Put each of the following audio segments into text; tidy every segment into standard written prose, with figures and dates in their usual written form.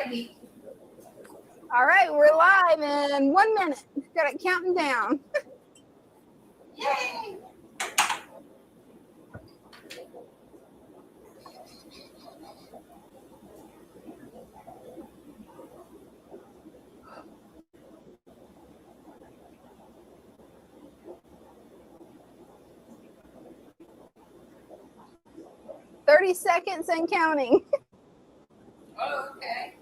righty. All right, we're live in 1 minute. Got it counting down. Yay! "30 seconds and counting." Oh, okay.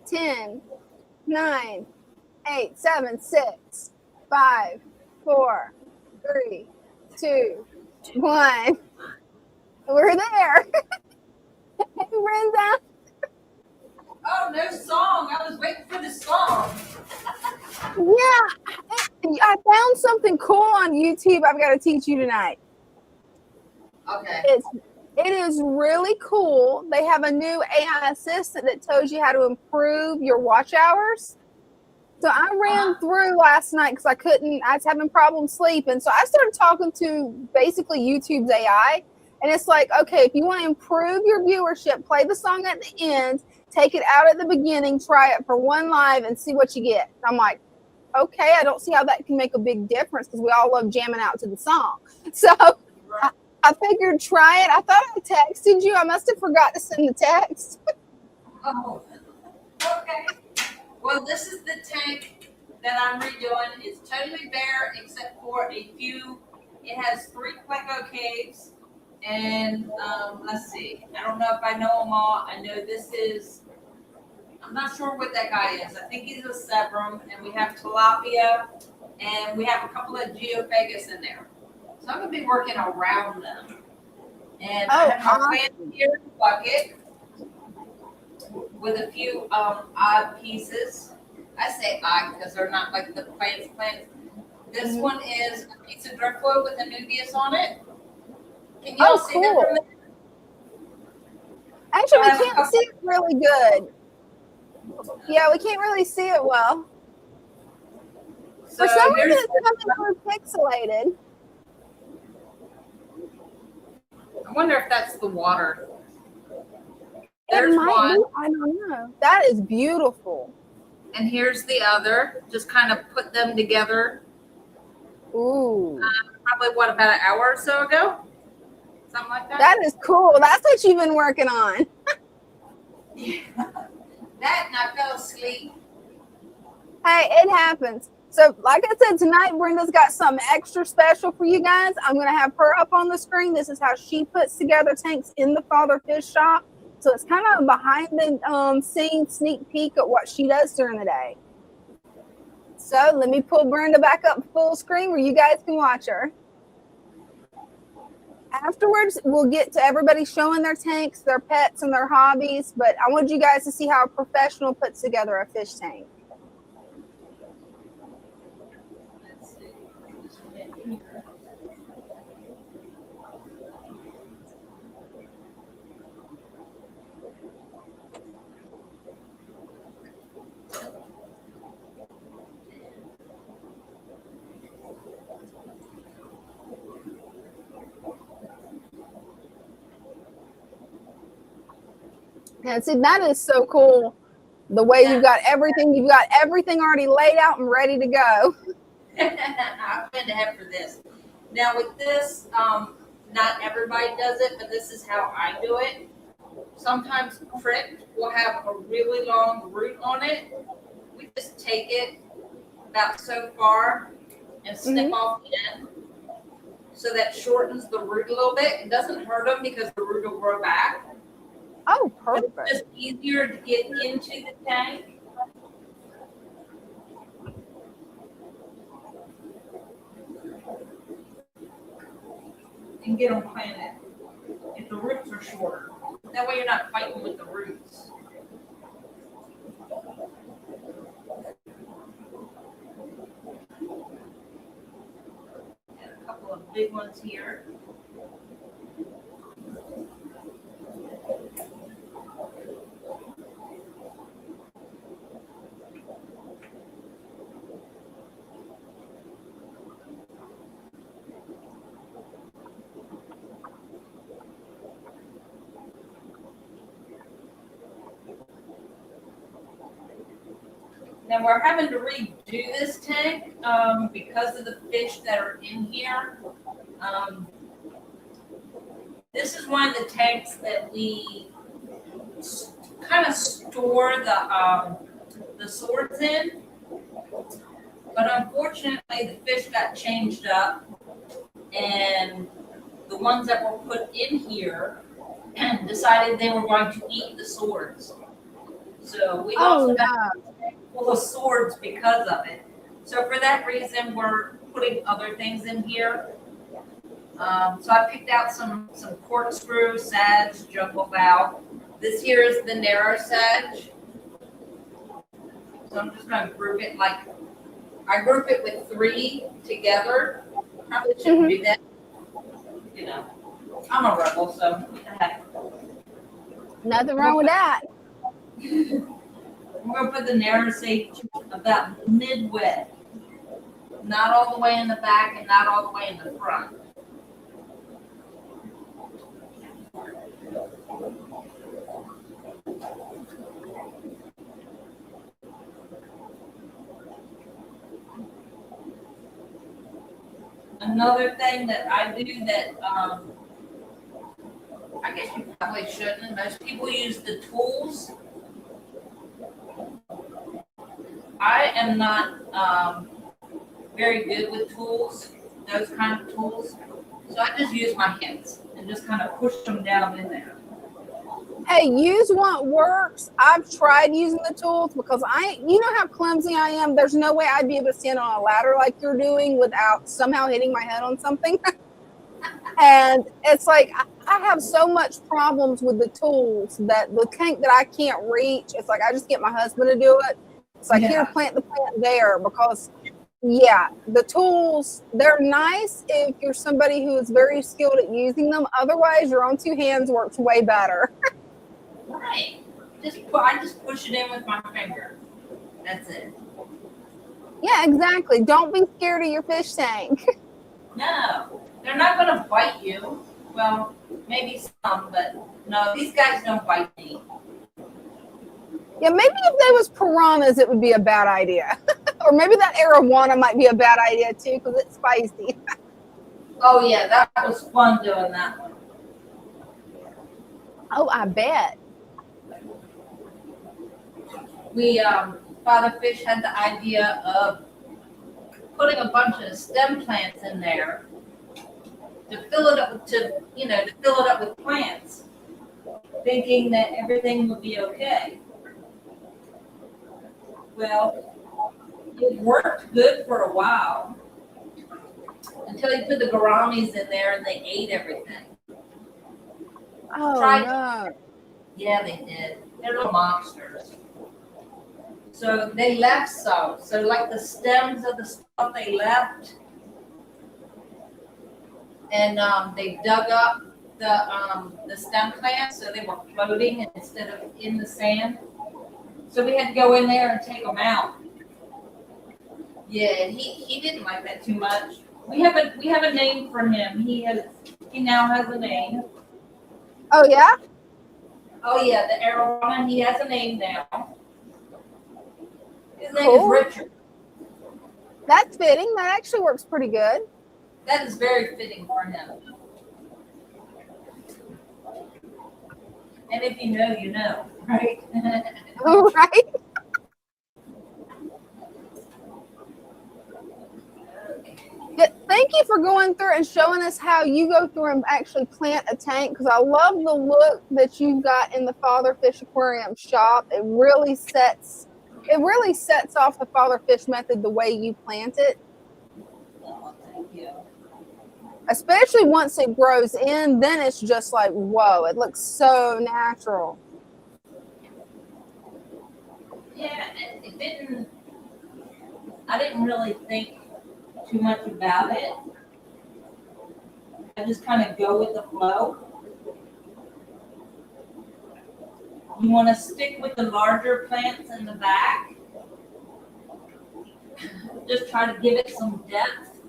"10, 9, 8, 7, 6, 5, 4, 3, 2, 1. We're there. Hey, Brenda. Oh, no song. I was waiting for the song. Yeah, I found something cool on YouTube I've got to teach you tonight. Okay. It is really cool. They have a new AI assistant that tells you how to improve your watch hours. So I ran through last night because I was having problems sleeping. So I started talking to basically YouTube's AI. And it's like, okay, if you want to improve your viewership, play the song at the end, take it out at the beginning, try it for one live and see what you get. And I'm like, okay, I don't see how that can make a big difference because we all love jamming out to the song. So I figured try it. I thought I texted you. I must have forgot to send the text. Oh, okay. Well, this is the tank that I'm redoing. It's totally bare except for a few. It has 3 Pleco caves. And let's see. I don't know if I know them all. I know this is, I'm not sure what that guy is. I think he's a Sebrum. And we have Tilapia. And we have a couple of Geophagus in there. So I'm going to be working around them. And I have my plant here bucket with a few odd pieces. I say odd because they're not like the plants. This one is a piece of driftwood with Anubias on it. Can y'all see that from there? Actually, we can't see it really good. Yeah, we can't really see it well. So for some reason, it's coming more pixelated. I wonder if that's the water. There's one. I don't know. That is beautiful. And here's the other. Just kind of put them together. Ooh. Probably, what, about an hour or so ago? Something like that. That is cool. That's what you've been working on. Yeah. That and I fell asleep. Hey, it happens. So, like I said, tonight Brenda's got something extra special for you guys. I'm going to have her up on the screen. This is how she puts together tanks in the Father Fish shop. So it's kind of a behind the scenes sneak peek at what she does during the day. So let me pull Brenda back up full screen where you guys can watch her. Afterwards, we'll get to everybody showing their tanks, their pets, and their hobbies. But I want you guys to see how a professional puts together a fish tank. And see, that is so cool. The way you've got everything already laid out and ready to go. I've been to head for this. Now with this, not everybody does it, but this is how I do it. Sometimes crick will have a really long root on it. We just take it about so far and snip off the end. So that shortens the root a little bit. It doesn't hurt them because the root will grow back. Oh, perfect. It's just easier to get into the tank. And get them planted if the roots are shorter. That way you're not fighting with the roots. And a couple of big ones here. Now we're having to redo this tank because of the fish that are in here. This is one of the tanks that we kind of store the swords in, but unfortunately the fish got changed up, and the ones that were put in here decided they were going to eat the swords. So we also have a tank full of swords because of it. So for that reason, we're putting other things in here. So I picked out some corkscrew, sage, jungle fowl. This here is the narrow sage. So I'm just going to group it I group it with 3 together. Probably shouldn't do that. You know, I'm a rebel, so what the heck. Nothing wrong with that. I'm going to put the narrow sage about midway. Not all the way in the back and not all the way in the front. Another thing that I do that I guess you probably shouldn't. Most people use the tools. I am not very good with tools, those kind of tools. So I just use my hands and just kind of push them down in there. Hey, use what works. I've tried using the tools because you know how clumsy I am. There's no way I'd be able to stand on a ladder like you're doing without somehow hitting my head on something. And it's like, I have so much problems with the tools that the tank that I can't reach, it's like, I just get my husband to do it. It's like, here, plant the plant there, because yeah, the tools, they're nice if you're somebody who is very skilled at using them. Otherwise, your own 2 hands works way better. Right. I just push it in with my finger. That's it. Yeah, exactly. Don't be scared of your fish tank. No, they're not going to bite you. Well, maybe some, but no, these guys don't bite me. Yeah, maybe if they was piranhas, it would be a bad idea. Or maybe that arowana might be a bad idea too, because it's spicy. Oh yeah, that was fun doing that one. Oh, I bet. We, Father Fish had the idea of putting a bunch of stem plants in there to fill it up with plants, thinking that everything would be okay. Well, it worked good for a while until he put the gouramis in there and they ate everything. Oh, no. Yeah, they did. They're little monsters. So they left some. So like the stems of the stuff they left, and they dug up the stem plants so they were floating instead of in the sand. So we had to go in there and take them out. Yeah, he didn't like that too much. We have a name for him. He now has a name. Oh yeah? Oh yeah, the arowana, he has a name now. His name is Richard. That's fitting. That actually works pretty good. That is very fitting for him. And if you know, you know, right? All right. Thank you for going through and showing us how you go through and actually plant a tank, because I love the look that you've got in the Father Fish Aquarium shop. It really sets off the Father Fish method the way you plant it. Oh, thank you. Especially once it grows in, then it's just like, whoa, it looks so natural. Yeah, I didn't really think too much about it. I just kind of go with the flow. You want to stick with the larger plants in the back. Just try to give it some depth.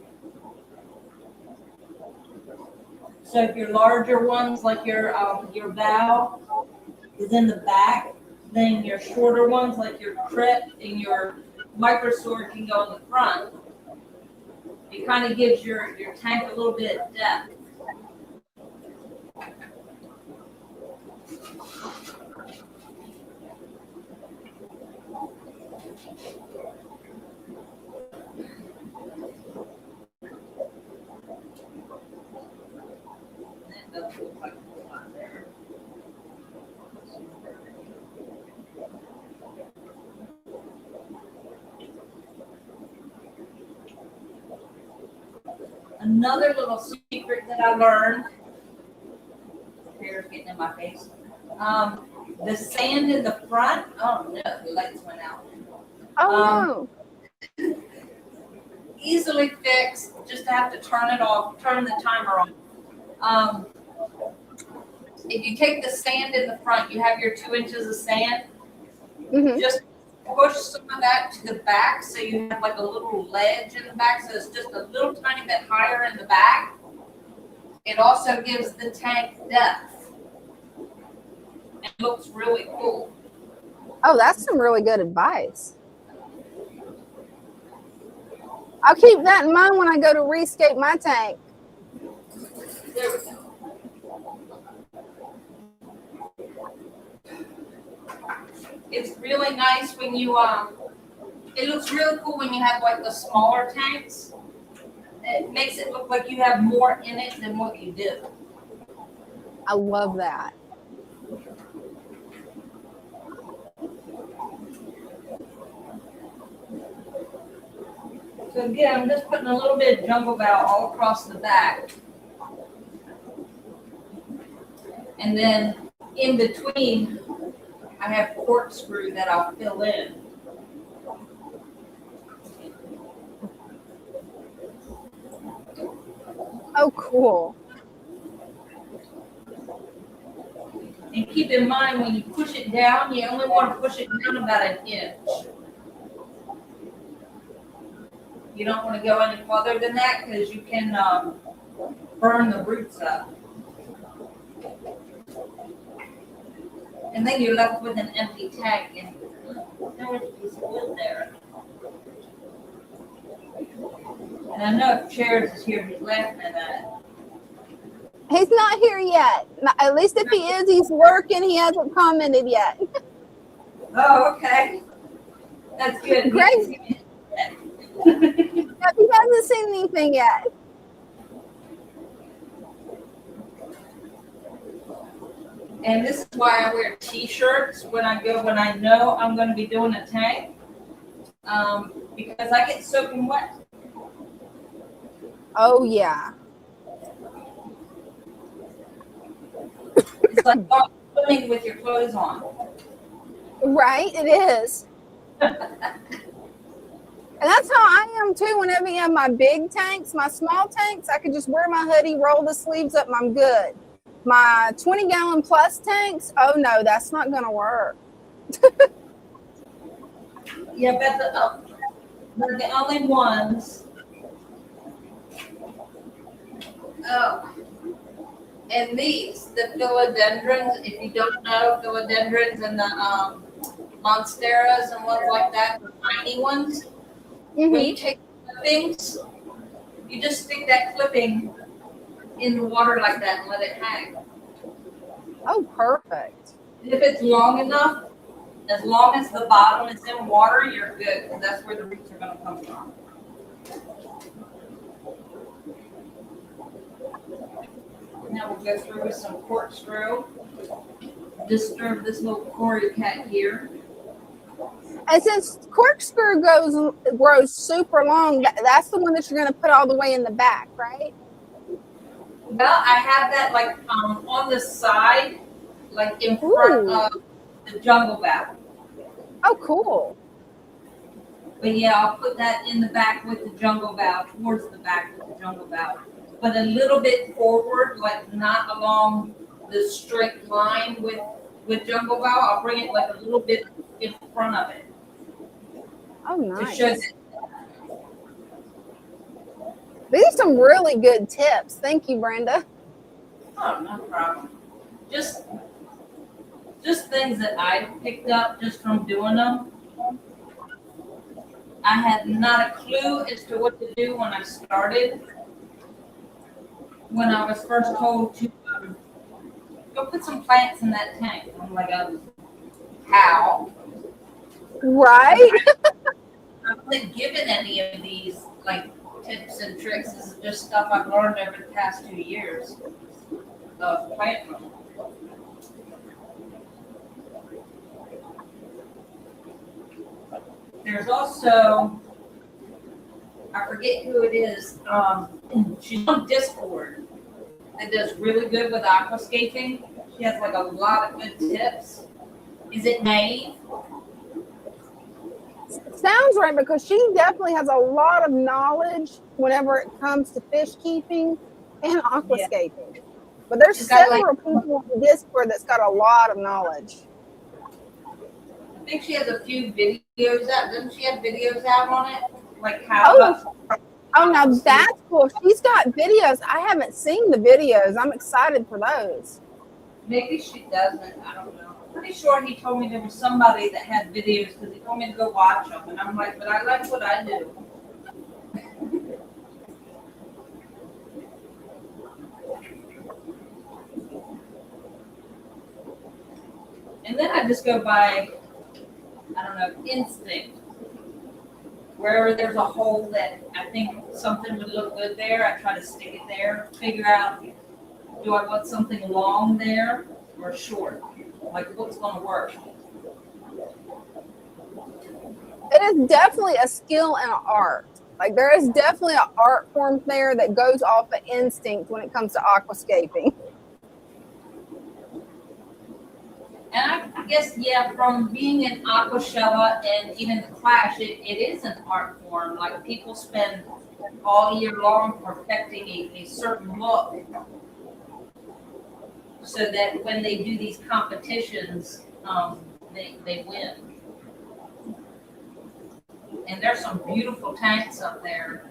So if your larger ones, like your bow, is in the back, then your shorter ones, like your crypt and your micro storage can go in the front. It kind of gives your tank a little bit of depth. That doesn't look like a whole lot there. Another little secret that I learned, hair's getting in my face. The sand in the front, oh no, the lights went out. Oh no. Easily fixed, just have to turn it off, turn the timer on. If you take the sand in the front, you have your 2 inches of sand, Mm-hmm. just push some of that to the back so you have like a little ledge in the back, so it's just a little tiny bit higher in the back. It also gives the tank depth. It looks really cool. Oh, that's some really good advice. I'll keep that in mind when I go to rescape my tank. There we go. It's really nice when you it looks really cool when you have like the smaller tanks. It makes it look like you have more in it than what you do. I love that. So again, I'm just putting a little bit of jungle bow all across the back. And then in between, I have corkscrew that I'll fill in. Oh, cool. And keep in mind, when you push it down, you only want to push it down about an inch. You don't want to go any further than that because you can burn the roots up. And then you're left with an empty tank, and there was a piece of wood there. And I know if Chairs is here, he's laughing at that. He's not here yet. At least if he is, he's working. He hasn't commented yet. Oh, okay. That's good. Great. He hasn't seen anything yet. And this is why I wear t-shirts when I know I'm going to be doing a tank, because I get soaking wet. Oh, yeah. It's like swimming with your clothes on. Right, it is. And that's how I am too. Whenever you have my big tanks, my small tanks, I could just wear my hoodie, roll the sleeves up, and I'm good. My 20-gallon plus tanks, oh no, that's not going to work. Yeah, but the only ones. Oh. And these, the philodendrons, if you don't know, philodendrons and the monsteras and ones like that, the tiny ones, when you take clippings, you just stick that clipping in the water like that and let it hang. Oh, perfect. If it's long enough, as long as the bottom is in water, you're good, because that's where the roots are going to come from. Now we'll go through with some corkscrew. Disturb this little cory cat here. And since corkscrew grows super long, that's the one that you're going to put all the way in the back, right? Well, I have that like on the side, like in front of the jungle bow. Oh, cool. But yeah, I'll put that in the back with the jungle bow, towards the back with the jungle bow. But a little bit forward, like not along the straight line with jungle bow. I'll bring it like a little bit in front of it. Oh, nice. To show that. These are some really good tips. Thank you, Brenda. Oh, no problem. Just things that I picked up just from doing them. I had not a clue as to what to do when I started. When I was first told to go put some plants in that tank, I'm like, how? Right? I wasn't given any of these like tips and tricks. This is just stuff I've learned over the past 2 years of plant growing. There's also, I forget who it is. She's on Discord that does really good with aquascaping. She has like a lot of good tips. Is it Maeve? Sounds right, because she definitely has a lot of knowledge whenever it comes to fish keeping and aquascaping. But there's She's got, several people on Discord that's got a lot of knowledge. I think she has a few videos out. Doesn't she have videos out on it? Like how? Oh, now that's cool. She's got videos. I haven't seen the videos. I'm excited for those. Maybe she doesn't. I don't know. I'm pretty sure he told me there was somebody that had videos because he told me to go watch them. And I'm like, but I like what I do. And then I just go by, I don't know, instinct. Wherever there's a hole that I think something would look good there, I try to stick it there. Figure out, do I want something long there or short? Like, what's going to work? It is definitely a skill and an art. Like, there is definitely an art form there that goes off of instinct when it comes to aquascaping. And I guess, yeah, from being in Aquashella and even the Clash, it is an art form. Like, people spend all year long perfecting a certain look so that when they do these competitions, they win. And there's some beautiful tanks up there.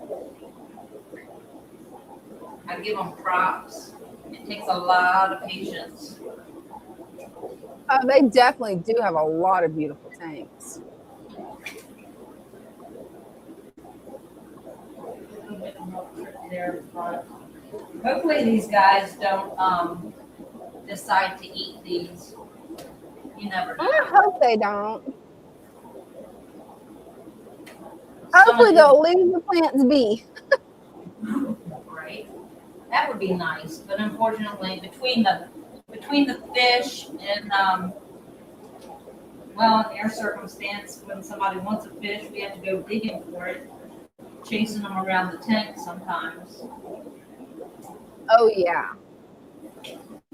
I give them props. It takes a lot of patience. They definitely do have a lot of beautiful tanks. Hopefully these guys don't decide to eat these. You never know. I hope they don't. Hopefully they'll leave the plants be. Right. That would be nice, but unfortunately, between the fish and well, in our circumstance, when somebody wants a fish, we have to go digging for it, chasing them around the tank sometimes. Oh yeah.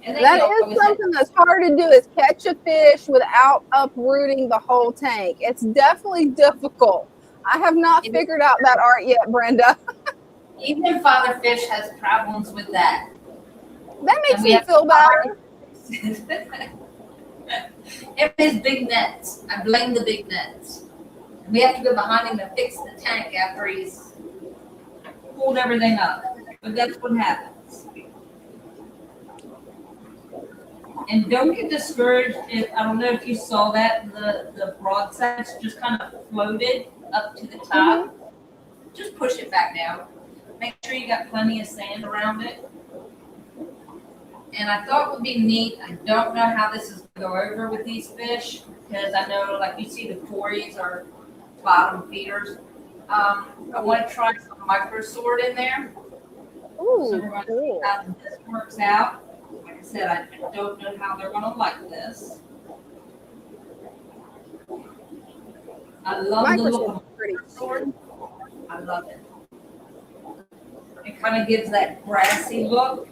And that is something that's hard to do, is catch a fish without uprooting the whole tank. It's definitely difficult. I have not figured out that art yet, Brenda. Even Father Fish has problems with that. That makes me feel bad. It is big nets. I blame the big nets. We have to go behind him and fix the tank after he's pulled everything up. But that's what happens. And don't get discouraged if, I don't know if you saw that, the broadsides just kind of floated up to the top. Mm-hmm. Just push it back down. Make sure you got plenty of sand around it. And I thought it would be neat. I don't know how this is going to go over with these fish, because I know, like you see, the Tories are bottom feeders. I want to try some micro-sword in there. Ooh, so we're going to see how this works out. Like I said, I don't know how they're going to like this. I love the look of micro-sword. I love it. It kind of gives that grassy look.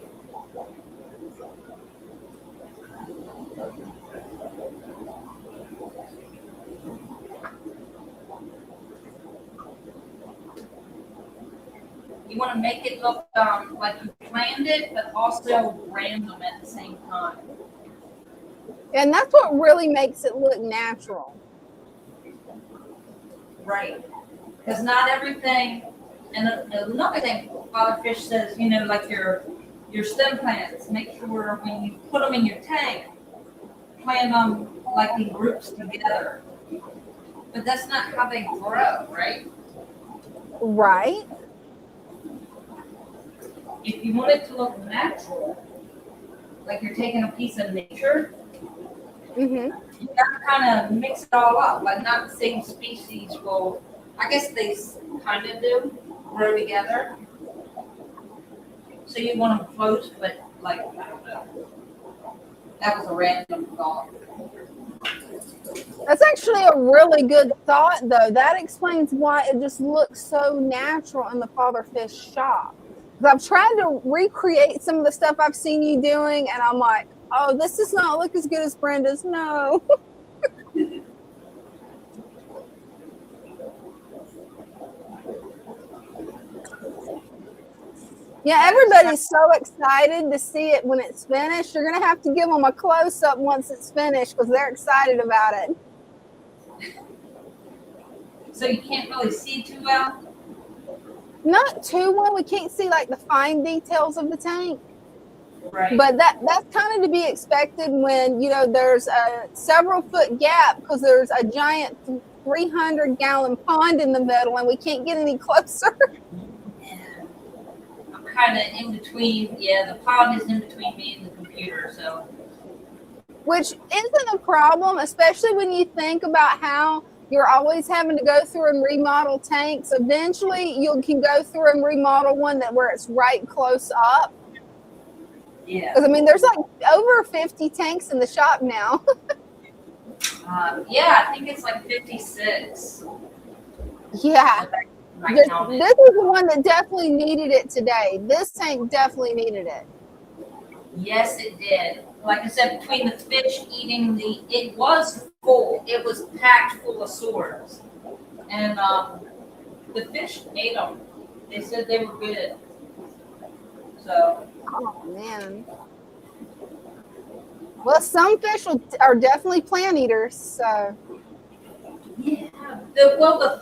You want to make it look like you planned it, but also random at the same time. And that's what really makes it look natural. Right. Because not everything, and another thing Father Fish says, you know, like your stem plants, make sure when you put them in your tank, plant them like in groups together. But that's not how they grow, right? Right. If you want it to look natural, like you're taking a piece of nature, Mm-hmm. you gotta kind of mix it all up. Like not the same species will, I guess they kind of do, grow together. So you want them close, but like, I don't know. That was a random thought. That's actually a really good thought, though. That explains why it just looks so natural in the father fish shop. 'Cause I've tried to recreate some of the stuff I've seen you doing, and I'm like, oh, this does not look as good as Brenda's. No. Yeah, everybody's so excited to see it when it's finished. You're going to have to give them a close up once it's finished because they're excited about it. So you can't really see too well? Not too well. We can't see like the fine details of the tank. Right. But that's kind of to be expected when, there's a several foot gap because there's a giant 300-gallon pond in the middle and we can't get any closer. I'm kind of in between. Yeah, the pond is in between me and the computer, so. Which isn't a problem, especially when you think about how you're always having to go through and remodel tanks. Eventually, you can go through and remodel one where it's right close up. Yeah. Because, I mean, there's like over 50 tanks in the shop now. Yeah, I think it's like 56. Yeah. This is the one that definitely needed it today. This tank definitely needed it. Yes, it did. Like I said, between the fish eating it was full. It was packed full of swords. And the fish ate them. They said they were good. So. Oh, man. Well, some fish are definitely plant eaters, so. Yeah. The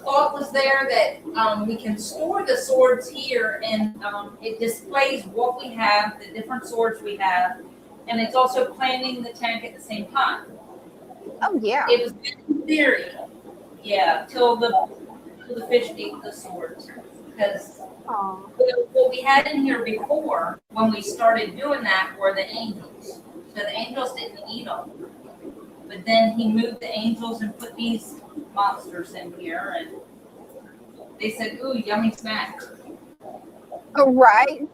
thought was there that we can store the swords here, and it displays what we have, the different swords we have, and it's also planting the tank at the same time. Oh yeah. It was in theory, yeah, till the fish ate the swords, because what we had in here before when we started doing that were the angels. So the angels didn't eat them, but then he moved the angels and put these monsters in here, and they said, "Ooh, yummy snack." Oh, right.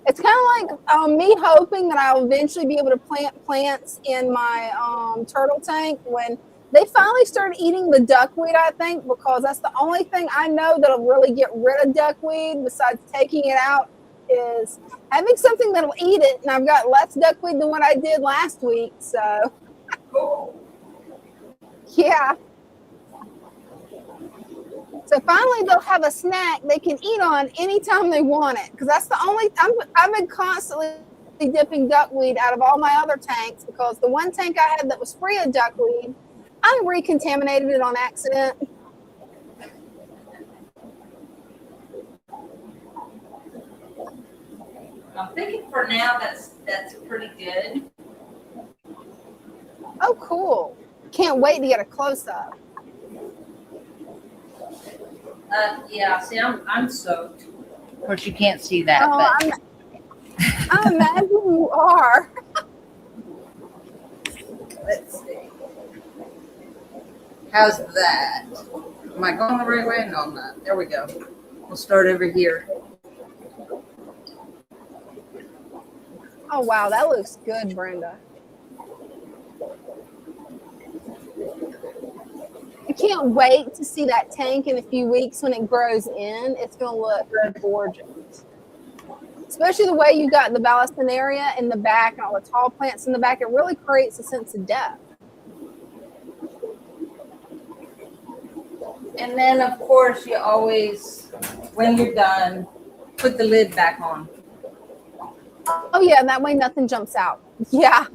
It's kind of like me hoping that I'll eventually be able to plant plants in my turtle tank when they finally start eating the duckweed, I think, because that's the only thing I know that'll really get rid of duckweed besides taking it out is having something that'll eat it. And I've got less duckweed than what I did last week. So, Cool. Yeah. So finally, they'll have a snack they can eat on anytime they want it. Because that's the only, I've been constantly dipping duckweed out of all my other tanks because the one tank I had that was free of duckweed, I recontaminated it on accident. I'm thinking for now that's pretty good. Oh, cool. Can't wait to get a close-up. Yeah, see, I'm soaked. Of course, you can't see that, but I imagine you are. Let's see. How's that? Am I going the right way? No, I'm not. There we go. We'll start over here. Oh, wow. That looks good, Brenda. I can't wait to see that tank in a few weeks when it grows in. It's going to look gorgeous. Especially the way you got the ballasting area in the back and all the tall plants in the back. It really creates a sense of depth. And then, of course, you always, when you're done, put the lid back on. Oh, yeah. That way nothing jumps out. Yeah.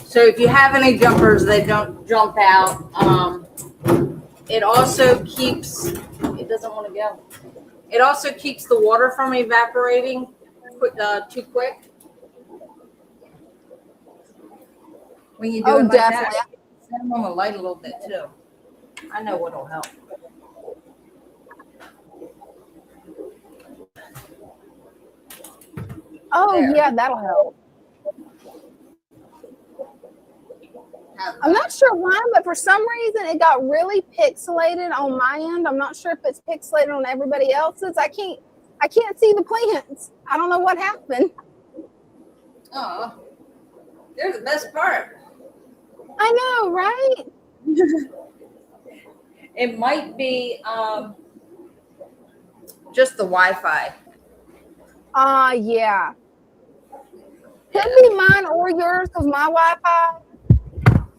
So if you have any jumpers that don't jump out, it also keeps, it doesn't want to go. It also keeps the water from evaporating too quick. When you do it like definitely. that, set them on the light a little bit too. I know what'll help. Oh, There. yeah, that'll help. How's I'm that? not sure why, but for some reason it got really pixelated on my end. I'm not sure if it's pixelated on everybody else's. I can't see the plants. I don't know what happened. Oh, they're the best part. I know, right? It might be just the Wi-Fi. Yeah. Yeah. Could be mine or yours because my Wi-Fi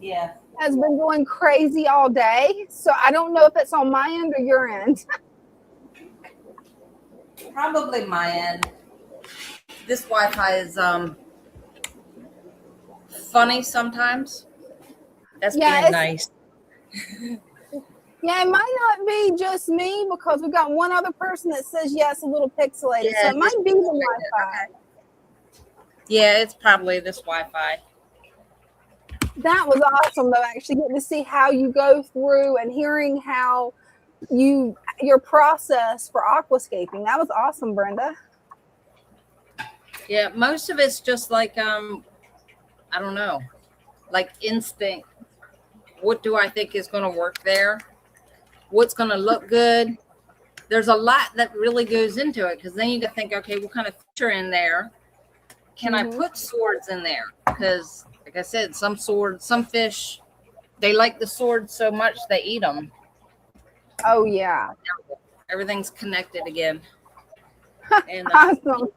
Yeah. has been going crazy all day. So I don't know if it's on my end or your end. Probably my end. This Wi-Fi is funny sometimes. That's Yeah, being nice. Yeah, it might not be just me because we've got one other person that says yes, a little pixelated. Yeah, so it might be the Wi-Fi. Okay. Yeah, it's probably this Wi-Fi. That was awesome though, actually getting to see how you go through and hearing how your process for aquascaping. That was awesome, Brenda. Yeah, most of it's just like I don't know, like instinct. What do I think is going to work there? What's going to look good? There's a lot that really goes into it because then you need to think, okay, what kind of fish are in there? Can I put swords in there? Because, like I said, some fish, they like the swords so much they eat them. Oh yeah, everything's connected again. And awesome.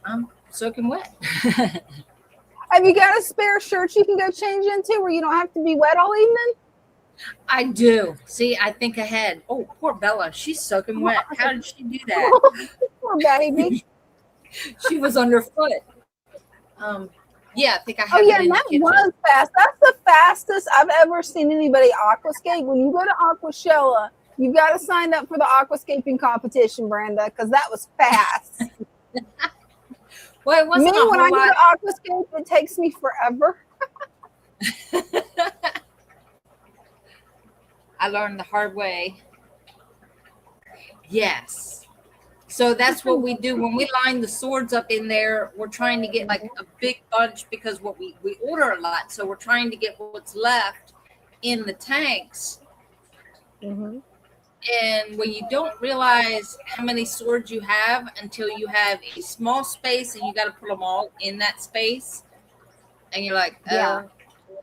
I'm soaking wet. Have you got a spare shirt you can go change into where you don't have to be wet all evening? I do. See, I think ahead. Oh, poor Bella. She's soaking wet. How did she do that? Poor baby. She was underfoot. Yeah, I think I have Oh yeah, it in that the kitchen. was fast. That's the fastest I've ever seen anybody aquascape. When you go to Aquashella, you got to sign up for the aquascaping competition, Brenda, because that was fast. Well, it wasn't When I go to aquascape, it takes me forever. I learned the hard way. Yes. So that's what we do when we line the swords up in there. We're trying to get like a big bunch because we order a lot. So we're trying to get what's left in the tanks. Mm-hmm. And when you don't realize how many swords you have until you have a small space and you got to put them all in that space. And you're like, oh, Yeah.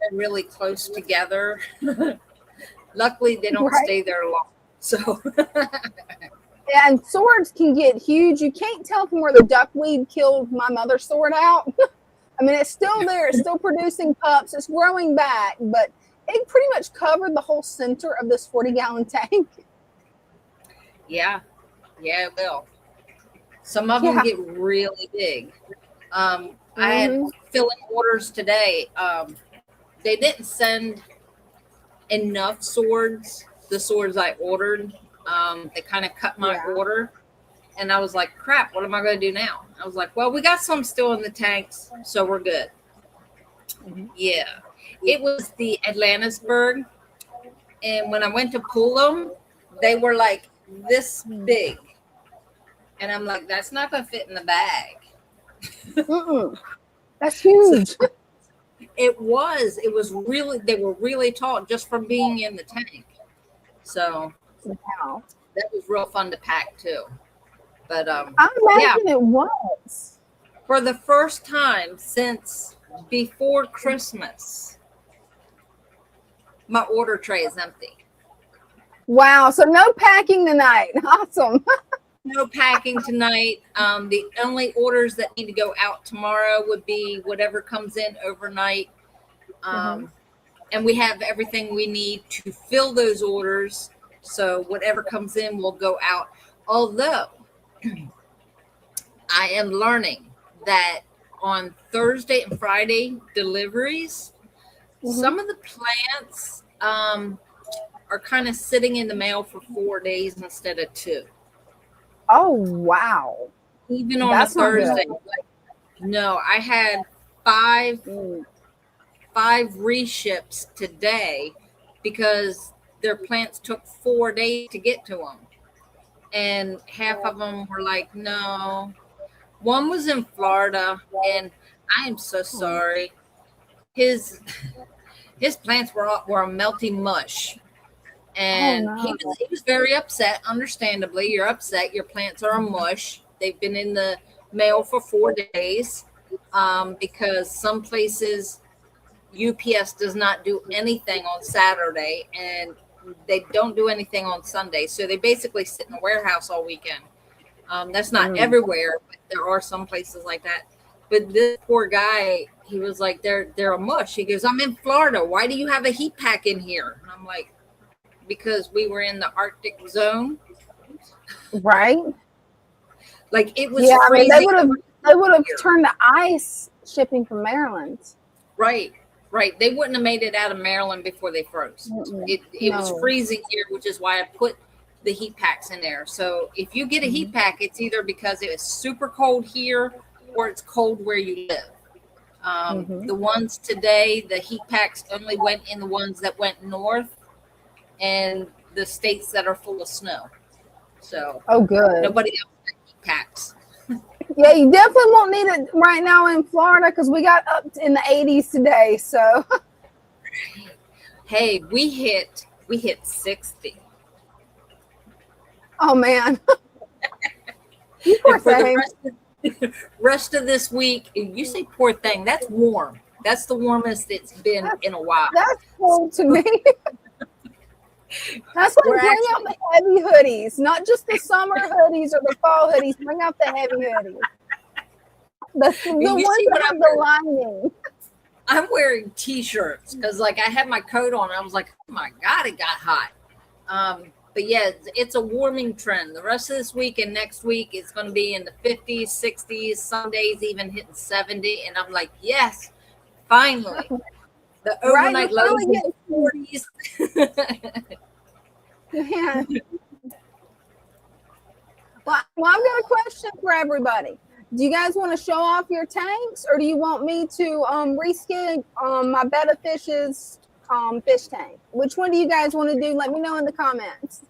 they're really close together. Luckily, they don't stay there long. So, and swords can get huge. You can't tell from where the duckweed killed my mother's sword out. I mean, it's still there. It's still producing pups. It's growing back, but it pretty much covered the whole center of this 40-gallon tank. Yeah, it will. Some of them get really big. I had filling orders today. They didn't send enough swords, the swords I ordered. They kind of cut my order. And I was like, crap, what am I going to do now? I was like, well, we got some still in the tanks, so we're good. Yeah. It was the Atlantisburg. And when I went to pull them, they were like this big. And I'm like, that's not going to fit in the bag. That's huge. So, it was really, they were really tall just from being in the tank. So that was real fun to pack too. But I imagine it was. For the first time since before Christmas, my order tray is empty. Wow. So no packing tonight. Awesome. No packing tonight. The only orders that need to go out tomorrow would be whatever comes in overnight. And we have everything we need to fill those orders. So whatever comes in will go out. Although I am learning that on Thursday and Friday deliveries, some of the plants are kind of sitting in the mail for 4 days instead of 2. Oh, wow. Even on a Thursday. No, I had 5 reships today because their plants took 4 days to get to them. And half of them were like, no, One was in Florida, and I am so sorry. His plants were a melty mush, and he was very upset. Understandably, you're upset. Your plants are a mush. They've been in the mail for 4 days because some places UPS does not do anything on Saturday, and they don't do anything on Sunday. So they basically sit in the warehouse all weekend. That's not everywhere, but there are some places like that. But this poor guy, he was like, they're a mush. He goes, I'm in Florida. Why do you have a heat pack in here? And I'm like, because we were in the Arctic zone. Right. Like it was freezing. I mean, they would have turned to ice shipping from Maryland. Right. They wouldn't have made it out of Maryland before they froze. It was freezing here, which is why I put the heat packs in there. So if you get a heat pack, it's either because it was super cold here or it's cold where you live. The ones today, the heat packs only went in the ones that went north and the states that are full of snow. So good. Nobody else got heat packs. Yeah, you definitely won't need it right now in Florida because we got up in the 80s today. So hey, we hit 60. Oh man. You poor thing. The rest of this week, you say poor thing, that's warm. That's the warmest it's been in a while. That's cold to me. That's why bring out the heavy hoodies, not just the summer hoodies or the fall hoodies. Bring out the heavy hoodies. The ones that have the lining. I'm wearing t-shirts because like I had my coat on. I was like, oh my God, it got hot. But yeah, it's a warming trend. The rest of this week and next week, it's going to be in the 50s, 60s, some days even hitting 70. And I'm like, yes, finally. The overnight lows in the 40s. Yeah. Well, I've got a question for everybody. Do you guys want to show off your tanks, or do you want me to reskin my Betta Fish's fish tank? Which one do you guys want to do? Let me know in the comments.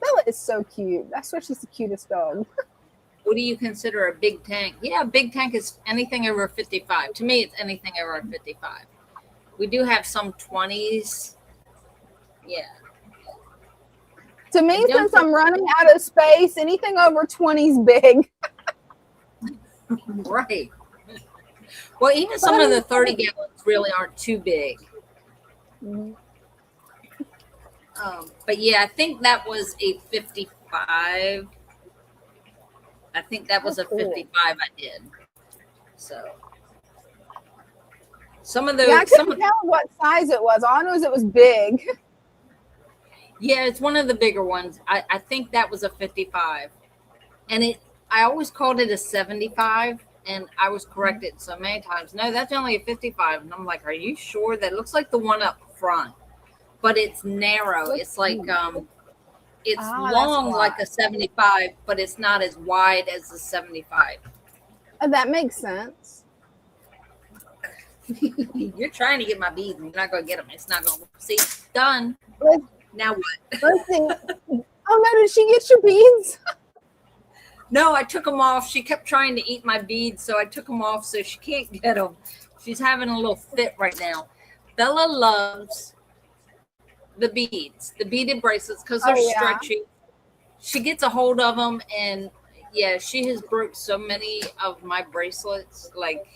Bella is so cute. That's why she's the cutest dog. What do you consider a big tank? Yeah, a big tank is anything over 55. To me, it's anything over 55. We do have some 20s. Yeah. To me, since I'm running out of space, anything over 20 is big. Right. Well, even some of the 30 gallons really aren't too big. But yeah, I think that was a 55. I think that was a 55 I did. So some of those. Yeah, I couldn't tell what size it was. All I know is it was big. Yeah, it's one of the bigger ones. I think that was a 55. And I always called it a 75. And I was corrected so many times. No, that's only a 55. And I'm like, are you sure? That looks like the one up front. But it's narrow. It's like it's long like a 75, but it's not as wide as the 75. That makes sense. You're trying to get my beads and you're not going to get them. It's not going to see. Done. Now what? Let's see. Oh no, did she get your beads? No, I took them off. She kept trying to eat my beads, so I took them off so she can't get them. She's having a little fit right now. Bella loves the beads, the beaded bracelets, because they're stretchy. She gets a hold of them, and yeah, she has broke so many of my bracelets. Like,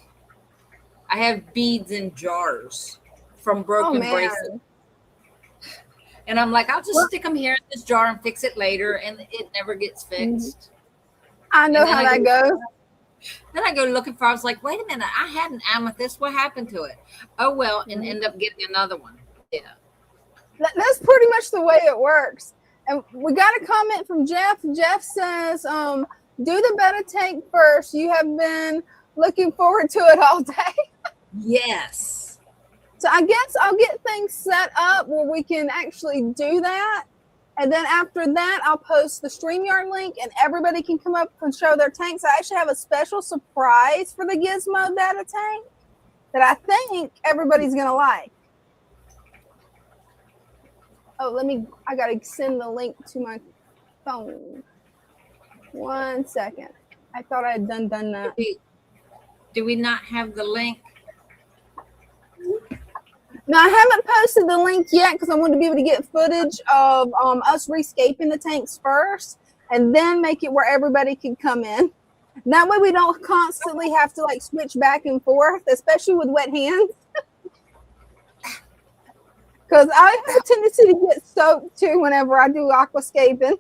I have beads in jars from broken bracelets. And I'm like, I'll just stick them here in this jar and fix it later, and it never gets fixed. I know how that goes. Then I go looking for, I was like, wait a minute, I had an amethyst. What happened to it? Oh, well, and end up getting another one. Yeah. That's pretty much the way it works. And we got a comment from Jeff. Jeff says, do the Betta tank first. You have been looking forward to it all day. Yes. So I guess I'll get things set up where we can actually do that. And then after that, I'll post the StreamYard link and everybody can come up and show their tanks. I actually have a special surprise for the Gizmo Betta tank that I think everybody's going to like. Oh, I got to send the link to my phone. 1 second. I thought I had done that. Do we not have the link? Now, I haven't posted the link yet because I wanted to be able to get footage of us rescaping the tanks first and then make it where everybody can come in. That way we don't constantly have to like switch back and forth, especially with wet hands. Because I have a tendency to get soaked too whenever I do aquascaping.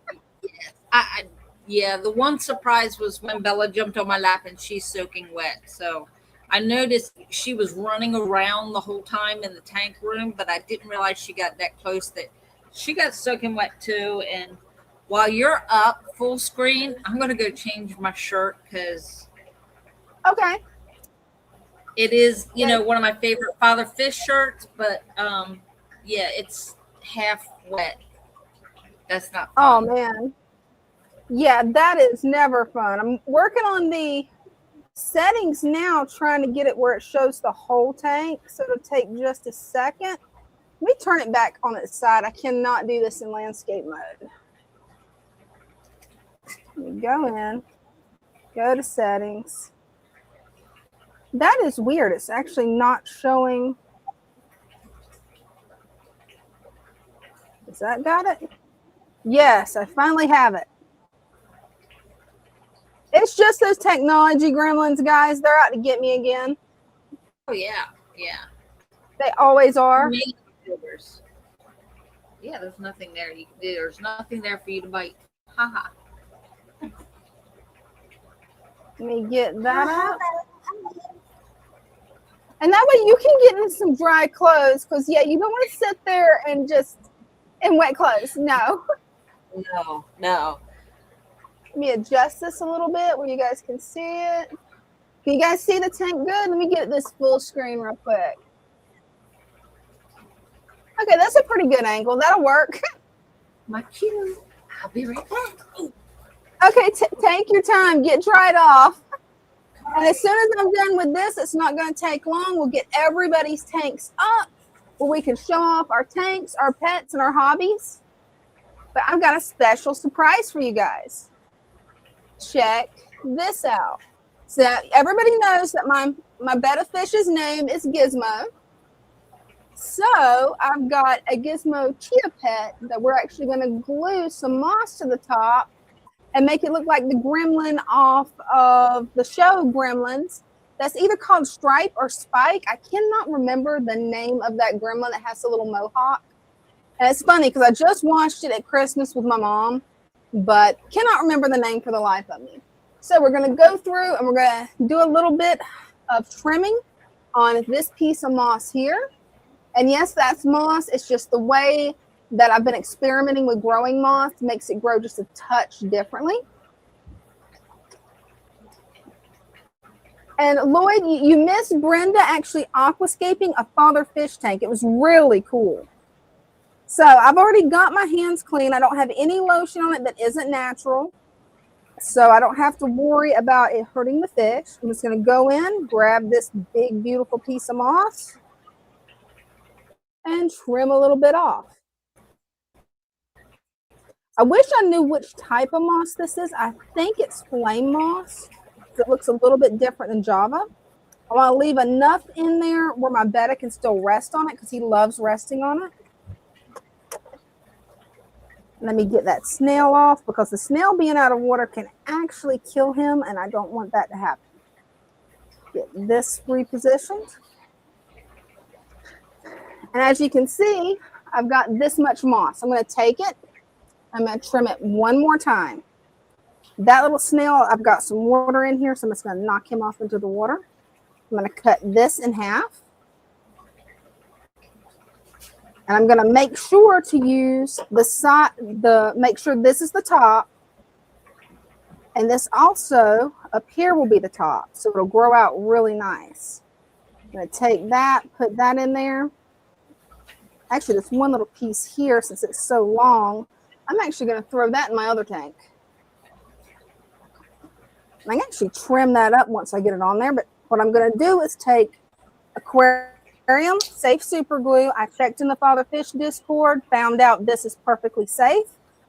Yeah, the one surprise was when Bella jumped on my lap and she's soaking wet. So I noticed she was running around the whole time in the tank room, but I didn't realize she got that close that she got soaking wet too. And while you're up full screen, I'm going to go change my shirt because Okay. it is, you know, one of my favorite Father Fish shirts, but yeah, it's half wet. That's not fun. Oh, man. Yeah, that is never fun. I'm working on the settings now, trying to get it where it shows the whole tank. So it'll take just a second. Let me turn it back on its side. I cannot do this in landscape mode. Let me go in, go to settings. That is weird. It's actually not showing. Has that got it? Yes, I finally have it. It's just those technology gremlins, guys. They're out to get me again. Oh, yeah. Yeah. They always are. Yeah, there's nothing there. There's nothing there for you to bite. Haha. Let me get that out. And that way you can get in some dry clothes because, yeah, you don't want to sit there and just in wet clothes. No. No. Let me adjust this a little bit where you guys can see it. Can you guys see the tank good? Let me get this full screen real quick. Okay, that's a pretty good angle. That'll work. My cue. I'll be right back. Okay, take your time. Get dried off. And as soon as I'm done with this, it's not going to take long. We'll get everybody's tanks up where we can show off our tanks, our pets, and our hobbies. But I've got a special surprise for you guys. Check this out. So everybody knows that my betta fish's name is Gizmo. So I've got a Gizmo chia pet that we're actually going to glue some moss to the top and make it look like the gremlin off of the show Gremlins. That's either called Stripe or Spike. I cannot remember the name of that gremlin that has a little mohawk. And it's funny because I just watched it at Christmas with my mom, but cannot remember the name for the life of me. So we're going to go through and we're going to do a little bit of trimming on this piece of moss here. And yes, that's moss. It's just the way that I've been experimenting with growing moss makes it grow just a touch differently. And Lloyd, you missed Brenda actually aquascaping a father fish tank. It was really cool. So I've already got my hands clean. I don't have any lotion on it that isn't natural. So I don't have to worry about it hurting the fish. I'm just going to go in, grab this big, beautiful piece of moss and trim a little bit off. I wish I knew which type of moss this is. I think it's flame moss. It looks a little bit different than Java. I want to leave enough in there where my betta can still rest on it because he loves resting on it. Let me get that snail off because the snail being out of water can actually kill him, and I don't want that to happen. Get this repositioned. And as you can see, I've got this much moss. I'm going to take it. I'm going to trim it one more time. That little snail, I've got some water in here, so I'm just going to knock him off into the water. I'm going to cut this in half. And I'm going to make sure to use the side, make sure this is the top. And this also up here will be the top. So it'll grow out really nice. I'm going to take that, put that in there. Actually, this one little piece here, since it's so long, I'm actually going to throw that in my other tank. I can actually trim that up once I get it on there. But what I'm going to do is take aquarium safe super glue. I checked in the Father Fish Discord, found out this is perfectly safe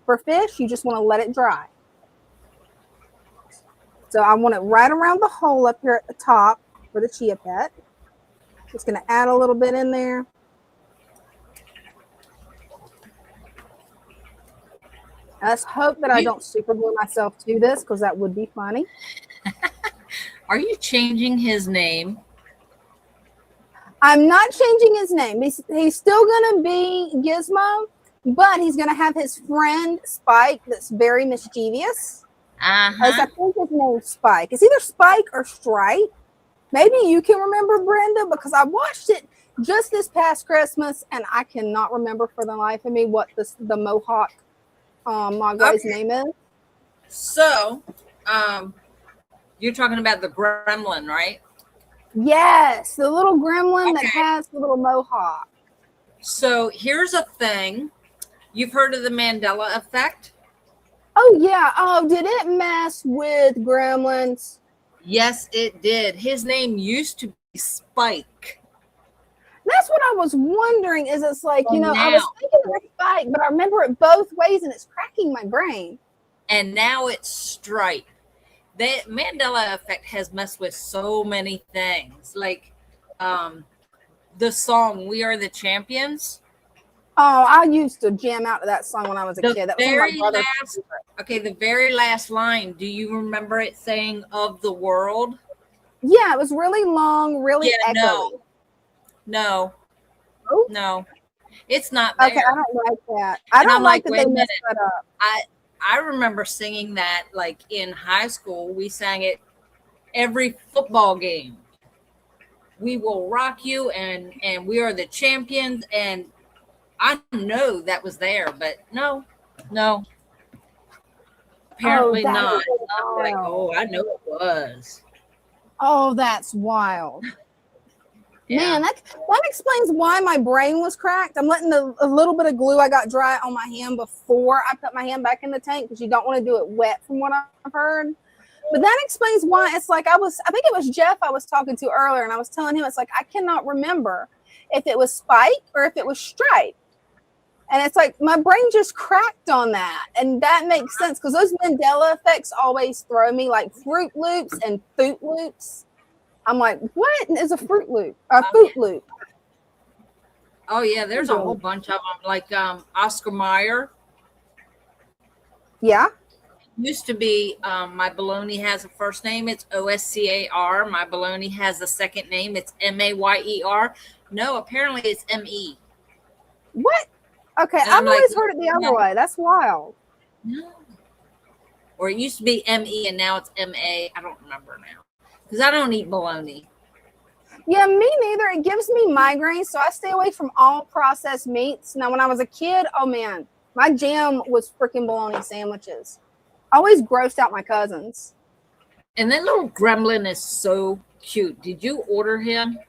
for fish. You just want to let it dry. So I want it right around the hole up here at the top for the chia pet. Just going to add a little bit in there. Let's hope that I don't super glue myself to this, because that would be funny. Are you changing his name? I'm not changing his name. He's still going to be Gizmo, but he's going to have his friend Spike that's very mischievous. I think his name's Spike. It's either Spike or Stripe. Maybe you can remember, Brenda, because I watched it just this past Christmas, and I cannot remember for the life of me what the Mohawk guy's name is. So, you're talking about the gremlin, right? Yes, the little gremlin that has the little mohawk. So here's a thing. You've heard of the Mandela effect? Oh, yeah. Oh, did it mess with gremlins? Yes, it did. His name used to be Spike. That's what I was wondering. Is it's like, I was thinking of Spike, but I remember it both ways, and it's cracking my brain. And now it's Stripe. The Mandela effect has messed with so many things, like the song "We Are the Champions." Oh, I used to jam out to that song when I was a kid. That was one of my brother's favorite. The very last line. Do you remember it saying "of the world"? Yeah, it was really long, really echoey. No, oh? No, it's not there. Okay, I don't like that. I don't like that they messed that up. I remember singing that like in high school. We sang it every football game. We will rock you, and we are the champions. And I know that was there, but no. Apparently not. I'm like, I know it was. Oh, that's wild. Yeah. Man, that explains why my brain was cracked. I'm letting a little bit of glue I got dry on my hand before I put my hand back in the tank, because you don't want to do it wet, from what I've heard. But that explains why it's like I think it was Jeff I was talking to earlier, and I was telling him, it's like I cannot remember if it was Spike or if it was Stripe. And it's like my brain just cracked on that. And that makes sense, because those Mandela effects always throw me, like Fruit Loops and Foot Loops. I'm like, what is a Fruit Loop? A Foot Loop. Oh yeah, there's a whole bunch of them. Like Oscar Mayer. Yeah. Used to be My Baloney has a first name. It's Oscar. My Baloney has a second name. It's Mayer. No, apparently it's Me. What? Okay, I've always heard it the other way. That's wild. No. Or it used to be Me, and now it's Ma. I don't remember now, because I don't eat bologna. Yeah, me neither. It gives me migraines, so I stay away from all processed meats. Now, when I was a kid, oh man, my jam was freaking bologna sandwiches. Always grossed out my cousins. And that little gremlin is so cute. Did you order him?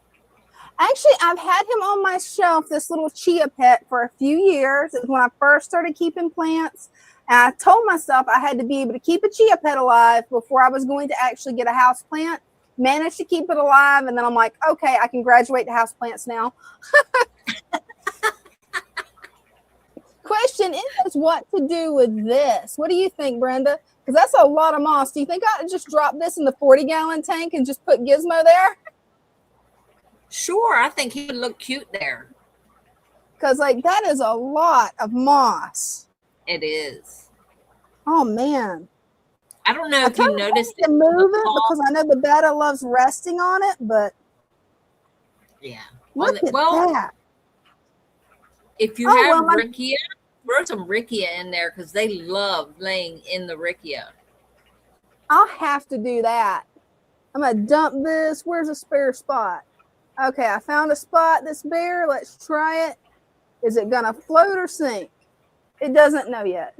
Actually, I've had him on my shelf, this little chia pet, for a few years. It was when I first started keeping plants. And I told myself I had to be able to keep a chia pet alive before I was going to actually get a house plant. Managed to keep it alive, and then I'm like, okay, I can graduate to house plants now. Question is, what to do with this? What do you think, Brenda? Because that's a lot of moss. Do you think I could just drop this in the 40-gallon tank and just put Gizmo there? Sure, I think he would look cute there. Because like that is a lot of moss. It is. Oh man. I don't know if you noticed it. Move it because I know the betta loves resting on it, but yeah. Look at that. If you have Rickia, throw some Rickia in there, because they love laying in the Rickia. I'll have to do that. I'm gonna dump this. Where's a spare spot? Okay, I found a spot that's bare. Let's try it. Is it gonna float or sink? It doesn't know yet.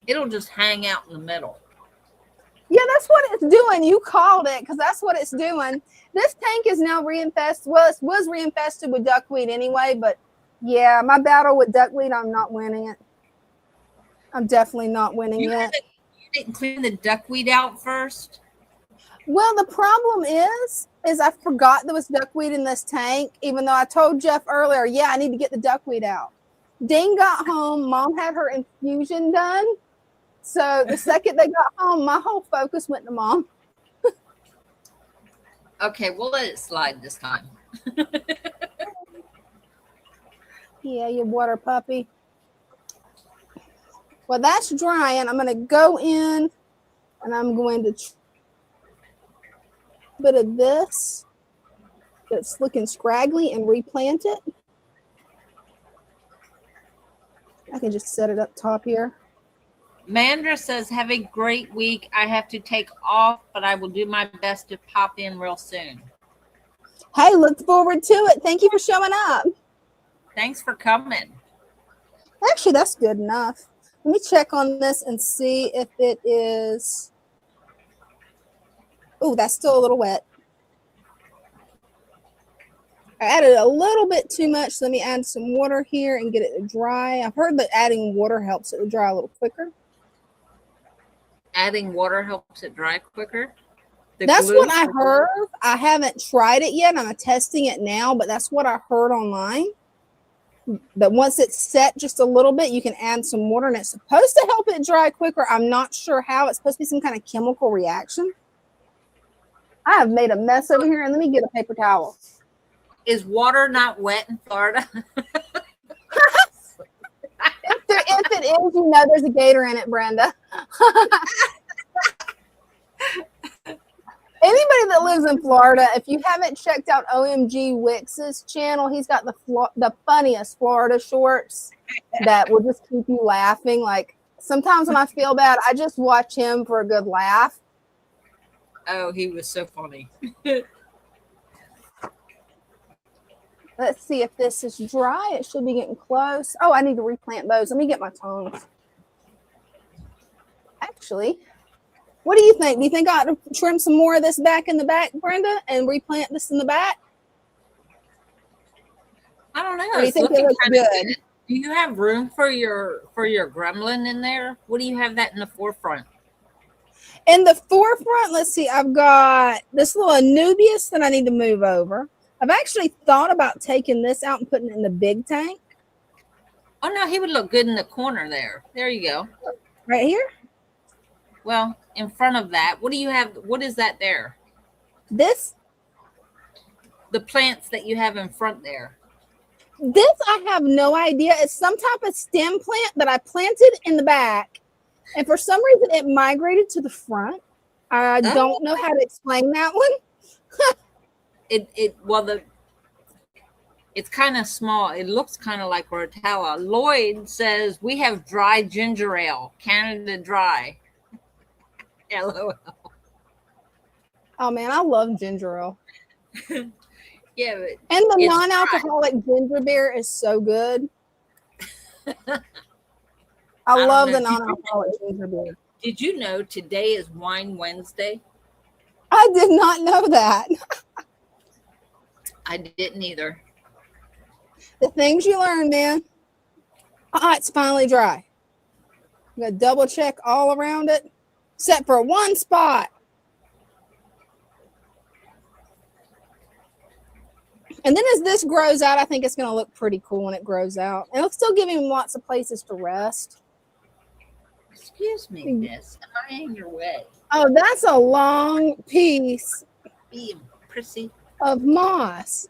It'll just hang out in the middle. Yeah, that's what it's doing. You called it, because that's what it's doing. This tank is now reinfested. Well, it was reinfested with duckweed anyway, but yeah, my battle with duckweed, I'm not winning it. I'm definitely not winning it. You didn't clean the duckweed out first? Well, the problem is I forgot there was duckweed in this tank, even though I told Jeff earlier, yeah, I need to get the duckweed out. Dean got home. Mom had her infusion done. So the second they got home, my whole focus went to Mom. Okay, we'll let it slide this time. Yeah, you water puppy. Well, that's drying. I'm going to go in and I'm going to bit of this that's looking scraggly and replant it. I can just set it up top here. Mandra says, have a great week. I have to take off, but I will do my best to pop in real soon. Hey, look forward to it. Thank you for showing up. Thanks for coming. Actually, that's good enough. Let me check on this and see if it is. Oh, that's still a little wet. I added a little bit too much. So let me add some water here and get it to dry. I've heard that adding water helps it to dry a little quicker. Adding water helps it dry quicker? That's what I heard. I haven't tried it yet. I'm testing it now, but that's what I heard online. That once it's set just a little bit, you can add some water and it's supposed to help it dry quicker. I'm not sure how. It's supposed to be some kind of chemical reaction. I have made a mess over here, and let me get a paper towel. Is water not wet in Florida? If it is, you know there's a gator in it, Brenda. Anybody that lives in Florida, if you haven't checked out OMG Wix's channel, he's got the funniest Florida shorts that will just keep you laughing. Like sometimes when I feel bad, I just watch him for a good laugh. Oh, he was so funny. Let's see if this is dry. It should be getting close. Oh, I need to replant those. Let me get my tongs. Actually, what do you think? Do you think I ought to trim some more of this back in the back, Brenda, and replant this in the back? I don't know. Or do you think it looks good? Do you have room for your gremlin in there? What do you have that in the forefront? In the forefront, let's see. I've got this little Anubias that I need to move over. I've actually thought about taking this out and putting it in the big tank. Oh, no, he would look good in the corner there. There you go. Right here? Well, in front of that, what do you have? What is that there? This? The plants that you have in front there. This, I have no idea. It's some type of stem plant that I planted in the back. And for some reason, it migrated to the front. I don't know how to explain that one. It's kind of small. It looks kind of like Rotella. Lloyd says, we have dry ginger ale, Canada Dry. LOL. Oh, man, I love ginger ale. Yeah. And the non-alcoholic ginger beer is so good. I love the non-alcoholic ginger beer. Did you know today is Wine Wednesday? I did not know that. I didn't either. The things you learn, man. It's finally dry. I'm going to double check all around it, except for one spot. And then as this grows out, I think it's going to look pretty cool when it grows out. And it'll still give him lots of places to rest. Excuse me, miss. Am I in your way? Oh, that's a long piece of moss.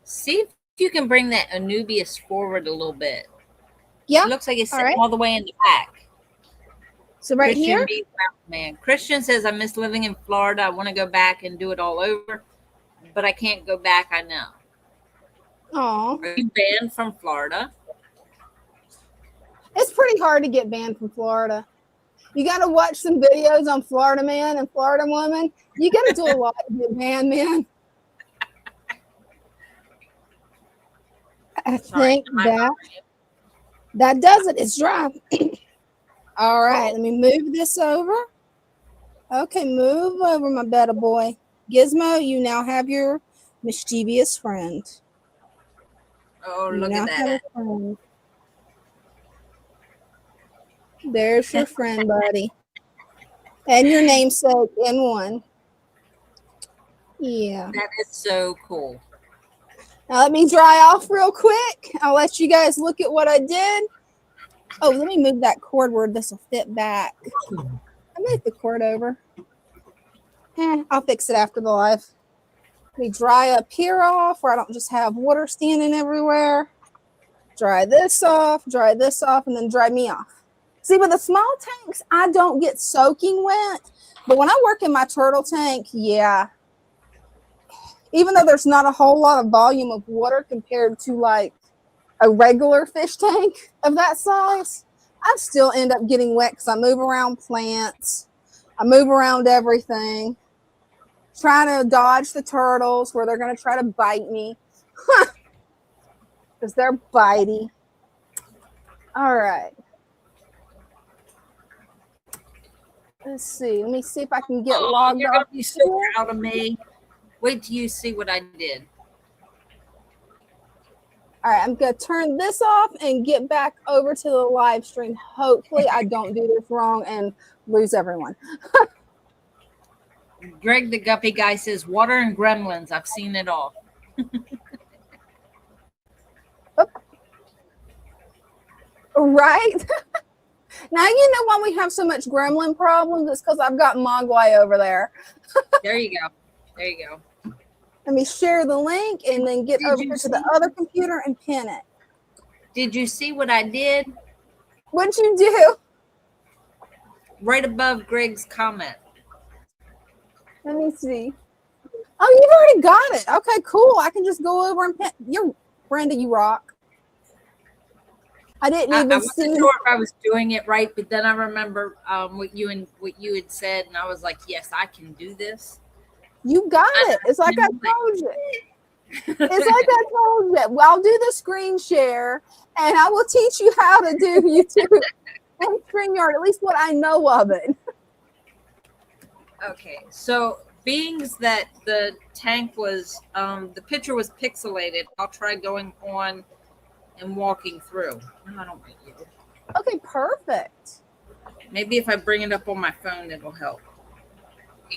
See if you can bring that Anubias forward a little bit. Yeah. It looks like it's sitting all the way in the back. So right here? Man. Christian says, I miss living in Florida. I want to go back and do it all over, but I can't go back, I know. Oh. Are you banned from Florida? It's pretty hard to get banned from Florida. You got to watch some videos on Florida Man and Florida Woman. You got to do a lot to get banned, man. I think that does it. It's dry. All right, let me move this over. Okay, move over, my better boy. Gizmo, you now have your mischievous friend. Oh, look at that. There's your friend, buddy. And your namesake in one. Yeah. That is so cool. Now let me dry off real quick. I'll let you guys look at what I did. Oh, let me move that cord where this will fit back. I moved the cord over. I'll fix it after the live. Let me dry up here off where I don't just have water standing everywhere. Dry this off, and then dry me off. See, with the small tanks, I don't get soaking wet. But when I work in my turtle tank, yeah. Even though there's not a whole lot of volume of water compared to like a regular fish tank of that size, I still end up getting wet because I move around plants. I move around everything. Trying to dodge the turtles where they're going to try to bite me. Because they're bitey. All right. Let's see. Let me see if I can get logged You're off. going to be so proud of me. Wait till you see what I did. All right, I'm going to turn this off and get back over to the live stream. Hopefully I don't do this wrong and lose everyone. Greg the Guppy guy says, water and gremlins. I've seen it all. Right? Now you know why we have so much gremlin problems. It's because I've got Mogwai over there. There you go. There you go. Let me share the link and then get over to the other computer and pin it. Did you see what I did? What'd you do? Right above Greg's comment. Let me see. Oh, you've already got it. Okay, cool. I can just go over and pin. You're Brenda, you rock. I didn't even I see. wasn't sure if I was doing it right, but then I remember what you had said, and I was like, "Yes, I can do this." You got it. It's like I told you. It's like I told you. Well, I'll do the screen share, and I will teach you how to do YouTube and StreamYard. At least what I know of it. Okay, so being that the tank was, the picture was pixelated, I'll try going on and walking through. No, I don't want you. Okay, perfect. Maybe if I bring it up on my phone, it'll help.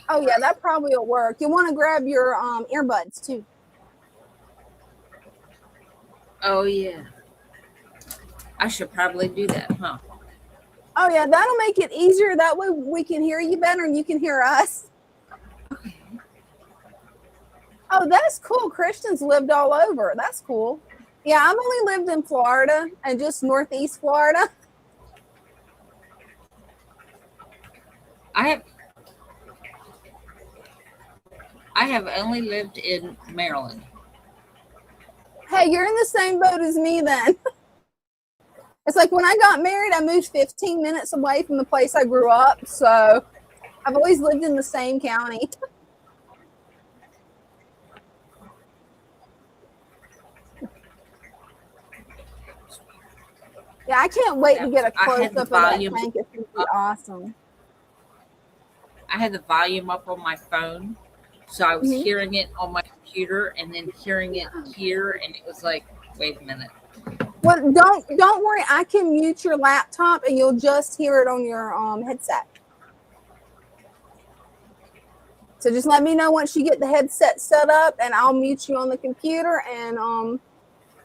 Oh yeah, that probably will work. You want to grab your earbuds too. Oh yeah, I should probably do that, huh? Oh yeah, that'll make it easier. That way we can hear you better and you can hear us. Oh, that's cool. Christians lived all over. That's cool. Yeah, I've only lived in Florida and just Northeast Florida. I have only lived in Maryland. Hey, you're in the same boat as me then. It's like when I got married, I moved 15 minutes away from the place I grew up. So I've always lived in the same county. Yeah, I can't wait to get a close-up of that tank. It's going to be awesome. I had the volume up on my phone, so I was hearing it on my computer and then hearing it here, and it was like, wait a minute. Well, don't worry. I can mute your laptop, and you'll just hear it on your headset. So just let me know once you get the headset set up, and I'll mute you on the computer and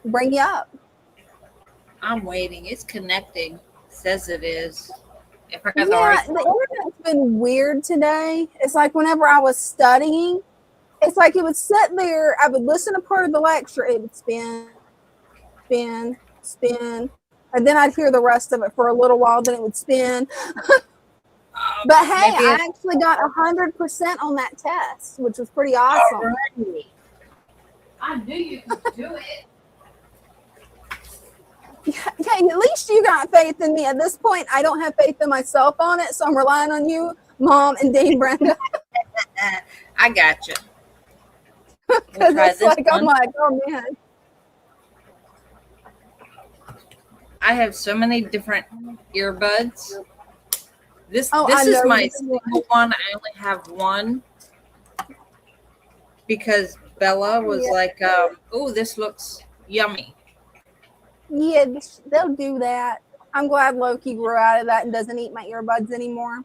bring you up. I'm waiting. It's connecting. It says it is. If I got The internet's been weird today. It's like whenever I was studying, it's like it would sit there. I would listen to part of the lecture. It would spin, spin, spin. And then I'd hear the rest of it for a little while. Then it would spin. But hey, I actually got 100% on that test, which was pretty awesome. Alrighty. I knew you could do it. Okay, at least you got faith in me. At this point, I don't have faith in myself on it, so I'm relying on you, Mom, and Dean Brenda. I got you. Because it's like, I'm like, oh man. I have so many different earbuds. This is my single one. I only have one because Bella was like, oh, this looks yummy. Yeah, they'll do that. I'm glad Loki grew out of that and doesn't eat my earbuds anymore.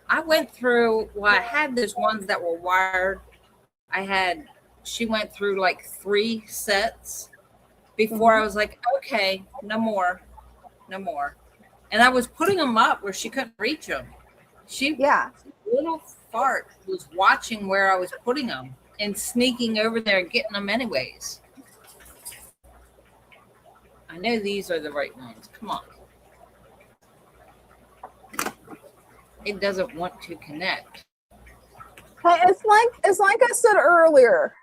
I went through, I had those ones that were wired. She went through like 3 sets before I was like, okay, no more. no more. And I was putting them up where she couldn't reach them. She Yeah. little fart was watching where I was putting them and sneaking over there and getting them anyways. I know these are the right ones. Come on. It doesn't want to connect. Hey, it's like I said earlier.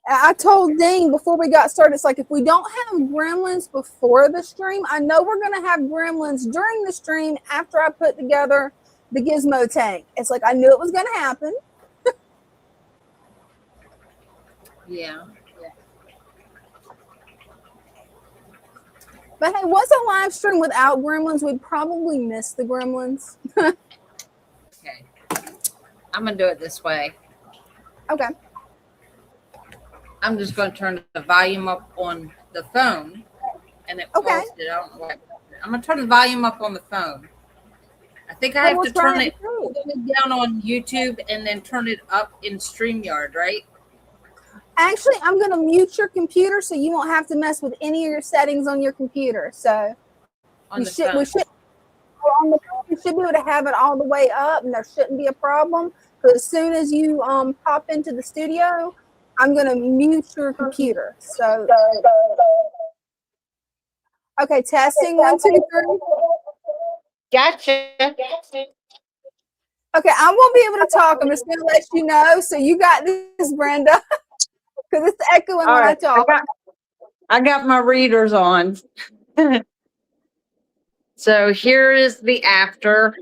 I told Dean before we got started, it's like if we don't have gremlins before the stream, I know we're going to have gremlins during the stream after I put together the gizmo tank. It's like I knew it was going to happen. Yeah. But hey, what's a live stream without gremlins? We'd probably miss the gremlins. Okay. I'm going to do it this way. Okay. I'm just going to turn the volume up on the phone, and it Okay. paused it. I don't know why. I'm going to turn the volume up on the phone. I think I have to turn it all the way down on YouTube and then turn it up in StreamYard, right? Actually, I'm going to mute your computer so you won't have to mess with any of your settings on your computer. So we should be able to have it all the way up, and there shouldn't be a problem. Because as soon as you pop into the studio, I'm going to mute your computer. So, okay, testing 1, 2, 3. Gotcha. Okay, I won't be able to talk. I'm just going to let you know. So you got this, Brenda, because it's echoing when I talk. I got my readers on. So here is the after.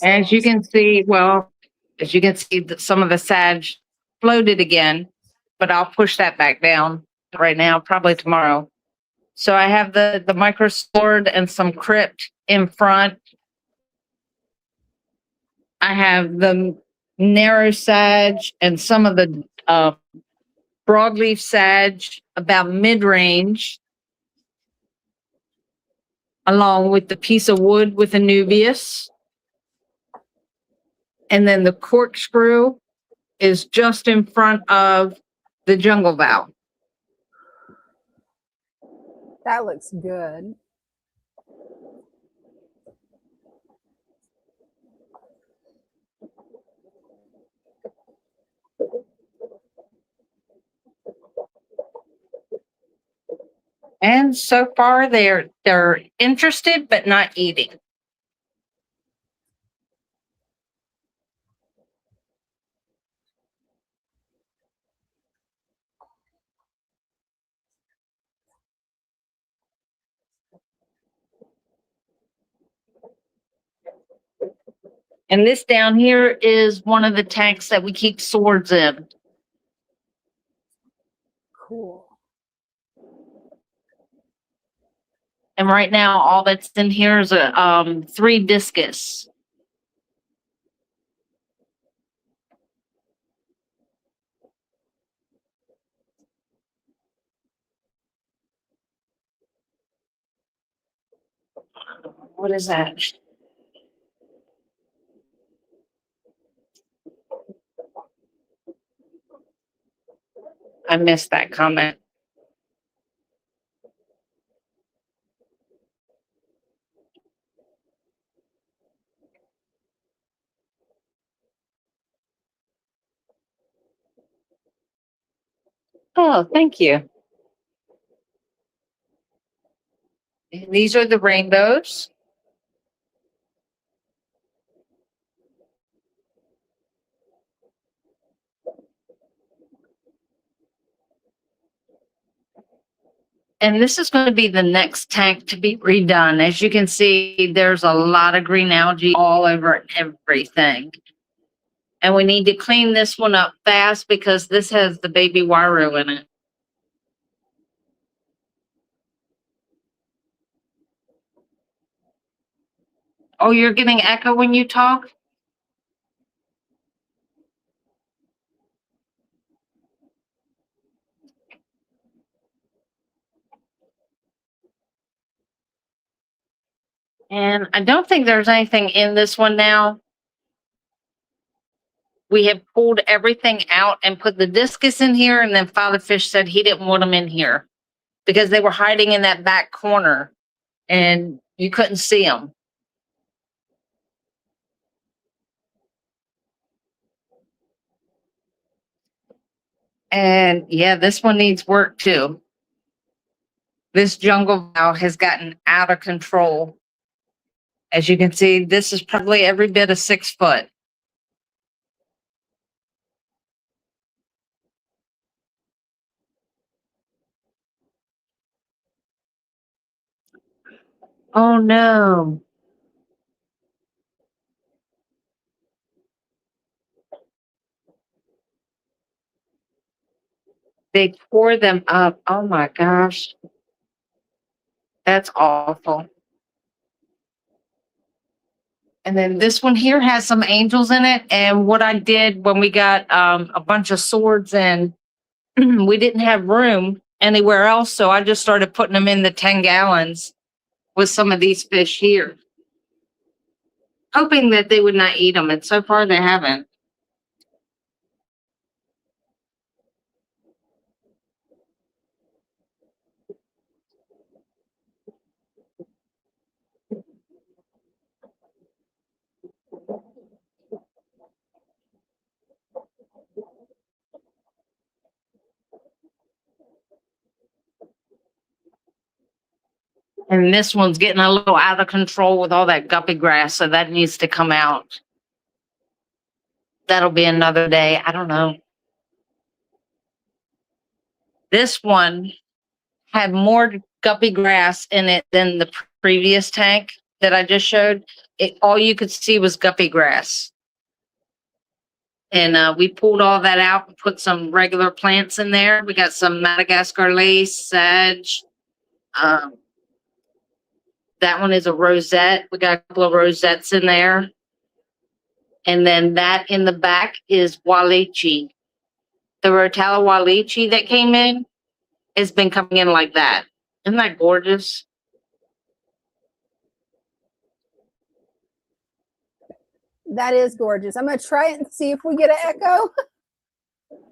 As you can see, some of the sag floated again, but I'll push that back down right now, probably tomorrow. So I have the micro sword and some crypt in front. I have the narrow sag and some of the broadleaf sag about mid-range, along with the piece of wood with Anubias. And then the corkscrew is just in front of the jungle vow. That looks good. And so far they're interested but not eating. And this down here is one of the tanks that we keep swords in. Cool. And right now, all that's in here is a 3 discus. What is that? I missed that comment. Oh, thank you. And these are the rainbows. And this is going to be the next tank to be redone. As you can see, there's a lot of green algae all over everything. And we need to clean this one up fast because this has the baby waru in it. Oh, you're getting echo when you talk? And I don't think there's anything in this one now. We have pulled everything out and put the discus in here, and then Father Fish said he didn't want them in here because they were hiding in that back corner and you couldn't see them. And yeah, this one needs work too. This jungle vow has gotten out of control. As you can see, this is probably every bit of 6 foot. Oh no. They tore them up. Oh my gosh. That's awful. And then this one here has some angels in it. And what I did when we got a bunch of swords in, we didn't have room anywhere else. So I just started putting them in the 10 gallons with some of these fish here, hoping that they would not eat them. And so far they haven't. And this one's getting a little out of control with all that guppy grass. So that needs to come out. That'll be another day. I don't know. This one had more guppy grass in it than the previous tank that I just showed. All you could see was guppy grass. And we pulled all that out and put some regular plants in there. We got some Madagascar lace, sage. That one is a rosette. We got a couple of rosettes in there. And then that in the back is walichi. The Rotala walichi that came in has been coming in like that. Isn't that gorgeous? That is gorgeous. I'm going to try it and see if we get an echo.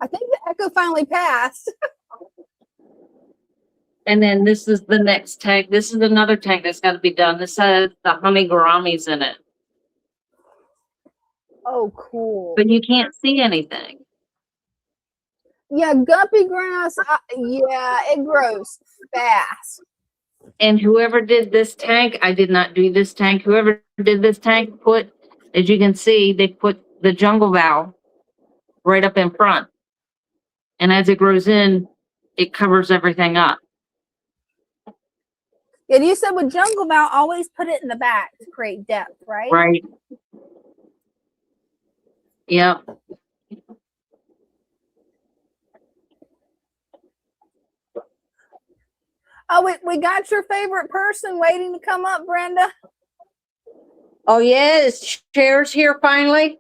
I think the echo finally passed. And then this is the next tank. This is another tank that's got to be done. This has the honey gouramis in it. Oh, cool. But you can't see anything. Yeah, guppy grass. Yeah, it grows fast. And whoever did this tank, I did not do this tank. Whoever did this tank put, as you can see, they put the jungle vow right up in front. And as it grows in, it covers everything up. And you said with jungle vow, always put it in the back to create depth, right? Right. Yep. Oh, we got your favorite person waiting to come up, Brenda. Oh, yeah, is Chair's here finally?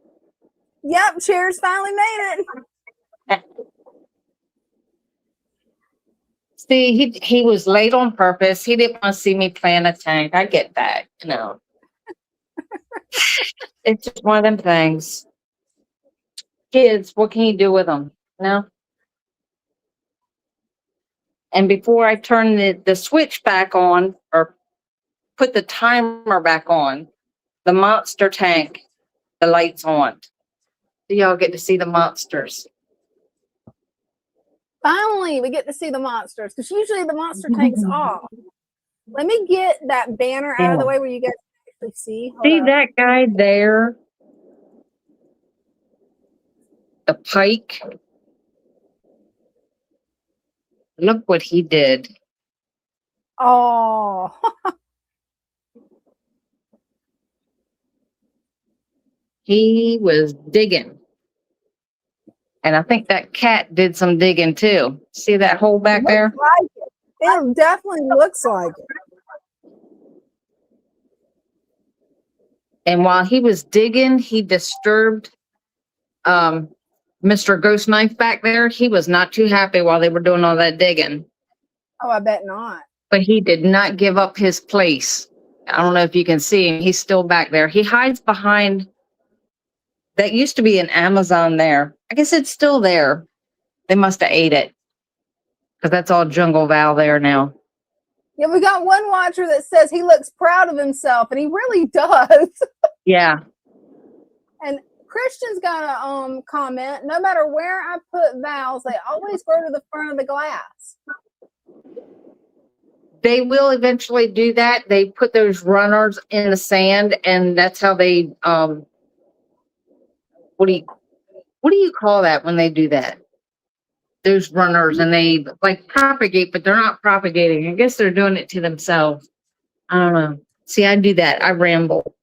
Yep, Chair's finally made it. See, he was late on purpose. He didn't want to see me plant a tank. I get that, you know. It's just one of them things. Kids, what can you do with them? You know? And before I turn the switch back on or put the timer back on, the monster tank, the light's on. So y'all get to see the monsters. Finally, we get to see the monsters because usually the monster tank's off. Let me get that banner out of the way where you guys can actually see. See that guy there? The pike. Look what he did. Oh. He was digging. And I think that cat did some digging too. See that hole back there? Like it. It definitely looks like it. And while he was digging, he disturbed Mr. Ghost Knife back there. He was not too happy while they were doing all that digging. Oh, I bet not. But he did not give up his place. I don't know if you can see him. He's still back there. He hides behind, that used to be an Amazon there. I guess it's still there. They must have ate it because that's all jungle Val there now. Yeah, we got one watcher that says he looks proud of himself, and he really does. Yeah. And Christian's got a comment. No matter where I put Val's, they always go to the front of the glass. They will eventually do that. They put those runners in the sand, and that's how they what do you call that when they do that? Those runners, and they like propagate, but they're not propagating. I guess they're doing it to themselves. I don't know. See, I do that. I ramble.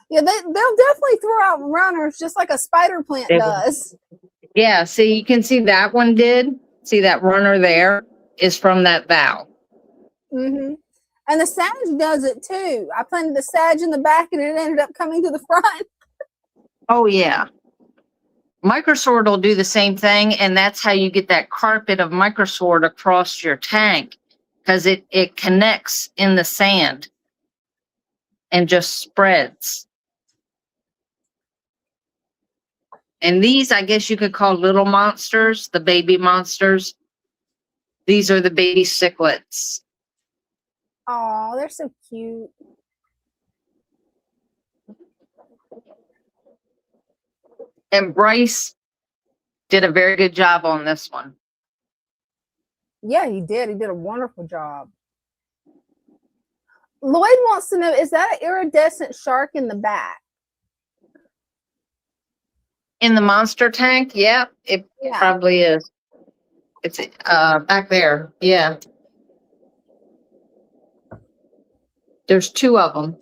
Yeah, they'll definitely throw out runners just like a spider plant does. Yeah, see, you can see that one did. See that runner there is from that Val. Mm-hmm. And the sage does it too. I planted the sage in the back, and it ended up coming to the front. Oh, yeah. Microsword will do the same thing, and that's how you get that carpet of microsword across your tank, because it connects in the sand and just spreads. And these, I guess you could call little monsters, the baby monsters. These are the baby cichlids. Oh, they're so cute. And Bryce did a very good job on this one. Yeah, he did. He did a wonderful job. Lloyd wants to know, is that an iridescent shark in the back? In the monster tank? Yeah, it probably is. It's back there. Yeah. There's two of them.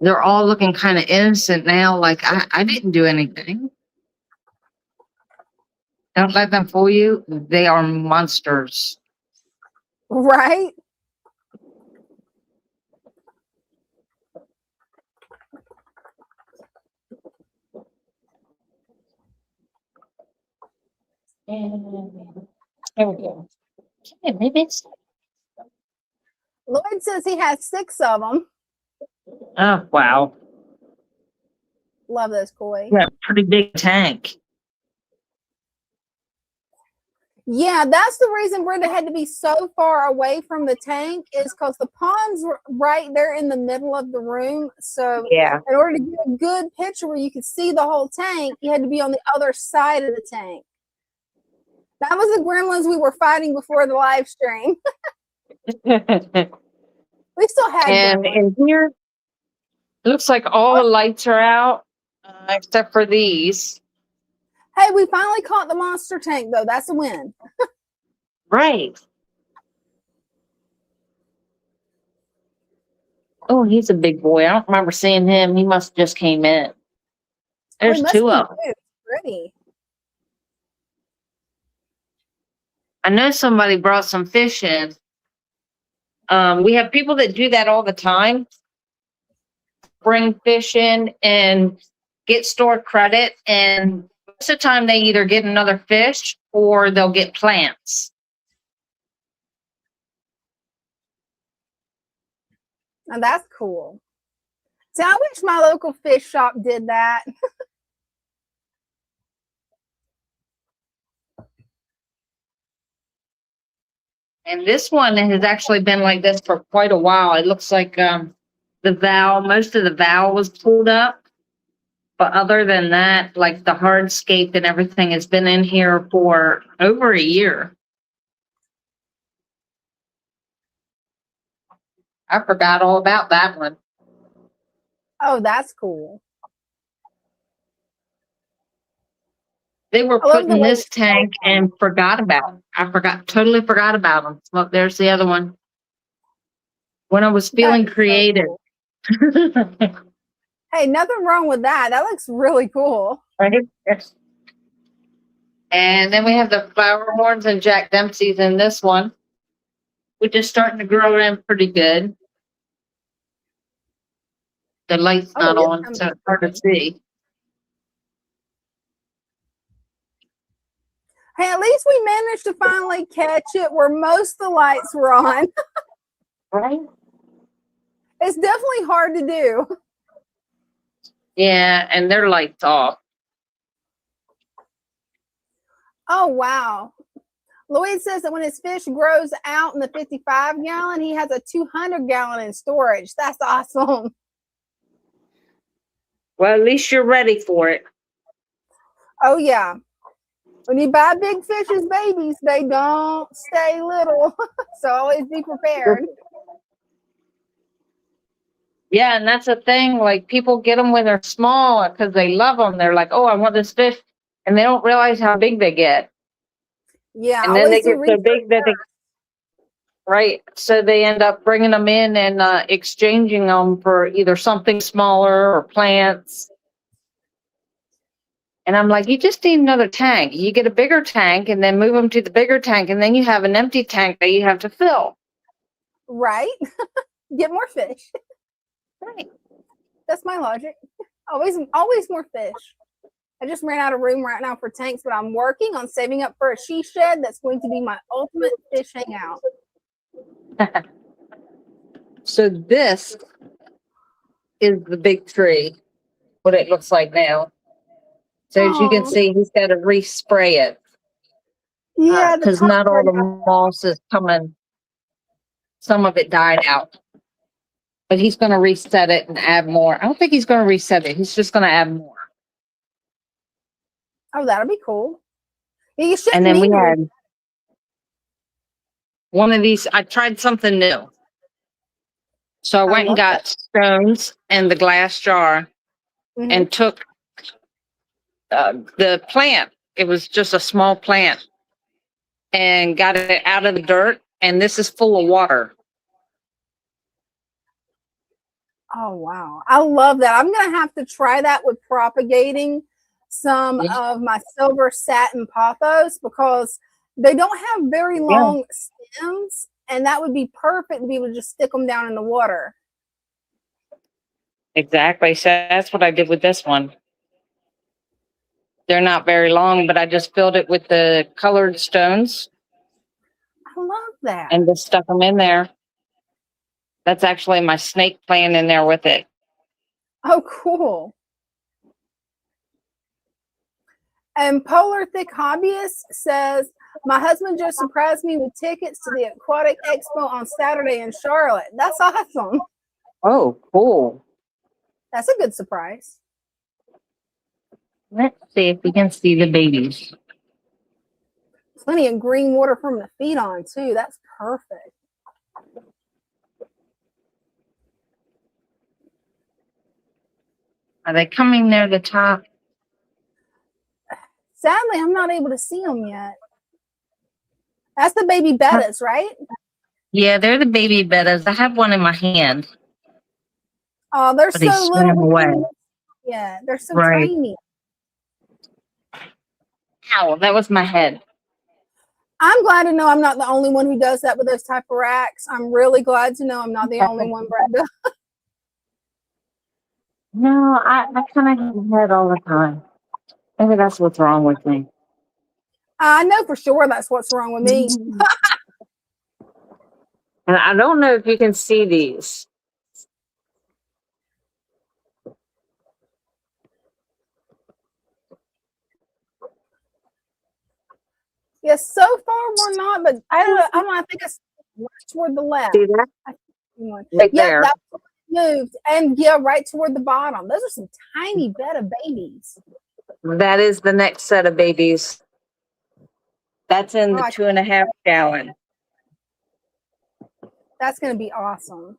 They're all looking kind of innocent now, like I didn't do anything. Don't let them fool you. They are monsters. Right? And there we go. Okay, maybe it's. Lloyd says he has 6 of them. Oh, wow. Love those koi. Yeah, pretty big tank. Yeah, that's the reason Brenda had to be so far away from the tank, is because the pond's right there in the middle of the room. So Yeah. in order to get a good picture where you could see the whole tank, you had to be on the other side of the tank. That was the gremlins we were fighting before the live stream. We still had And gremlins. in here, it looks like all the lights are out, except for these. Hey, we finally caught the monster tank, though. That's a win. Right. Oh, he's a big boy. I don't remember seeing him. He must have just came in. There's must 2 be of them. good. Pretty. I know somebody brought some fish in. We have people that do that all the time. Bring fish in and get store credit, and most of the time they either get another fish or they'll get plants. Now that's cool. See, I wish my local fish shop did that. And this one has actually been like this for quite a while. It looks like the valve, most of the valve was pulled up. But other than that, like the hardscape and everything has been in here for over a year. I forgot all about that one. Oh, that's cool. They were put in this tank and forgot about them. Totally forgot about them. Look, there's the other one. When I was feeling creative. So cool. Hey, nothing wrong with that. That looks really cool. Right? Yes. And then we have the flower horns and Jack Dempsey's in this one, which is starting to grow in pretty good. The light's Oh, not it is on, coming so it's hard to see. Hey, at least we managed to finally catch it where most of the lights were on. Right? It's definitely hard to do. Yeah, and their light's off. Oh, wow. Lloyd says that when his fish grows out in the 55 gallon, he has a 200 gallon in storage. That's awesome. Well, at least you're ready for it. Oh, yeah. When you buy big fish as babies, they don't stay little. So always be prepared. Yeah, and that's the thing. Like, people get them when they're small because they love them. They're like, oh, I want this fish. And they don't realize how big they get. Yeah, And then they always do get so research big that they, first. right. So they end up bringing them in and exchanging them for either something smaller or plants. And I'm like, you just need another tank. You get a bigger tank and then move them to the bigger tank. And then you have an empty tank that you have to fill. Right? Get more fish. Right. That's my logic. Always more fish. I just ran out of room right now for tanks, but I'm working on saving up for a she shed that's going to be my ultimate fish hangout. So this is the big tree, what it looks like now. So as you can Oh, see, he's got to respray it yeah, the because top not all part. the moss is coming. Some of it died out. But he's going to reset it and add more. I don't think he's going to reset it. He's just going to add more. Oh, that'll be cool. You shouldn't And then we need to had one of these. I tried something new. So I went and love got stones and the glass jar that. and took the plant. It was just a small plant and got it out of the dirt. And this is full of water. Oh, wow. I love that. I'm going to have to try that with propagating some of my silver satin pothos because they don't have very long stems. And that would be perfect to be able to just stick them down in the water. Exactly. So that's what I did with this one. They're not very long, but I just filled it with the colored stones I love that. and just stuck them in there. That's actually my snake playing in there with it. Oh, cool. And Polar Thick Hobbyist says, my husband just surprised me with tickets to the Aquatic Expo on Saturday in Charlotte. That's awesome. Oh, cool. That's a good surprise. Let's see if we can see the babies. Plenty of green water for them to feed on, too. That's perfect. Are they coming near the top? Sadly, I'm not able to see them yet. That's the baby bettas, right? Yeah, they're the baby bettas. I have one in my hand. Oh, they're But he's so swimming little. away. Yeah, they're so Right. tiny. Ow, that was my head. I'm glad to know I'm not the only one who does that with those type of racks. I'm really glad to know I'm not the only one, Brenda. No, I kind of have my head all the time. Maybe that's what's wrong with me. I know for sure that's what's wrong with me. And I don't know if you can see these. Yes, so far we're not, but I don't know. I think it's toward the left. See that? Right Yeah, there. that moved. And yeah, right toward the bottom. Those are some tiny betta babies. That is the next set of babies. That's in the Oh, 2.5 gallon. that's going to be awesome.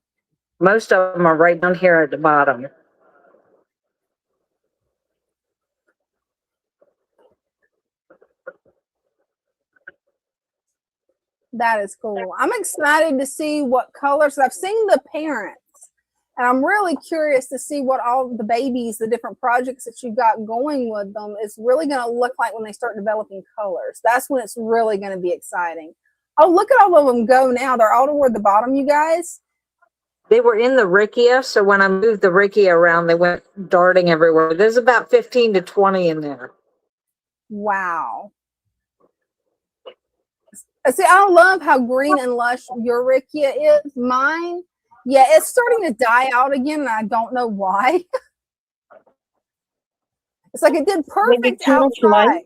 Most of them are right down here at the bottom. That is cool. I'm excited to see what colors. I've seen the parents, and I'm really curious to see what all the babies, the different projects that you've got going with them, is really going to look like when they start developing colors. That's when it's really going to be exciting. Oh, look at all of them go now. They're all toward the bottom, you guys. They were in the Rickia, so when I moved the Rickia around, they went darting everywhere. There's about 15 to 20 in there. Wow. See, I love how green and lush your Rickia is. Mine, yeah, it's starting to die out again, and I don't know why. It's like it did Maybe perfect too much light. outside.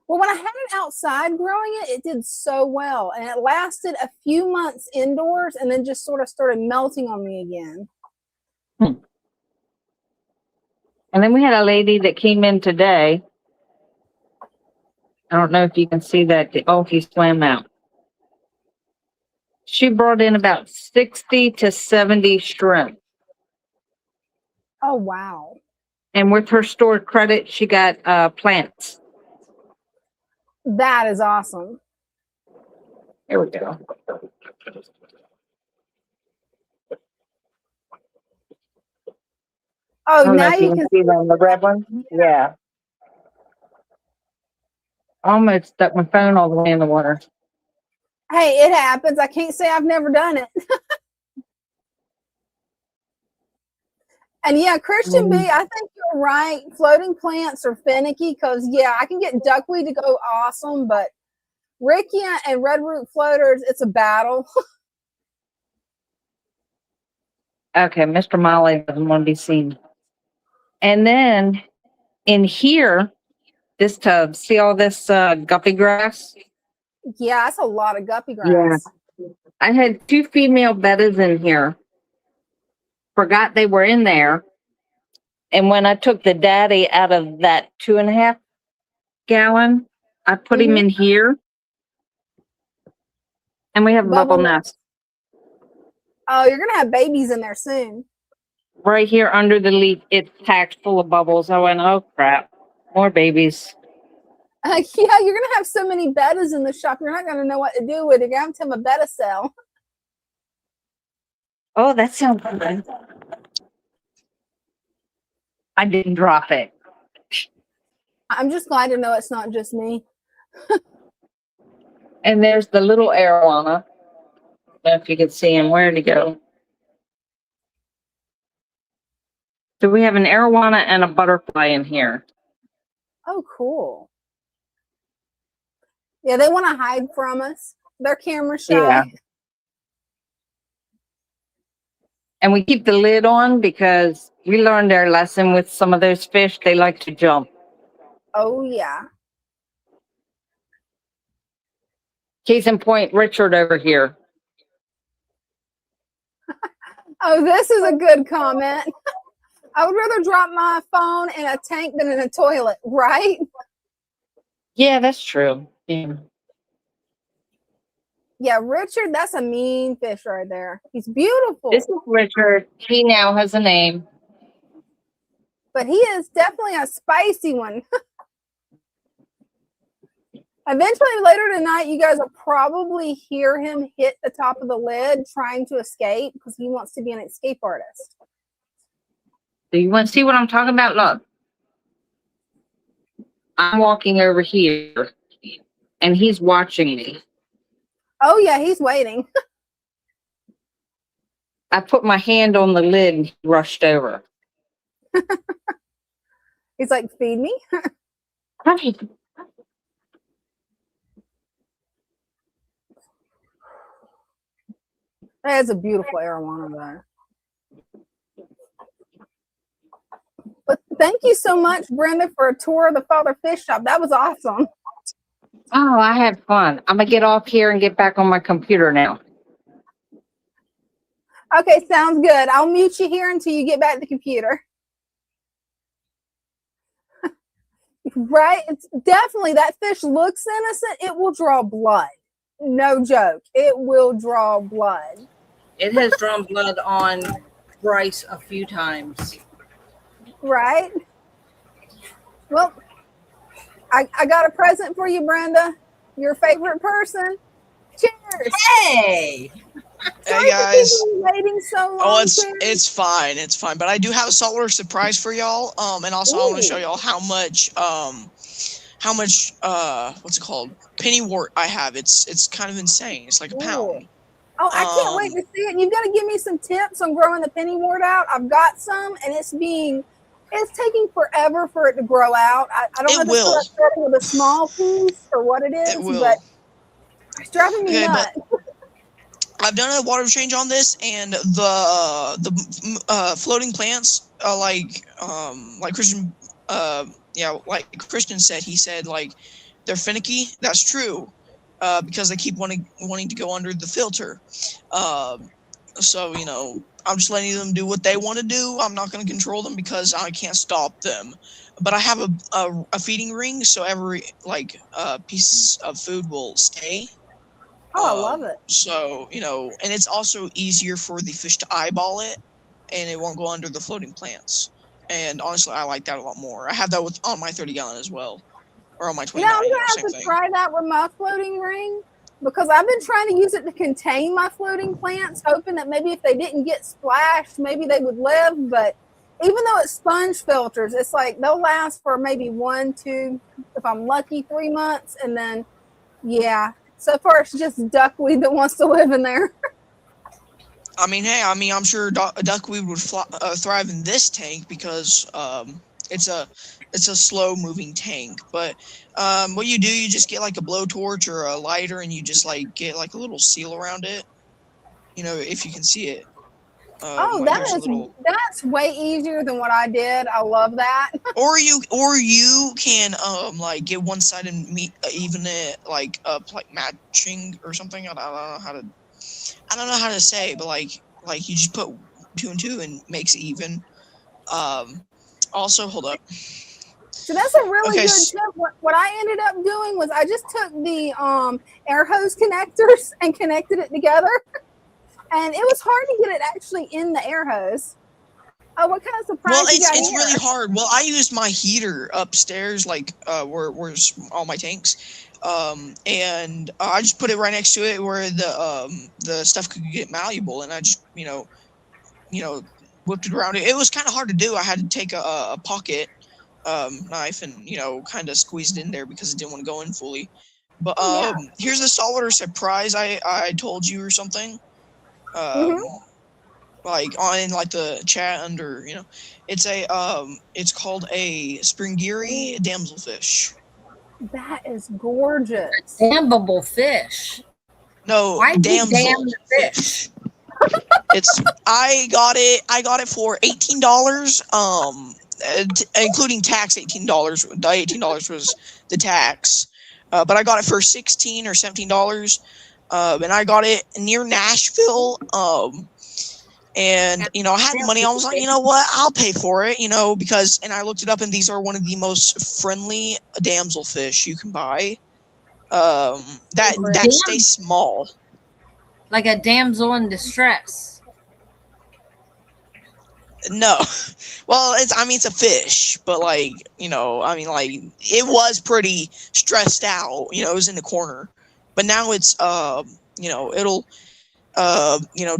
Well, when I had it outside growing it, it did so well. And it lasted a few months indoors and then just sort of started melting on me again. And then we had a lady that came in today. I don't know if you can see that. Oh, he swam out. She brought in about 60 to 70 shrimp. Oh, wow. And with her stored credit, she got plants. That is awesome. Here we go. Oh, now you can see them, the red one? Yeah. Almost stuck my phone all the way in the water. Hey, it happens. I can't say I've never done it. And yeah, Christian B, I think you're right. Floating plants are finicky because, yeah, I can get duckweed to go awesome, but Rickia and red root floaters, it's a battle. Okay, Mr. Molly doesn't want to be seen. And then in here, this tub, see all this guppy grass? Yeah, that's a lot of guppy grass. Yeah. I had 2 female bettas in here. Forgot they were in there. And when I took the daddy out of that 2.5 gallon, I put him in here. And we have a bubble nest. Oh, you're going to have babies in there soon. Right here under the leaf, it's packed full of bubbles. I went, oh crap, more babies. Yeah, you're going to have so many bettas in the shop. You're not going to know what to do with it. You're going to have to have a betta cell. Oh, that sounds good. I didn't drop it. I'm just glad to know it's not just me. And there's the little arowana. I don't know if you can see him. Where'd he go? So we have an arowana and a butterfly in here. Oh, cool. Yeah, they want to hide from us. They're camera shy. Yeah. And we keep the lid on because we learned our lesson with some of those fish. They like to jump. Oh, yeah. Case in point, Richard over here. Oh, this is a good comment. I would rather drop my phone in a tank than in a toilet, right? Yeah, that's true. Yeah. Yeah, Richard, that's a mean fish right there. He's beautiful. This is Richard. He now has a name. But he is definitely a spicy one. Eventually, later tonight, you guys will probably hear him hit the top of the lid trying to escape because he wants to be an escape artist. Do you want to see what I'm talking about? Look. I'm walking over here, and he's watching me. Oh, yeah, he's waiting. I put my hand on the lid, and he rushed over. He's like, feed me? That's a beautiful arowana there. But thank you so much, Brenda, for a tour of the Father Fish Shop. That was awesome. Oh, I had fun. I'm going to get off here and get back on my computer now. Okay, sounds good. I'll mute you here until you get back to the computer. Right? It's definitely, that fish looks innocent. It will draw blood. No joke. It will draw blood. It has drawn blood on Bryce a few times. Right? Well, I got a present for you, Brenda. Your favorite person. Cheers. Hey! Hey guys. Waiting so long. Oh, it's fine. It's fine. But I do have a saltwater surprise for y'all. And also I want to show y'all how much what's it called? Pennywort I have. It's kind of insane. It's like a pound. Oh, I can't wait to see it. You've got to give me some tips on growing the pennywort out. I've got some, and it's taking forever for it to grow out. I don't know if it's because I'm starting with a small piece or what it is, but it's driving me nuts. I've done a water change on this, and the floating plants, like Christian, like Christian said, he said like they're finicky. That's true, because they keep wanting to go under the filter. So I'm just letting them do what they want to do. I'm not going to control them because I can't stop them. But I have a feeding ring, so every piece of food will stay. Oh, I love it. So, and it's also easier for the fish to eyeball it, and it won't go under the floating plants. And honestly, I like that a lot more. I have that on my 30-gallon as well, or on my 29. I'm gonna have to try that with my floating ring, because I've been trying to use it to contain my floating plants, hoping that maybe if they didn't get splashed, maybe they would live. But even though it's sponge filters, it's like they'll last for maybe 1, 2, if I'm lucky, 3 months, and then so far it's just duckweed that wants to live in there. I'm sure duckweed would thrive in this tank because it's a slow moving tank. But what you do, you just get like a blowtorch or a lighter, and you just like get like a little seal around it. If you can see it. That's way easier than what I did. I love that. or you can get one side and even it like matching or something. I don't know how to say, but like you just put 2 and 2 and makes it even. Also, hold up. So that's a really good tip. What I ended up doing was I just took the air hose connectors and connected it together. And it was hard to get it actually in the air hose. Oh, what kind of surprise? Well, it's really hard. Well, I used my heater upstairs, where's all my tanks, and I just put it right next to it where the stuff could get malleable, and I just whipped it around. It was kind of hard to do. I had to take a pocket knife and kind of squeezed it in there because it didn't want to go in fully. But here's the saltwater surprise I told you or something. Like on the chat under, it's called a springiri damselfish. That is gorgeous. Damnable fish. No, damselfish. I got it for $18, including tax. $18. The $18 was the tax, but I got it for $16 or $17. And I got it near Nashville. And I had money. I was like, you know what? I'll pay for it. Because I looked it up, and these are one of the most friendly damselfish you can buy. That stay small. Like a damsel in distress. No, well, it's a fish, but it was pretty stressed out. It was in the corner, but now it's it'll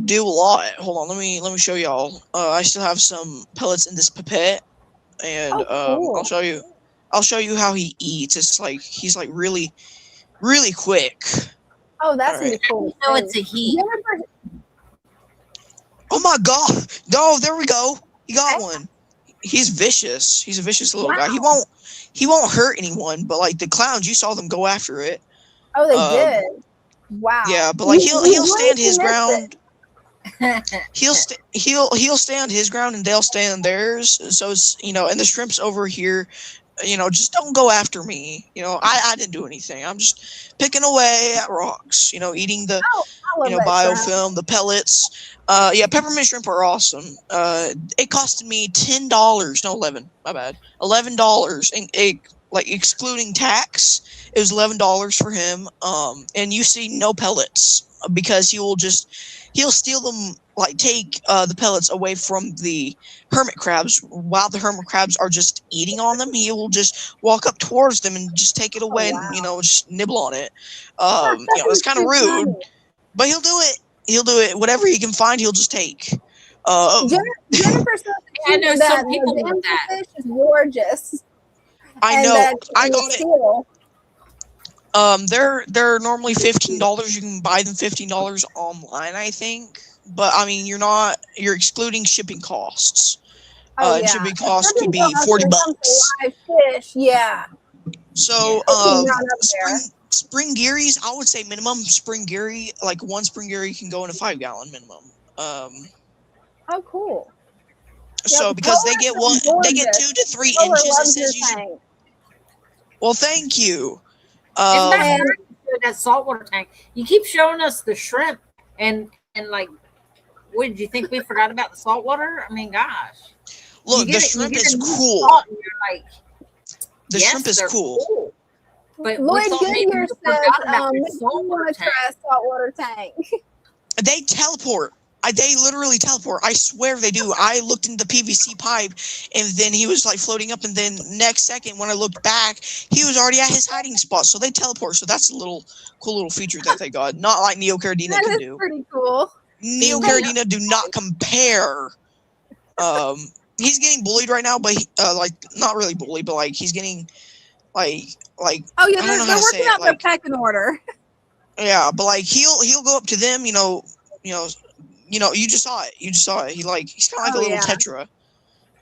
do a lot. Hold on, let me show y'all. I still have some pellets in this pipette, and cool. I'll show you how he eats. It's like he's like really, really quick. Oh, that's really cool. No, it's a he. Oh my god! No, there we go. He got one. He's vicious. He's a vicious little guy. He won't hurt anyone, but like the clowns, you saw them go after it. Oh, they did. Wow. Yeah, but like he'll stand his ground. He'll stand his ground, and they'll stand theirs. So it's and the shrimps over here, just don't go after me. I didn't do anything. I'm just picking away at rocks. Eating the biofilm, the pellets. Peppermint shrimp are awesome. It costed me $10. No, 11. My bad. $11, and excluding tax, it was $11 for him. And you see no pellets because he'll steal them, take the pellets away from the hermit crabs while the hermit crabs are just eating on them. He will just walk up towards them and just take it away and just nibble on it. It's kind of rude, but he'll do it. He'll do it. Whatever he can find, he'll just take. Jennifer says I know some people with that. Fish is gorgeous. I know. I got it. They're normally $15. You can buy them $15 online, I think. But I mean, you're excluding shipping costs. Oh And yeah. shipping costs could be Shipping costs $40. when it comes to live fish, yeah. So, Shipping not up there. spring gearys, I would say minimum spring geary, like one spring geary can go in a 5-gallon minimum. Oh, cool. So Yep, because they Polar get gorgeous. 2 to 3 Polar inches. It loves your says you should. tank. Well, thank you. Isn't that And- weird, that saltwater tank? You keep showing us the shrimp and like, what did you think we forgot about the saltwater? I mean, gosh. Look, You the get shrimp you get is a new cool. salt and you're like, The yes, shrimp is they're cool. But we Lloyd thought maybe Goodyear you says, forgot about the maybe you saltwater want to tank. try a saltwater tank. They teleport. They literally teleport. I swear they do. I looked into the PVC pipe, and then he was like floating up, and then next second when I looked back, he was already at his hiding spot. So they teleport. So that's a cool little feature that they got. Not like Neo Caradina That can is do. pretty cool. Neo Caradina do not compare. He's getting bullied right now, but like not really bullied, but like he's getting like Oh yeah, I don't know they're how to say working it. out their Like pecking order. yeah, but like he'll go up to them, you know, you just saw it. He's kind of like Oh, a little yeah. Tetra.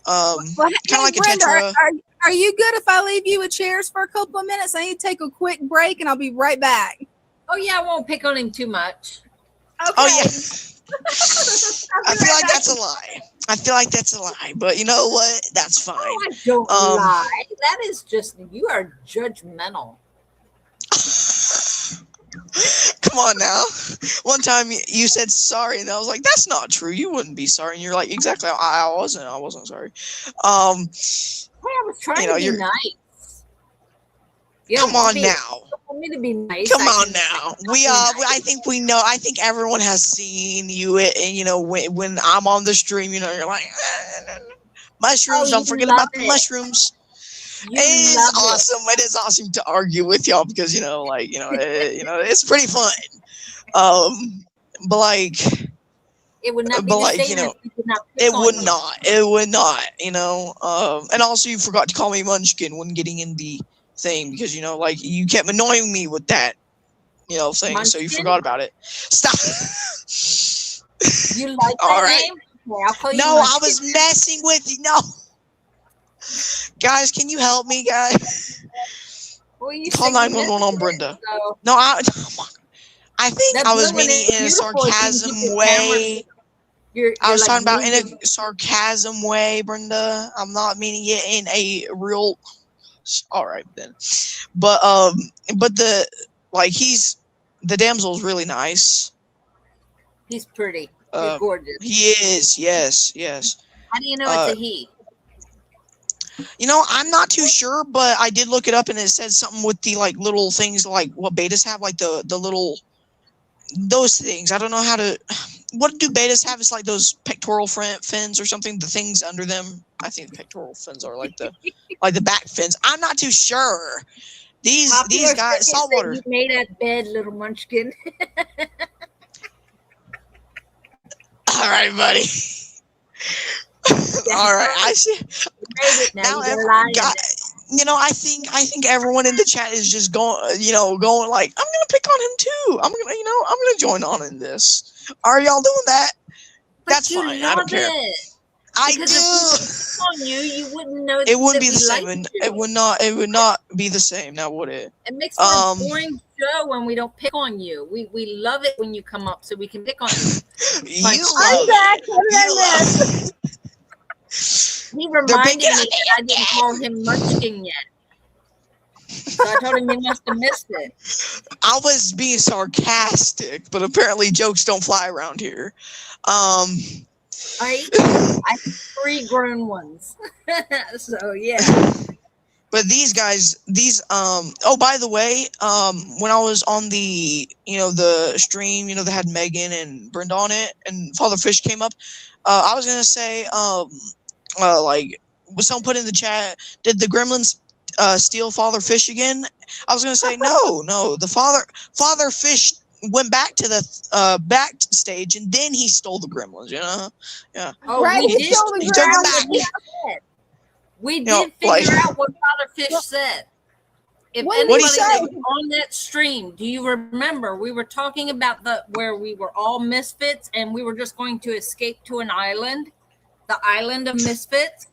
Well, Kind of like Brenda, a Tetra. are you good if I leave you with chairs for a couple of minutes? I need to take a quick break and I'll be right back. Oh yeah, I won't pick on him too much. Okay. Oh yeah. I feel like that's a lie. But you know what? That's fine. Oh, I don't lie. That is just, you are judgmental. Come on now. One time you said sorry, and I was like, "That's not true. You wouldn't be sorry." And you're like, "Exactly. I wasn't sorry." Hey, I was trying to be nice. You Come don't want on me- now. you don't want me to be nice. Come I on can- now. be nice. I think we know. I think everyone has seen you. And you know, when I'm on the stream, you know, you're like, mushrooms. Oh, Don't you forget love about the it. mushrooms. You It is love awesome. It is awesome to argue with y'all because it's pretty fun. But like, It would not be but the like, same if we did not pick it on would you. not. It would not. And also you forgot to call me Munchkin when getting in the thing because like you kept annoying me with that, thing. So you Munchkin? forgot about it. Stop. You like All that right. name? Okay, I'll call you No, I Munchkin. was messing with you. No. Guys, can you help me, guys? Well, you Call said you 911 on missed Brenda. it, so No, I think that I was blue one meaning is in a beautiful if you can sarcasm keep the way. you're I was like talking about in moving. a sarcasm way, Brenda. I'm not meaning it in a real. All right then, but the the damsel's really nice. He's pretty. He's gorgeous. He is, yes. How do you know it's a he? I'm not too sure, but I did look it up and it said something with the like little things like what betas have, like the little those things. I don't know how to. What do betas have? It's like those pectoral fins or something. The things under them. I think the pectoral fins are like the back fins. I'm not too sure. These guys, saltwater. You made that bed, little munchkin. All right, buddy. All right, I see. Now I think everyone in the chat is just going like, I'm gonna pick on him too. I'm gonna join on in this. Are y'all doing that? That's fine. I don't care. I do. If we picked on you, you wouldn't know. It wouldn't be that the we same. liked you. It would not be the same now, would it? It makes for a boring show when we don't pick on you. We love it when you come up so we can pick on you. You I'm love back. it. What did I miss? He reminded me that I didn't call him Munchkin yet. So I told him he must have missed it. I was being sarcastic, but apparently jokes don't fly around here. I have 3 grown ones. So yeah. But these guys, oh, by the way, when I was on the, the stream, that had Megan and Brenda on it and Father Fish came up, I was going to say, was someone put in the chat, did the gremlins steal Father Fish again? I was going to say, no, the Father Fish went back to the backstage and then he stole the gremlins, Yeah. Oh, Right, we he did stole the figure out gremlins. what he said. We know, did figure out what Father Fish said. If What anybody did he that say? was on that stream, do you remember we were talking about where we were all misfits and we were just going to escape to an island, the island of misfits?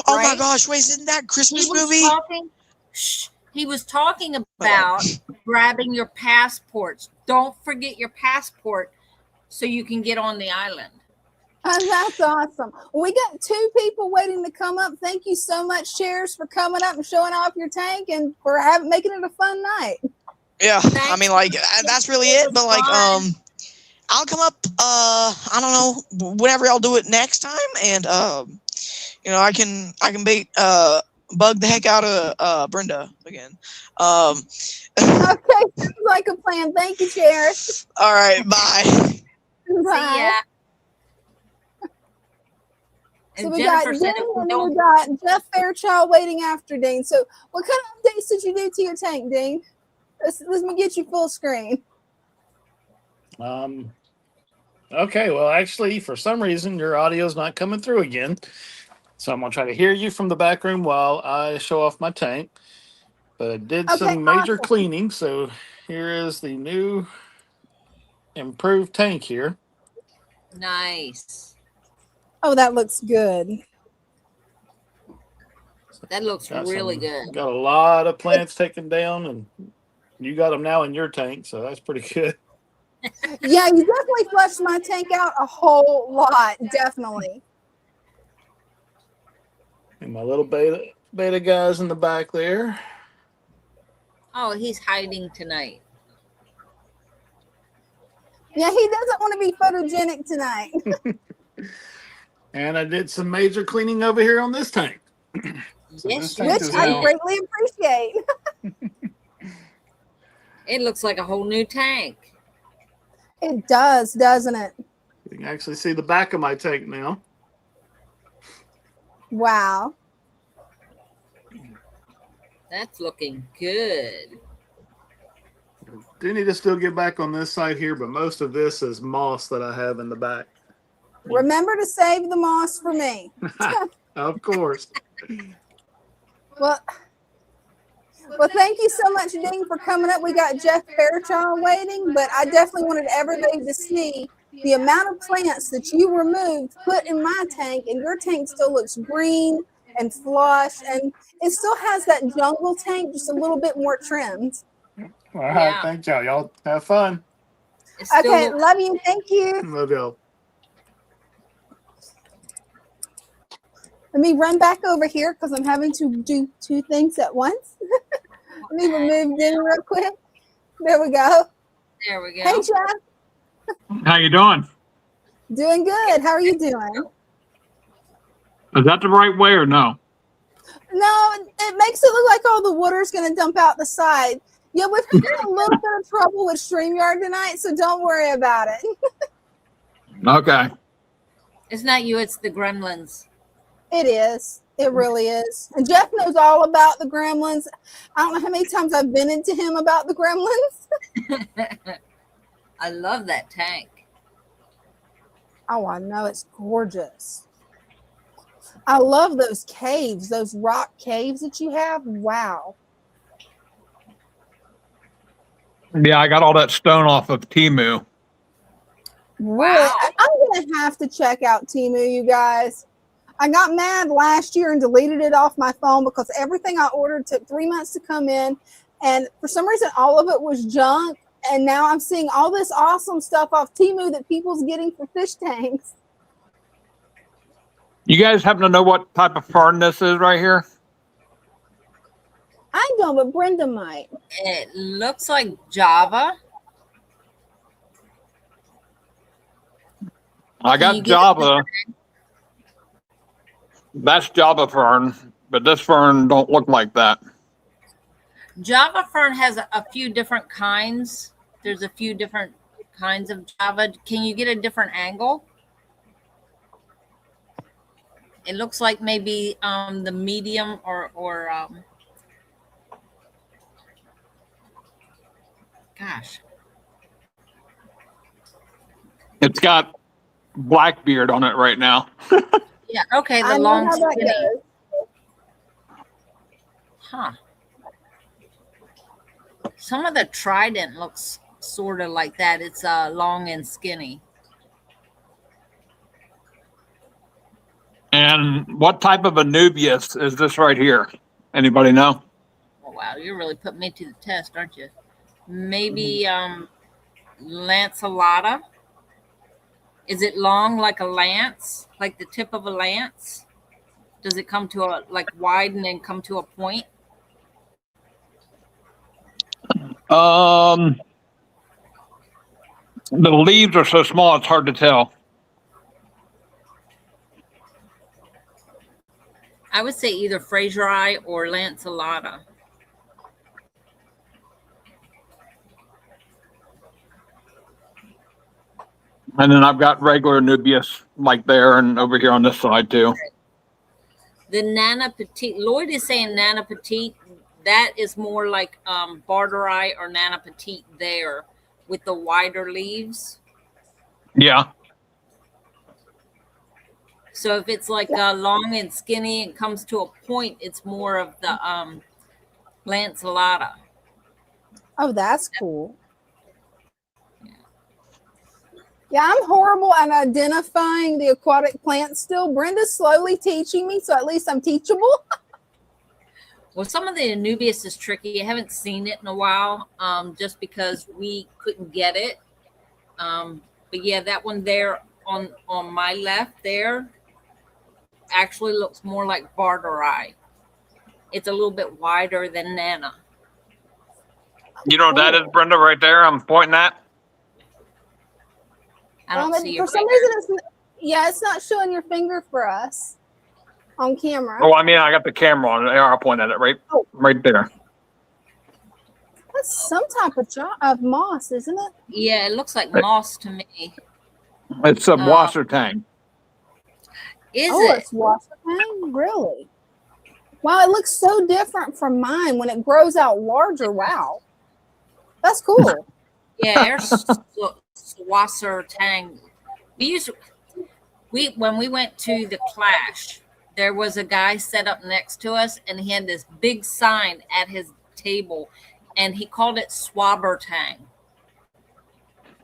Oh my right? gosh, wait, isn't that Christmas He was movie? talking. Shh, he was talking about grabbing your passports. Don't forget your passport so you can get on the island. Oh, that's awesome. We got 2 people waiting to come up. Thank you so much, Cheers, for coming up and showing off your tank and for making it a fun night. Yeah, Thanks. I mean, like, that's really it. But like, I'll come up. I don't know, whenever I'll do it next time, and you know, I can bug the heck out of Brenda again. Okay, sounds like a plan. Thank you, Cheers. All right, bye. Bye. See ya. So And we got Jennifer Dean said if we and don't, we got Jeff Fairchild waiting after Dean. So what kind of updates did you do to your tank, Dean? Let me get you full screen. Okay, well, actually, for some reason, your audio is not coming through again. So I'm going to try to hear you from the back room while I show off my tank. But I did some major cleaning. So here is the new improved tank here. nice. Oh, that looks good. That looks really good. Got a lot of plants taken down, and you got them now in your tank, so that's pretty good. Yeah, you definitely flushed my tank out a whole lot. Definitely. And my little beta guys in the back there. Oh, he's hiding tonight. Yeah, he doesn't want to be photogenic tonight. And I did some major cleaning over here on this tank. So Yes, this tank Which is I now, greatly appreciate. it looks like a whole new tank. It does, doesn't it? you can actually see the back of my tank now. Wow. That's looking good. Do need to still get back on this side here, but most of this is moss that I have in the back. Remember to save the moss for me. Of course. Well, thank you so much, Dean, for coming up. We got Jeff Fairchild waiting, but I definitely wanted everybody to see the amount of plants that you removed, put in my tank, and your tank still looks green and flush, and it still has that jungle tank, just a little bit more trimmed. All right, Yeah. thanks, y'all. Y'all have fun. It still Okay, looks- love you. Thank you. Love y'all. Let me run back over here because I'm having to do 2 things at once. Let me remove Dean real quick. There we go. There we go. Hey, Jeff. How you doing? Doing good. How are you doing? Is that the right way or no? No, it makes it look like all the water's going to dump out the side. Yeah, we've had a little bit of trouble with StreamYard tonight, so don't worry about it. Okay. It's not you, it's the gremlins. It is. It really is. And Jeff knows all about the gremlins. I don't know how many times I've been into him about the gremlins. I love that tank. Oh, I know. It's gorgeous. I love those caves, those rock caves that you have. Wow. Yeah, I got all that stone off of Temu. Really? Wow. I'm going to have to check out Temu, you guys. I got mad last year and deleted it off my phone because everything I ordered took 3 months to come in. And for some reason, all of it was junk. And now I'm seeing all this awesome stuff off Temu that people's getting for fish tanks. You guys happen to know what type of fern this is right here? I don't, but Brenda might. It looks like Java. I Can you got get Java. That's Java fern, but this fern don't look like that. Java fern has a few different kinds. There's a few different kinds of Java. Can you get a different angle? It looks like maybe the medium or gosh. It's got Blackbeard on it right now. Yeah, okay, I the know long how that skinny. goes. Huh. Some of the trident looks sort of like that. It's long and skinny. And what type of Anubias is this right here? Anybody know? Oh, wow, you're really putting me to the test, aren't you? Maybe lanceolata. Is it long like a lance, like the tip of a lance? Does it come to a like wide and then come to a point? The leaves are so small it's hard to tell. I would say either Fraseri or lanceolata. And then I've got regular Anubias like there and over here on this side too. The Nana Petite, Lloyd is saying Nana Petite. That is more like Barteri or Nana Petite there with the wider leaves. Yeah. So if it's like long and skinny and comes to a point, it's more of the lanceolata. Oh, that's cool. Yeah, I'm horrible at identifying the aquatic plants still. Brenda's slowly teaching me, so at least I'm teachable. Well, some of the Anubias is tricky. I haven't seen it in a while, just because we couldn't get it. But yeah, that one there on my left there actually looks more like Barteri. It's a little bit wider than Nana. You know what that is, Brenda, right there? I'm pointing at. I don't see for it. some reason, it's not showing your finger for us on camera. Oh, I mean, I got the camera on. I'll point at it right there. That's some type of moss, isn't it? Yeah, it looks like moss to me. It's a washer tank. Is it? It's washer tank? Really? Wow, it looks so different from mine when it grows out larger. Wow. That's cool. Yeah, there's Swasser Tang. When we went to the Clash, there was a guy set up next to us, and he had this big sign at his table, and he called it Swabber Tang.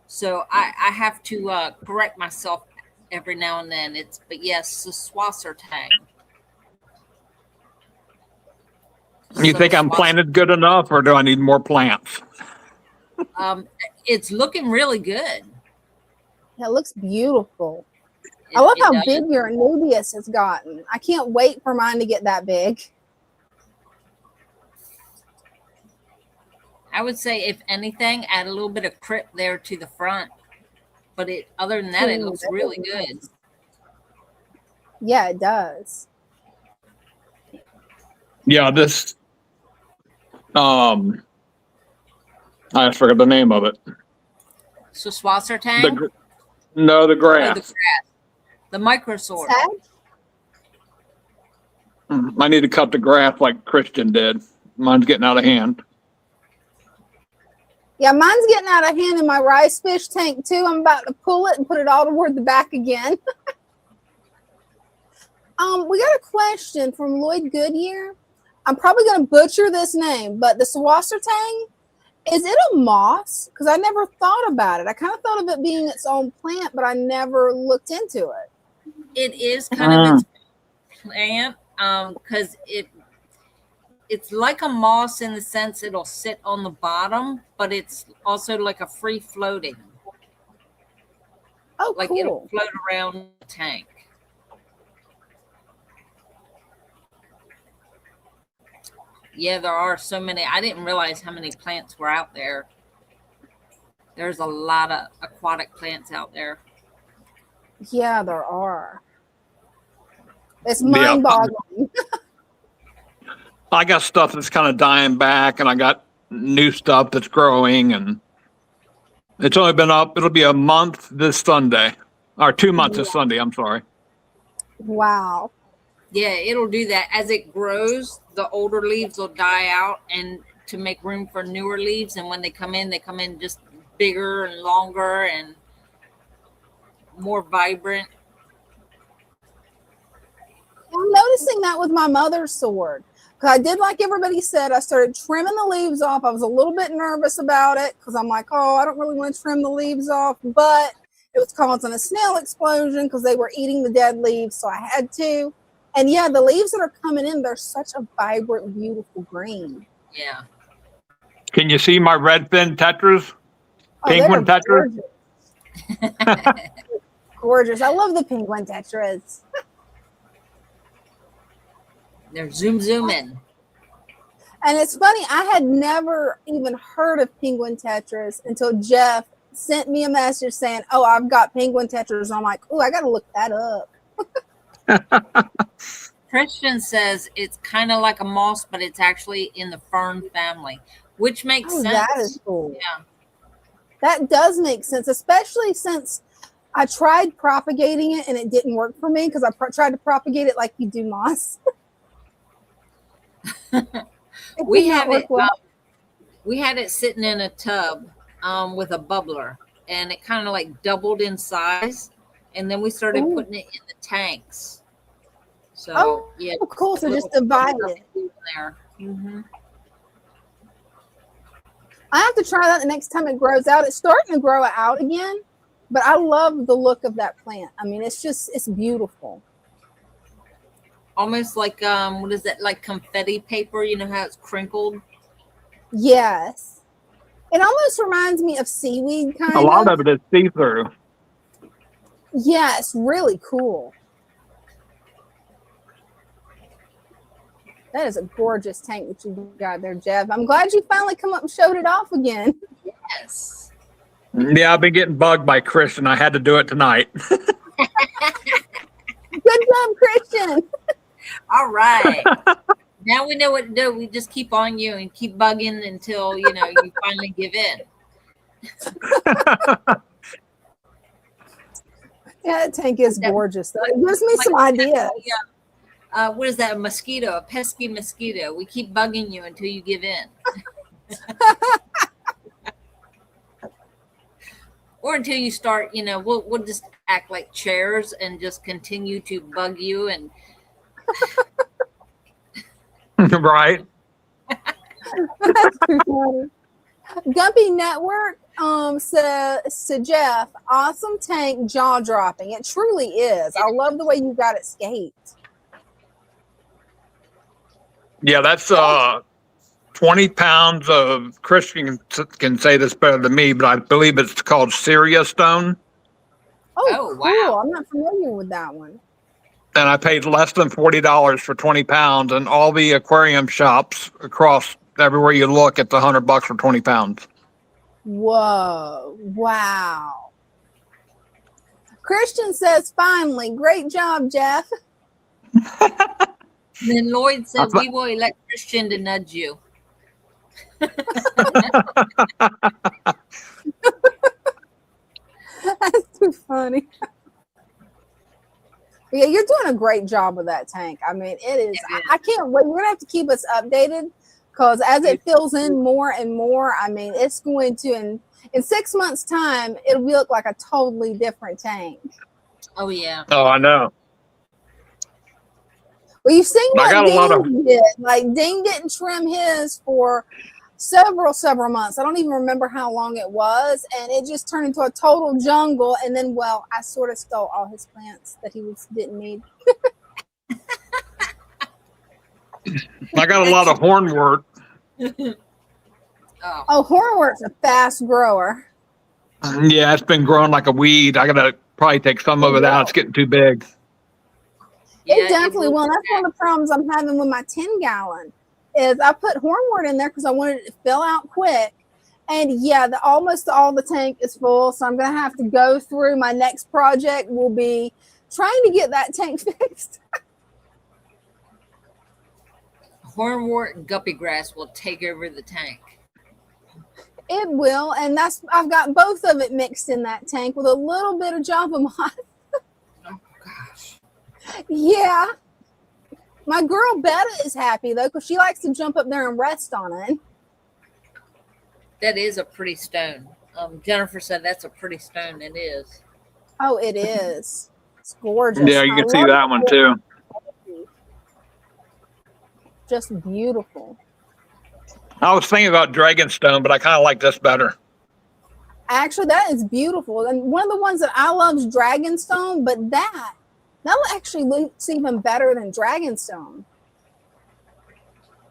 So I have to correct myself every now and then. But yes, the Swasser Tang. You think I'm planted good enough, or do I need more plants? It's looking really good. Yeah, it looks beautiful. I love how big your Anubias has gotten. I can't wait for mine to get that big. I would say, if anything, add a little bit of crypt there to the front. But other than that, it looks really good. Yeah, it does. Yeah, this. I just forgot the name of it. So Swasser Tang? The grass. Oh, the grass. The microsort. I need to cut the grass like Christian did. Mine's getting out of hand. Yeah, mine's getting out of hand in my rice fish tank too. I'm about to pull it and put it all toward the back again. We got a question from Lloyd Goodyear. I'm probably going to butcher this name, but the Swasser Tang, is it a moss? Because I never thought about it. I kind of thought of it being its own plant, but I never looked into it. It is kind of its plant, because it's like a moss in the sense it'll sit on the bottom, but it's also like a free floating. Oh, like cool. It'll float around the tank. Yeah, there are so many. I didn't realize how many plants were out there. There's a lot of aquatic plants out there. Yeah, there are. It's mind-boggling. I got stuff that's kind of dying back, and I got new stuff that's growing, and it's only been up. It'll be a month this Sunday, or 2 months this Sunday. I'm sorry. Wow. Yeah, it'll do that. As it grows, the older leaves will die out, and to make room for newer leaves. And when they come in just bigger and longer and more vibrant. I'm noticing that with my mother's sword. 'Cause I did like everybody said, I started trimming the leaves off. I was a little bit nervous about it because I'm like, oh, I don't really want to trim the leaves off, but it was causing a snail explosion because they were eating the dead leaves, so I had to. And yeah, the leaves that are coming in, they're such a vibrant, beautiful green. Yeah. Can you see my red fin tetras? Oh, Penguin they're tetras? gorgeous. Gorgeous. I love the penguin tetras. They're zooming. And it's funny, I had never even heard of penguin tetras until Jeff sent me a message saying, oh, I've got penguin tetras. I'm like, oh, I got to look that up. Christian says it's kind of like a moss, but it's actually in the fern family, which makes sense. That is cool. Yeah. That does make sense, especially since I tried propagating it and it didn't work for me because I tried to propagate it like you do moss. We had it sitting in a tub with a bubbler, and it kind of like doubled in size, and then we started putting it in the tanks. So yeah, cool. So just divide it. There. Mm-hmm. I have to try that the next time it grows out. It's starting to grow out again, but I love the look of that plant. I mean, it's beautiful. Almost like what is that, like confetti paper? You know how it's crinkled? Yes. It almost reminds me of seaweed kind of. A lot of it is see-through. Yeah, it's really cool. That is a gorgeous tank that you got there, Jeff. I'm glad you finally come up and showed it off again. Yes. Yeah, I've been getting bugged by Christian. I had to do it tonight. Good job, Christian. All right. Now we know what to do. We just keep on you and keep bugging until, you finally give in. Yeah, that tank is gorgeous. Though. It gives me some ideas. What is that? A mosquito, a pesky mosquito. We keep bugging you until you give in. Or until you start, we'll just act like chairs and just continue to bug you and Right. That's too funny. Gumpy Network says to Jeff, awesome tank, jaw dropping. It truly is. I love the way you got it scaped. Yeah, that's 20 pounds of, Christian can say this better than me, but I believe it's called Syria stone. Oh, cool. Wow. I'm not familiar with that one. And I paid less than $40 for 20 pounds, and all the aquarium shops across everywhere you look, it's $100 for 20 pounds. Whoa. Wow. Christian says, finally, great job, Jeff. And then Lloyd said, we will elect Christian to nudge you. That's too funny. Yeah, you're doing a great job with that tank. I mean, it is. I can't wait. We're going to have to keep us updated because as it fills in more and more, I mean, it's going to, in 6 months' time, it'll look like a totally different tank. Oh, yeah. Oh, I know. Well, you've seen I got a lot what of- Dean did. Like, Dean didn't trim his for several months. I don't even remember how long it was. And it just turned into a total jungle. And then, well, I sort of stole all his plants that he didn't need. I got a lot of hornwort. Oh, hornwort's a fast grower. Yeah, it's been growing like a weed. I got to probably take some of it out. It's getting too big. It definitely will. That's one of the problems I'm having with my 10-gallon is I put hornwort in there because I wanted it to fill out quick. And yeah, almost all the tank is full. So I'm going to have to go through. My next project will be trying to get that tank fixed. Hornwort and guppy grass will take over the tank. It will. And I've got both of it mixed in that tank with a little bit of Java moss. Oh, gosh. Yeah. My girl Betta is happy though because she likes to jump up there and rest on it. That is a pretty stone. Jennifer said that's a pretty stone. It is. Oh, it is. It's gorgeous. Yeah, you can see that one too. just beautiful. I was thinking about Dragonstone, but I kind of like this better. Actually, that is beautiful. And one of the ones that I love is Dragonstone, but that actually looks even better than Dragonstone.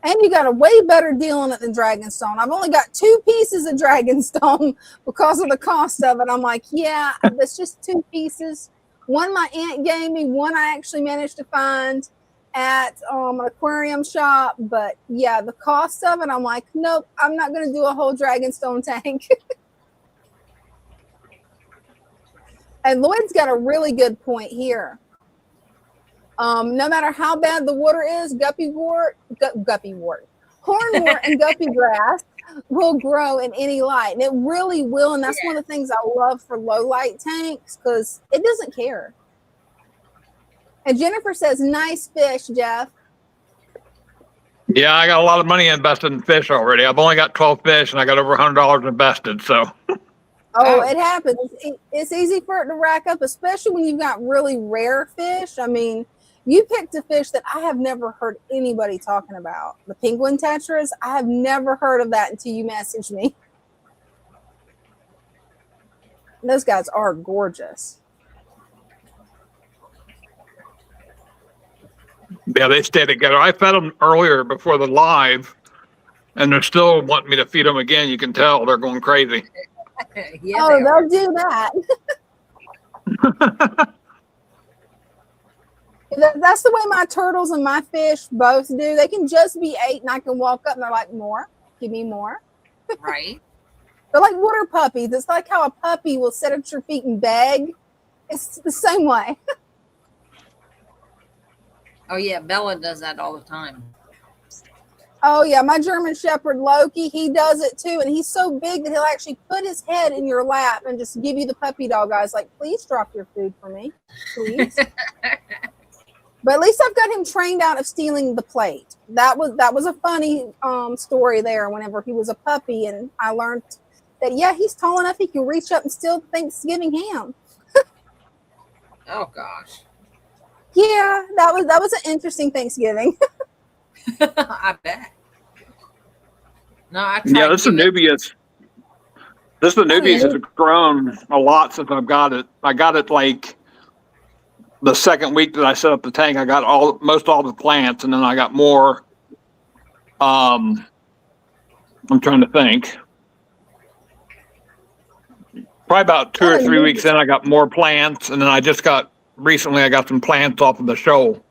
And you got a way better deal on it than Dragonstone. I've only got 2 pieces of Dragonstone because of the cost of it. I'm like, yeah, that's just 2 pieces. One my aunt gave me, one I actually managed to find at an aquarium shop. But yeah, the cost of it, I'm like, nope, I'm not going to do a whole Dragonstone tank. And Lloyd's got a really good point here. No matter how bad the water is, hornwort, and guppy grass will grow in any light. And it really will. And that's one of the things I love for low light tanks, because it doesn't care. And Jennifer says, nice fish, Jeff. Yeah, I got a lot of money invested in fish already. I've only got 12 fish and I got over $100 invested. So. Oh, it happens. It's easy for it to rack up, especially when you've got really rare fish. I mean, you picked a fish that I have never heard anybody talking about. The penguin tetras. I have never heard of that until you messaged me. And those guys are gorgeous. Yeah, they stay together. I fed them earlier before the live, and they're still wanting me to feed them again. You can tell they're going crazy. Yeah, Oh, they'll do that. That's the way my turtles and my fish both do. They can just be 8 and I can walk up and they're like, more, give me more. Right. They're like water puppies. It's like how a puppy will sit at your feet and beg. It's the same way. Oh yeah, Bella does that all the time. Oh yeah, my German Shepherd Loki, he does it too. And he's so big that he'll actually put his head in your lap and just give you the puppy dog eyes. Like, please drop your food for me, please. But at least I've got him trained out of stealing the plate. That was a funny story there whenever he was a puppy, and I learned that, yeah, he's tall enough he can reach up and steal Thanksgiving ham. Oh gosh. Yeah, that was an interesting Thanksgiving. I bet. No, I tried. Yeah, this Anubias has grown a lot since I've got it. I got it like the second week that I set up the tank. I got most all the plants, and then I got more. I'm trying to think. Probably about 2 or 3 weeks in, I got more plants, and then I got some plants off of the shoal.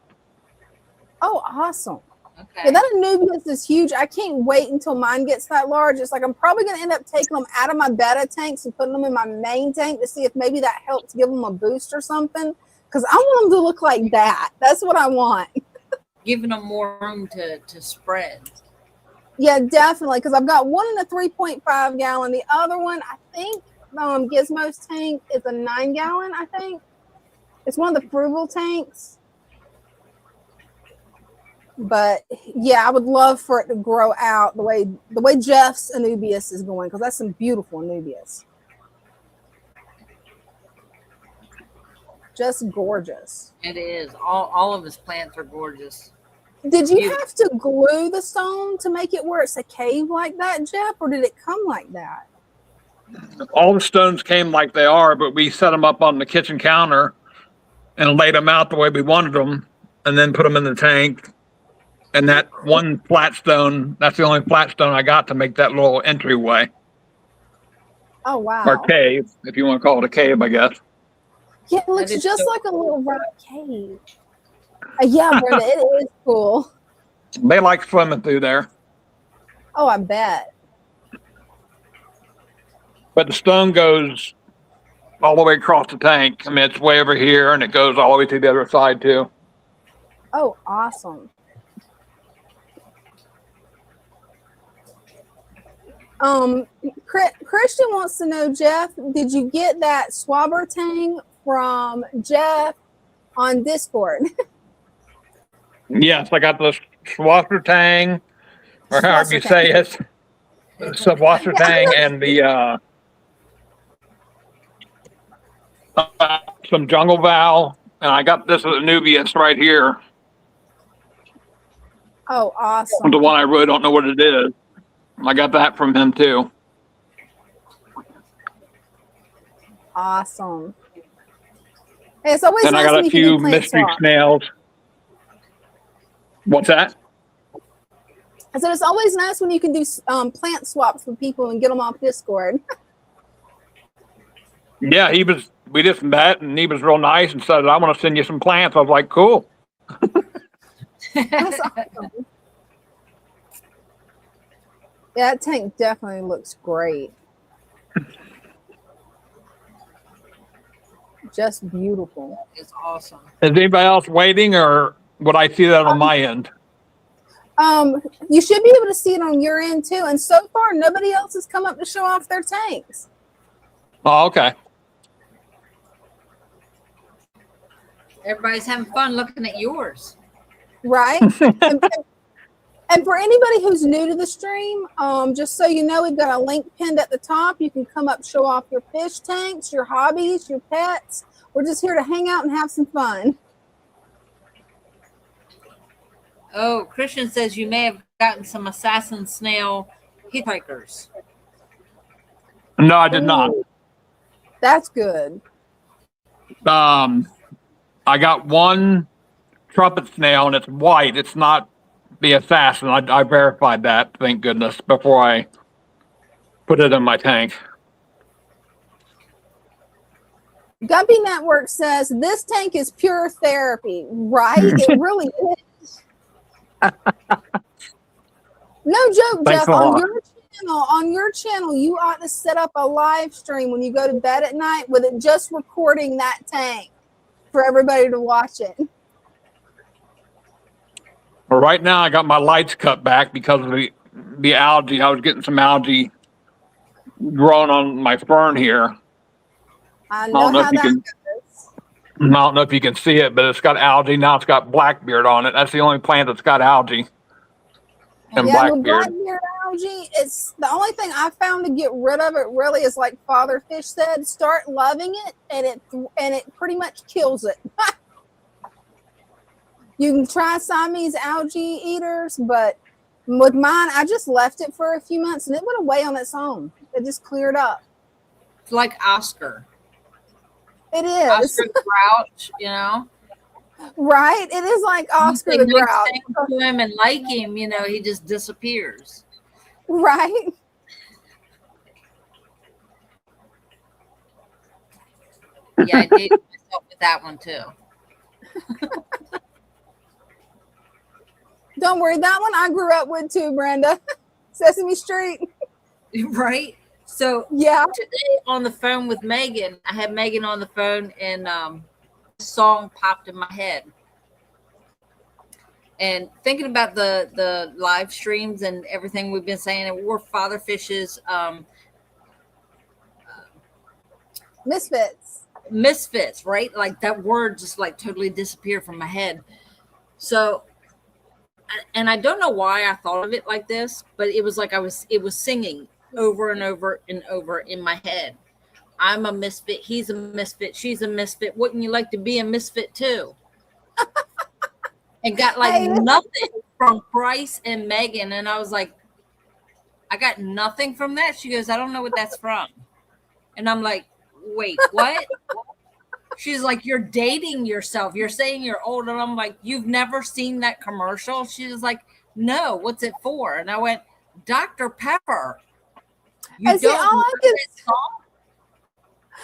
Oh, awesome. Okay. Yeah, that Anubias is huge. I can't wait until mine gets that large. It's like I'm probably going to end up taking them out of my betta tanks and putting them in my main tank to see if maybe that helps give them a boost or something. Because I want them to look like that. That's what I want. Giving them more room to spread. Yeah, definitely. Because I've got one in a 3.5 gallon. The other one, I think, Gizmo's tank is a 9 gallon, I think. It's one of the frugal tanks. But yeah, I would love for it to grow out the way Jeff's Anubias is going, because that's some beautiful Anubias. Just gorgeous. It is. All of his plants are gorgeous. Did you have to glue the stone to make it where it's a cave like that, Jeff, or did it come like that? All the stones came like they are, but we set them up on the kitchen counter and laid them out the way we wanted them, and then put them in the tank. And that one flat stone, that's the only flat stone I got to make that little entryway. Oh, wow. Or cave, if you want to call it a cave, I guess. Yeah, it looks just like a little rock cave. Yeah, Brenda, it is cool. They like swimming through there. Oh, I bet. But the stone goes all the way across the tank. I mean, it's way over here, and it goes all the way to the other side, too. Oh, awesome. Christian wants to know, Jeff, did you get that swabber tang from Jeff on Discord? Yes, I got the swasher tang, or however you say it. Swasher tang and the some jungle val, and I got this Anubias right here. Oh, awesome. The one I really don't know what it is. I got that from him too. Awesome. Hey, it's always And I nice got when a you can do few plant mystery swap. snails. What's that? I said it's always nice when you can do plant swaps with people and get them off Discord. Yeah, we just met and he was real nice and said, I want to send you some plants. I was like, cool. That's awesome. Yeah, that tank definitely looks great. Just beautiful. It's awesome. Is anybody else waiting or would I see that on my end? You should be able to see it on your end too. And so far, nobody else has come up to show off their tanks. Oh, okay. Everybody's having fun looking at yours. Right? And for anybody who's new to the stream, just so you know, we've got a link pinned at the top. You can come up, show off your fish tanks, your hobbies, your pets. We're just here to hang out and have some fun. Oh, Christian says you may have gotten some assassin snail hitchhikers. No, I did not. That's good. I got one trumpet snail and it's white. It's not the assassin. I verified that, thank goodness, before I put it in my tank. Guppy Network says this tank is pure therapy, right? It really is. No joke, Thanks Jeff. a lot. On your channel, you ought to set up a live stream when you go to bed at night with it just recording that tank for everybody to watch it. Well, right now I got my lights cut back because of the algae. I was getting some algae growing on my fern here. I know how that goes. I don't know if you can see it, but it's got algae. Now it's got blackbeard on it. That's the only plant that's got algae and Yeah, with blackbeard. blackbeard algae, it's the only thing I found to get rid of it really is like Father Fish said, start loving it and it pretty much kills it. You can try Siamese algae eaters, but with mine, I just left it for a few months and it went away on its own. It just cleared up. It's like Oscar. It is. Oscar the Grouch, you know? Right? It is like Oscar You the say nice Grouch. things to him and like him, you know, he just disappears. Right? Yeah, I dated myself with that one too. Don't worry, that one I grew up with too, Brenda. Sesame Street. Right? So Yeah. today on the phone with Megan, I had Megan on the phone and a song popped in my head. And thinking about the live streams and everything we've been saying, and we're Father Fish's misfits, right? Like that word just like totally disappeared from my head. So, and I don't know why I thought of it like this, but it was like it was singing over and over and over in my head. I'm a misfit. He's a misfit. She's a misfit. Wouldn't you like to be a misfit too? And got like nothing from Bryce and Megan. And I was like, I got nothing from that. She goes, I don't know what that's from. And I'm like, wait, what? She's like, you're dating yourself. You're saying you're old. And I'm like, you've never seen that commercial? She was like, no, what's it for? And I went, Dr. Pepper. You don't know that song?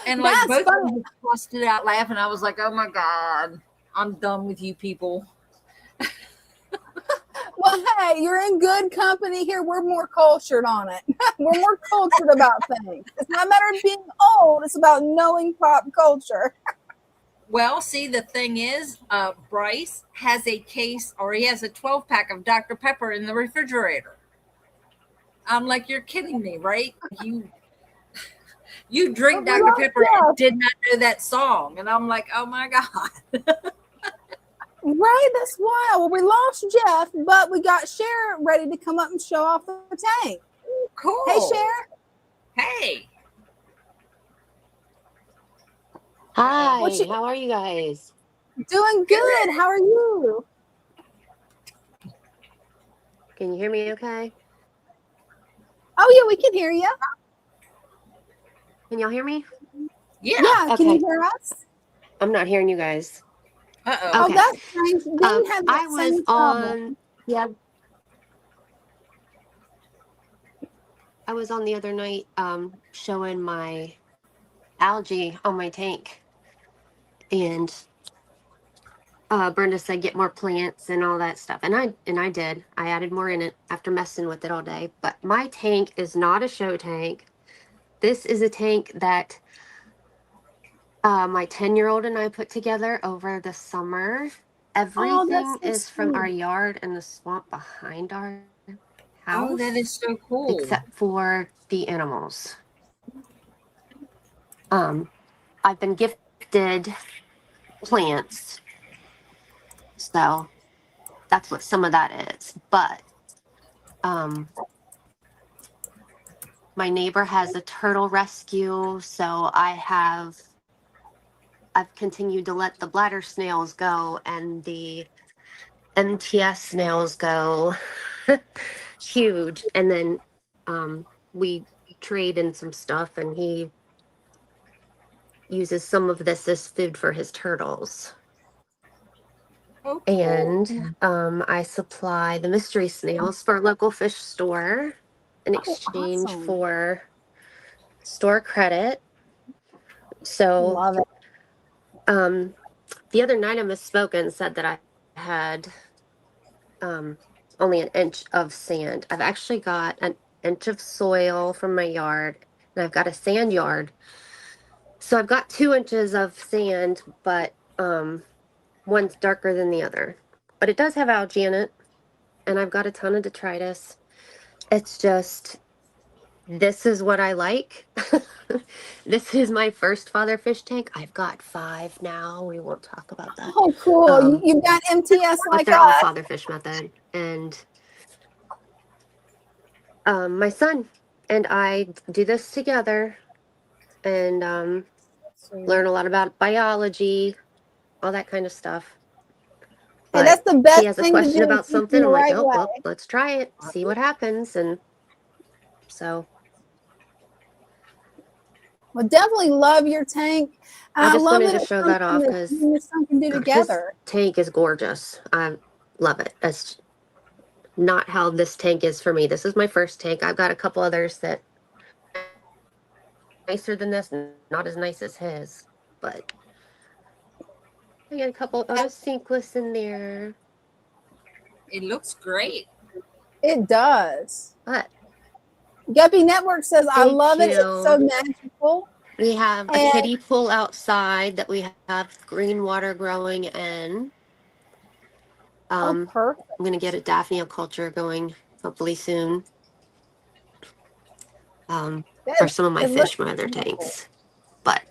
And like both of them busted out laughing. I was like, oh my God, I'm done with you people. Well, hey, you're in good company here. We're more cultured on it. We're more cultured about things. It's not a matter of being old. It's about knowing pop culture. Well, see, the thing is, Bryce has a case, or he has a 12-pack of Dr. Pepper in the refrigerator. I'm like, you're kidding me, right? You drink Dr. Pepper and did not know that song. And I'm like, oh my God. Right, that's wild. Well, we lost Jeff, but we got Cher ready to come up and show off the tank. Cool. Hey, Cher. Hey. Hi, how are you guys? Doing good. How are you? Can you hear me okay? Oh yeah, we can hear you. Can y'all hear me? Yeah. Yeah, can you Okay. hear us? I'm not hearing you guys. Uh-oh. Oh, Okay. that's strange. Dean had that I was same trouble. on, yeah. I was on the other night showing my algae on my tank. And Brenda said get more plants and all that stuff. And I did. I added more in it after messing with it all day. But my tank is not a show tank. This is a tank that my 10-year-old and I put together over the summer. Everything so is from our sweet. yard and the swamp behind our house. Oh, that is so cool. Except for the animals. I've been gifted plants, so that's what some of that is. But my neighbor has a turtle rescue, so I've continued to let the bladder snails go and the MTS snails go. Huge. And then we trade in some stuff, and he uses some of this as food for his turtles. Oh, cool. And I supply the mystery snails for a local fish store in exchange awesome. for store credit. So Love it. the other night I misspoke and said that I had only an inch of sand. I've actually got an inch of soil from my yard, and I've got a sand yard. So I've got 2 inches of sand, but one's darker than the other. But it does have algae in it, and I've got a ton of detritus. It's just, this is what I like. This is my first father fish tank. I've got 5 now. We won't talk about that. Oh, cool. You've got MTS But like they're all us. father fish method. And my son and I do this together and learn a lot about biology, all that kind of stuff. Hey, But that's the best he has a thing to question do, about teach something. them I'm the like, right oh, way. well, let's try it, see what happens. And so Well, definitely love your tank. I just love wanted that to it's show that something off that because you and your son can do his together. tank is gorgeous. I love it. That's not how this tank is for me. This is my first tank. I've got a couple others that are nicer than this, not as nice as his, but I got a couple otosynchus in there. It looks great. It does. But Guppy Network says, I thank love it. It's so you. magical. We have a And kiddie pool outside that we have green water growing in. perfect. I'm gonna get a daphnia culture going hopefully soon. For some of my It looks fish, my other beautiful. tanks. But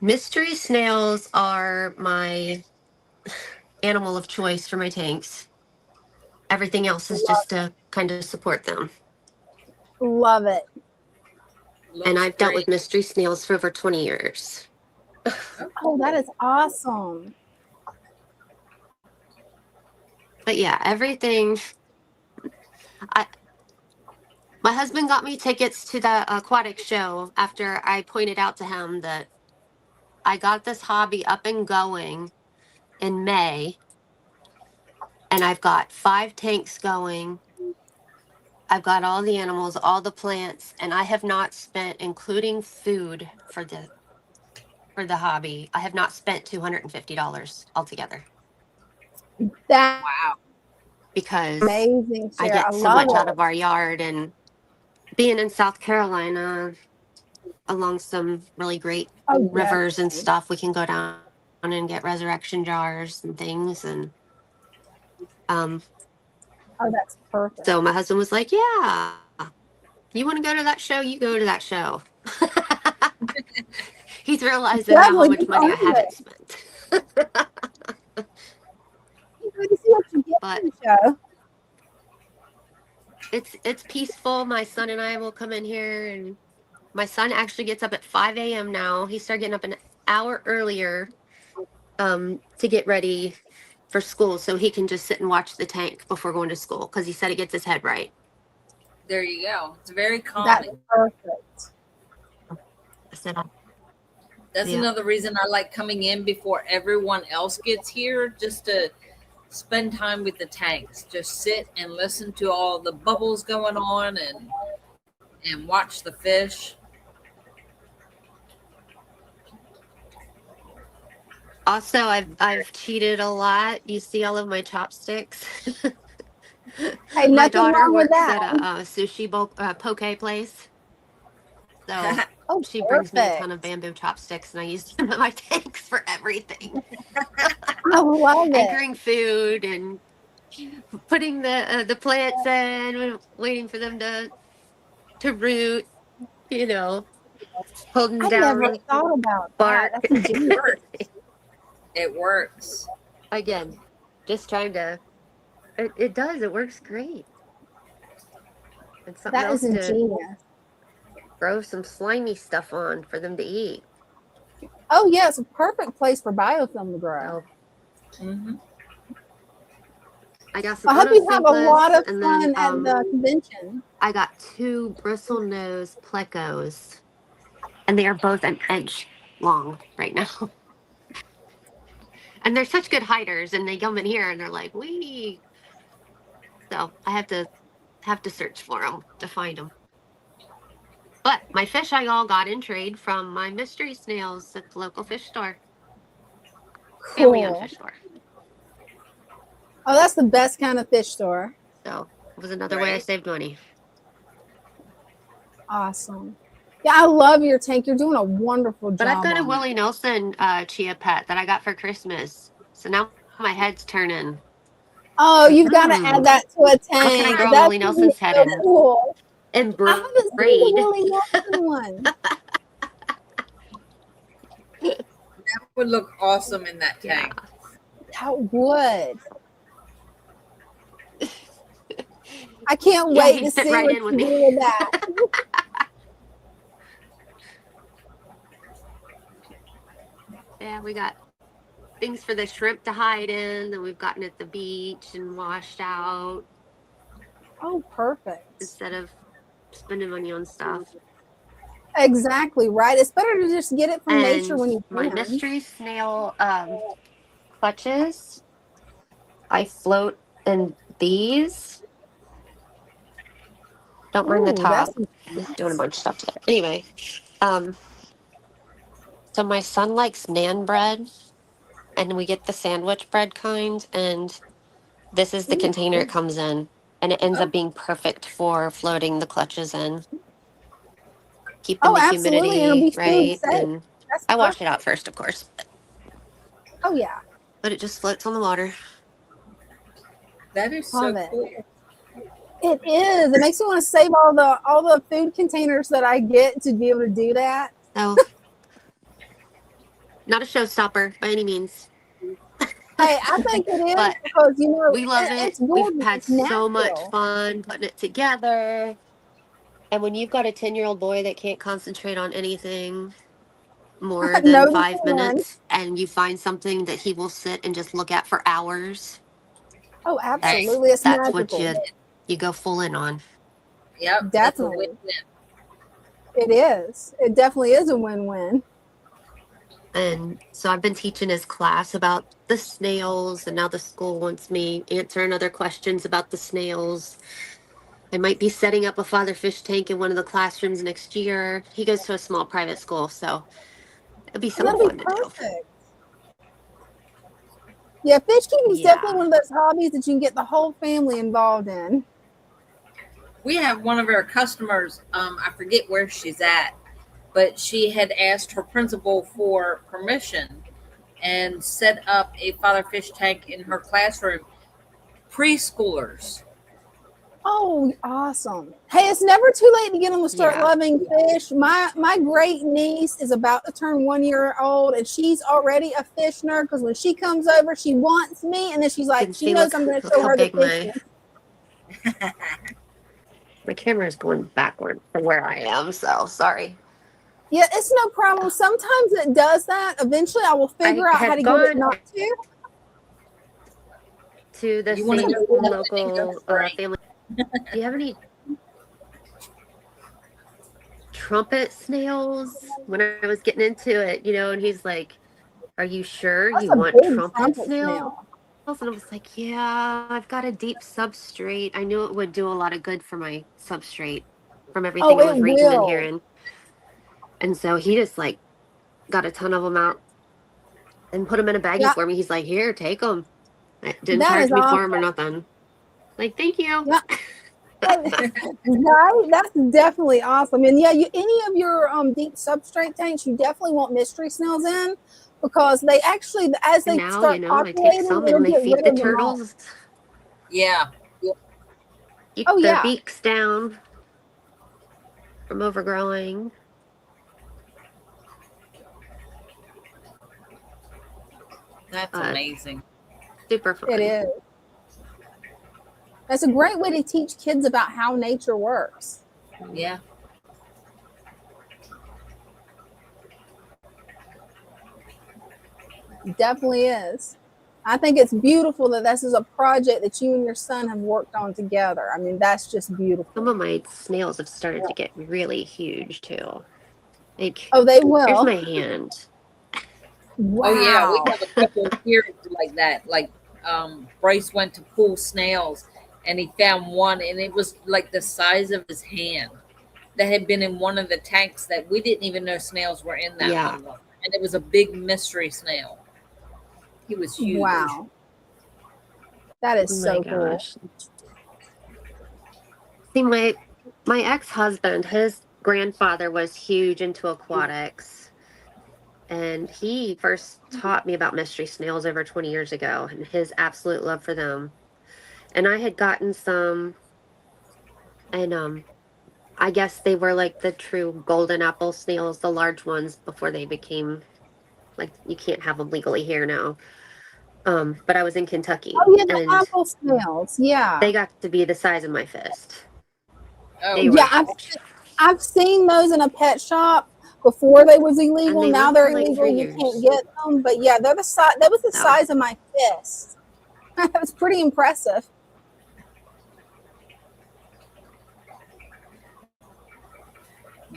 mystery snails are my animal of choice for my tanks. Everything else is just to kind of support them. Love it. Looks And I've dealt great. with mystery snails for over 20 years. Oh, that is awesome. But yeah, everything. My husband got me tickets to the aquatic show after I pointed out to him that I got this hobby up and going in May, and I've got 5 tanks going. I've got all the animals, all the plants, and I have not spent, including food for the hobby, I have not spent $250 altogether. That's Wow. Because amazing, I Sarah. get so love much it. out of our yard, and being in South Carolina along some really great rivers and stuff, we can go down and get resurrection jars and things. And Oh, that's perfect. so my husband was like, yeah, you want to go to that show, you go to that show. He's realizing now how much money I haven't spent. To see what you get But from the show. it's peaceful. My son and I will come in here, and my son actually gets up at 5 a.m. now. He started getting up an hour earlier to get ready for school, so he can just sit and watch the tank before going to school because he said it gets his head right. There you go. It's very That's calming. perfect. That's Yeah. another reason I like coming in before everyone else gets here, just to spend time with the tanks. Just sit and listen to all the bubbles going on and watch the fish. Also, I've cheated a lot. You see all of my chopsticks. Hey, My nothing daughter wrong with works that. at a sushi poke place, so Oh, she brings me a perfect. ton of bamboo chopsticks, and I use them in my tanks for everything. I love it. Anchoring food and putting the plants in, waiting for them to root. You know, holding I down never thought about bark. that. That's ingenious. It works. Again, just trying to. It does. It works great. It's something That else is to ingenious. throw some slimy stuff on for them to eat. Oh, yeah, it's a perfect place for biofilm to grow. So Mm-hmm. I got some. I hope you have a lot of and fun then, at the convention. I got 2 bristlenose plecos, and they are both an inch long right now. And they're such good hiders, and they come in here and they're like, "Wee!" So I have to search for them to find them. But my fish I all got in trade from my mystery snails at the local fish store, family-owned Cool. fish store. Oh, that's the best kind of fish store. So it was another way I Right. saved money. Awesome. Yeah, I love your tank. You're doing a wonderful job. But I've got a on Willie it. Nelson chia pet that I got for Christmas. So now my head's turning. Oh, you've got to add that to a tank. What can I grow That's Willie Nelson's head so in? cool. And I haven't seen the braid. Willie Nelson one. That would look awesome in that Yeah. tank. That would. I can't Yeah, wait he'd to fit see right what in you with do me. with that. Yeah, we got things for the shrimp to hide in that we've gotten at the beach and washed out Oh, perfect. instead of spending money on stuff. Exactly right. It's better to just get it from nature And when you my can. mystery snail clutches, I float in these. Don't mind the Ooh, top. that's Doing a bunch of stuff today. Anyway, so my son likes naan bread, and we get the sandwich bread kind, and this is the container it comes in, and it ends up being perfect for floating the clutches in, keeping the absolutely. It'll humidity be food right, safe. and That's I wash it perfect. out first, of course, Oh yeah, but it just floats on the water. That is so love it. cool. It is. It makes me want to save all the food containers that I get to be able to do that. So, not a showstopper by any means. Hey, I think it is But because we love it. it's gorgeous. We've had It's so much natural. fun putting it together. And when you've got a 10-year-old boy that can't concentrate on anything more than No, 5 you can. minutes, and you find something that he will sit and just look at for hours, Oh, absolutely. It's that's what magical. you go full in on. Yep. That's a Definitely. win-win. It is. It definitely is a win-win. And so I've been teaching his class about the snails, and now the school wants me answering other questions about the snails. I might be setting up a father fish tank in one of the classrooms next year. He goes to a small private school, so it'll be something That'll fun be to do. perfect. Yeah, fish keeping is Yeah. definitely one of those hobbies that you can get the whole family involved in. We have one of our customers, I forget where she's at, but she had asked her principal for permission and set up a father fish tank in her classroom. Preschoolers. Oh, awesome. Hey, it's never too late to get them to start Yeah. loving fish. My great niece is about to turn 1 year old, and she's already a fish nerd because when she comes over, she wants me, and then she's like, And she see, knows look, I'm going to look show how her the big fish. my camera is going backward from where I am, so sorry. Yeah, it's no problem. Sometimes it does that. Eventually, I will figure out how have to get it gone- not to. to the You want to same go with it, then local go spray. family. Do you have any trumpet snails? When I was getting into it, and he's like, "Are you sure That's you a want big trumpet trumpet snails?" snail. And I was like, "Yeah, I've got a deep substrate. I knew it would do a lot of good for my substrate from everything Oh, I it was reading and will. hearing." And so he just like got a ton of them out and put them in a baggie Yeah, for me. He's like, "Here, take them." Didn't that charge is me for them or awesome. nothing. Like, thank you. Yeah. Right? That's definitely awesome. And yeah, any of your deep substrate tanks, you definitely want mystery snails in, because they actually, as And they now, start I take populating, some it'll and I get feed rid the of them all. turtles, Yeah. keep Oh their yeah, beaks down from overgrowing. That's amazing. Super fun. it is. That's a great way to teach kids about how nature works. Yeah. It definitely is. I think it's beautiful that this is a project that you and your son have worked on together. I mean, that's just Some beautiful. of my snails have started to get really huge too. Like, Oh, they here's will. my hand. Oh yeah, we Wow. have a couple here like that. Like Bryce went to pull snails and he found one and it was like the size of his hand that had been in one of the tanks that we didn't even know snails were in that Yeah. one of them. And it was a big mystery snail. He was huge. Wow. That is Oh my so cool. gosh. See, my ex-husband, his grandfather was huge into aquatics. And he first taught me about mystery snails over 20 years ago and his absolute love for them. And I had gotten some, and I guess they were like the true golden apple snails, the large ones, before they became like you can't have them legally here now. But I was in Kentucky Oh yeah, the and apple snails. Yeah. they got to be the size of my fist. Oh, They were Yeah, I've seen those in a pet shop before they was and illegal. they Now lived they're for like illegal. 3 You can't years. get them. But yeah, they're the size. That was the So size of my fist. That was pretty impressive.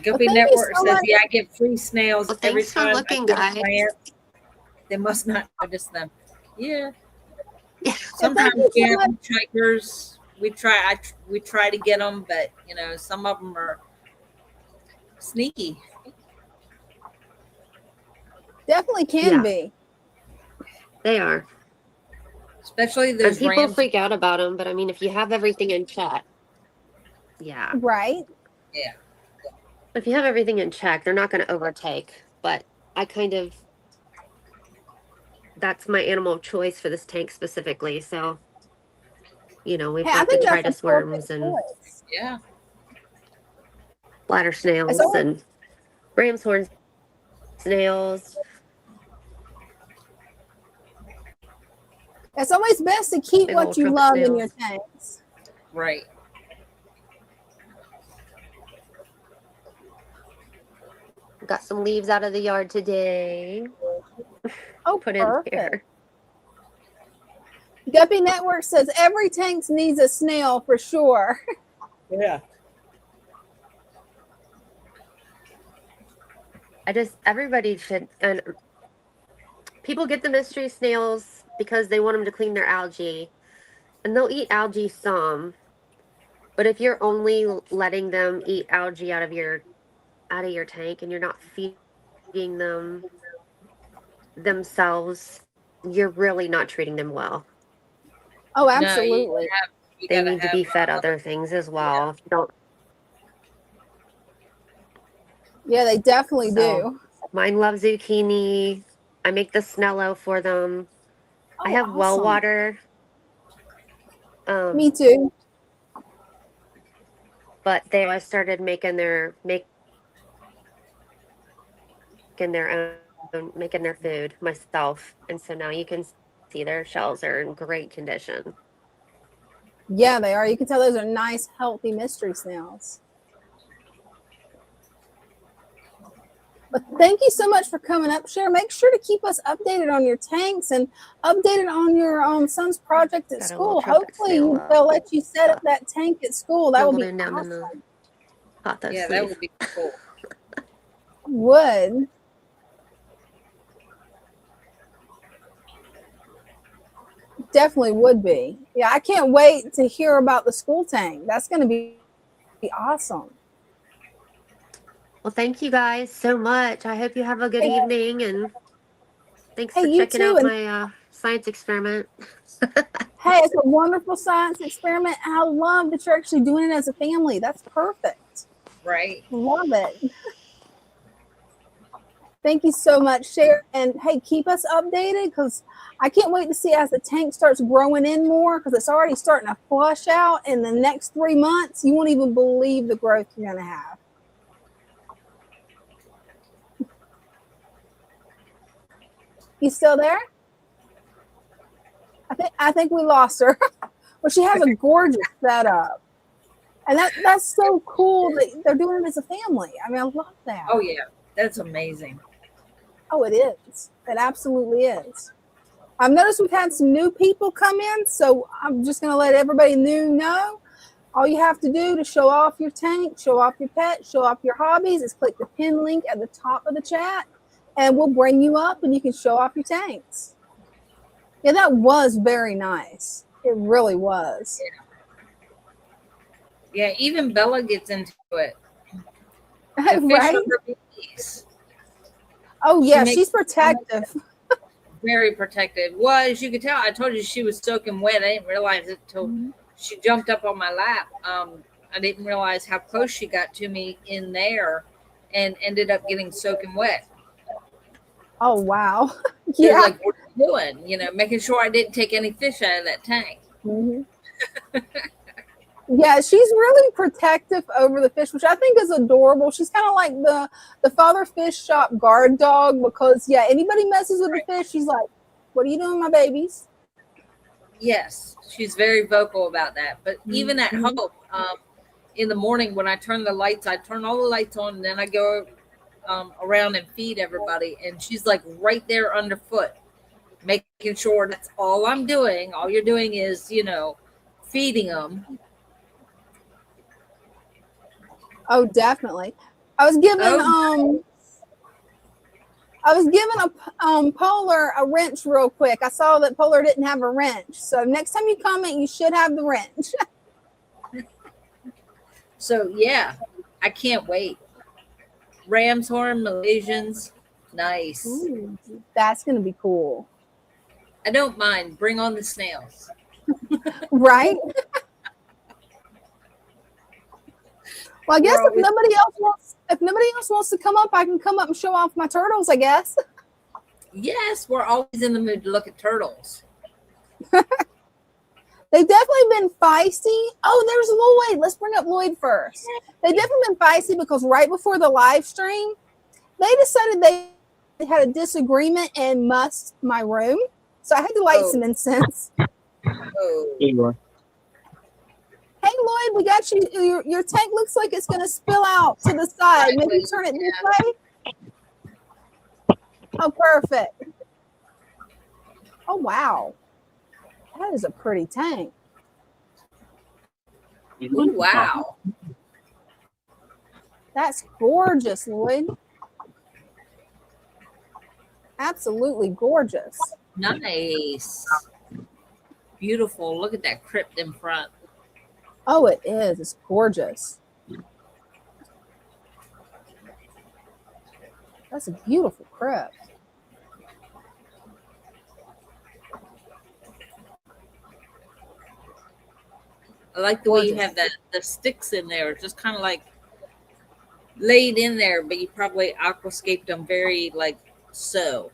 Guppy Well, thank you Network so says, much. "Yeah, I get free snails well, every thanks for time I looking, get a guys. plant. They must not notice them." Yeah. Well, thank Sometimes you we so have much. hitchhikers. We try to get them, but some of them are sneaky. Definitely can Yeah, be. they are. Especially And those people rams. freak out about them, but I mean, if you have everything in check, yeah. Right. Yeah. If you have everything in check, they're not going to overtake. But I that's my animal of choice for this tank specifically. So, we've Hey, I got the think that's a Tritus perfect worms and choice. Yeah. bladder It's snails always, and ram's horn snails. it's always best to keep Big what old you trumpet love in your snails. tanks. Right. Got some leaves out of the yard today. Oh, Put in perfect. here. Guppy Network says every tank needs a snail for sure. Yeah. Everybody should, and people get the mystery snails because they want them to clean their algae, and they'll eat algae some. But if you're only letting them eat algae out of your tank and you're not feeding them themselves, you're really not treating them well. Oh, No, absolutely. you They gotta need to have be fed other things as well. Don't Yeah, they definitely so do. mine love zucchini. I make the snello for them. I Oh, have well awesome. water. Me too. But I started making their making their food myself, and so now you can see their shells are in great condition. Yeah, they are. You can tell those are nice, healthy mystery snails. But thank you so much for coming up, Cher. Make sure to keep us updated on your tanks and updated on your son's project at Got a little school. trumpet Hopefully snail they'll let you set up that tank at school. That would be snuggled in down in the awesome. pothos Yeah, that sleeve. would be cool. Would. Definitely would be. Yeah, I can't wait to hear about the school tank. That's going to be awesome. Well, thank you guys so much. I hope you have a good evening, and thanks Hey, for you checking too. out And my science experiment. hey, it's a wonderful science experiment. And I love that you're actually doing it as a family. That's perfect. Right. Love it. Thank you so much, Cher. And hey, keep us updated because I can't wait to see as the tank starts growing in more because it's already starting to flush out. In the next 3 months, you won't even believe the growth you're going to have. You still there? I think we lost her. Well, she has a gorgeous setup. And that's so cool that they're doing it as a family. I mean, I love that. Oh yeah, that's amazing. Oh, it is. It absolutely is. I've noticed we've had some new people come in, so I'm just going to let everybody new know. All you have to do to show off your tank, show off your pet, show off your hobbies is click the pin link at the top of the chat, and we'll bring you up and you can show off your tanks. Yeah, that was very nice. It really was. Yeah, even Bella gets into it. The fish Right? are her babies. Oh, yeah, She she's protective. Very protective. Well, as you could tell, I told you she was soaking wet. I didn't realize it till she jumped up on my lap. I didn't realize how close she got to me in there and ended up getting soaking wet. Oh, wow. They're Yeah. like, what are you doing? You know, making sure I didn't take any fish out of that tank. Mm-hmm. Yeah, she's really protective over the fish, which I think is adorable. She's kind of like the father fish shop guard dog because, yeah, anybody messes with the fish, she's like, what are you doing, my babies? Yes, she's very vocal about that. But even at home, in the morning when I turn the lights, I turn all the lights on, and then I go around and feed everybody. And she's like right there underfoot, making sure that's all I'm doing. All you're doing is, you know, feeding them. Oh, definitely. I was giving Polar a wrench real quick. I saw that Polar didn't have a wrench. So next time you comment, you should have the wrench. So yeah, I can't wait. Ram's horn, Malaysians, nice. Ooh, that's going to be cool. I don't mind. Bring on the snails. Right? Well, I guess if nobody else wants to come up, I can come up and show off my turtles, I guess. Yes, we're always in the mood to look at turtles. They've definitely been feisty. Oh, there's Lloyd. Let's bring up Lloyd first. They've definitely been feisty because right before the live stream, they decided they had a disagreement and mussed my room. So I had to light some incense. Oh. Hey, Lloyd, we got you. Your tank looks like it's going to spill out to the side. Maybe turn it this way. Oh, perfect. Oh, wow. That is a pretty tank. Ooh, wow. That's gorgeous, Lloyd. Absolutely gorgeous. Nice. Beautiful. Look at that crypt in front. Oh, it is. It's gorgeous. That's a beautiful crypt. I like the way you have the sticks in there, just kind of like laid in there, but you probably aquascaped them very like so.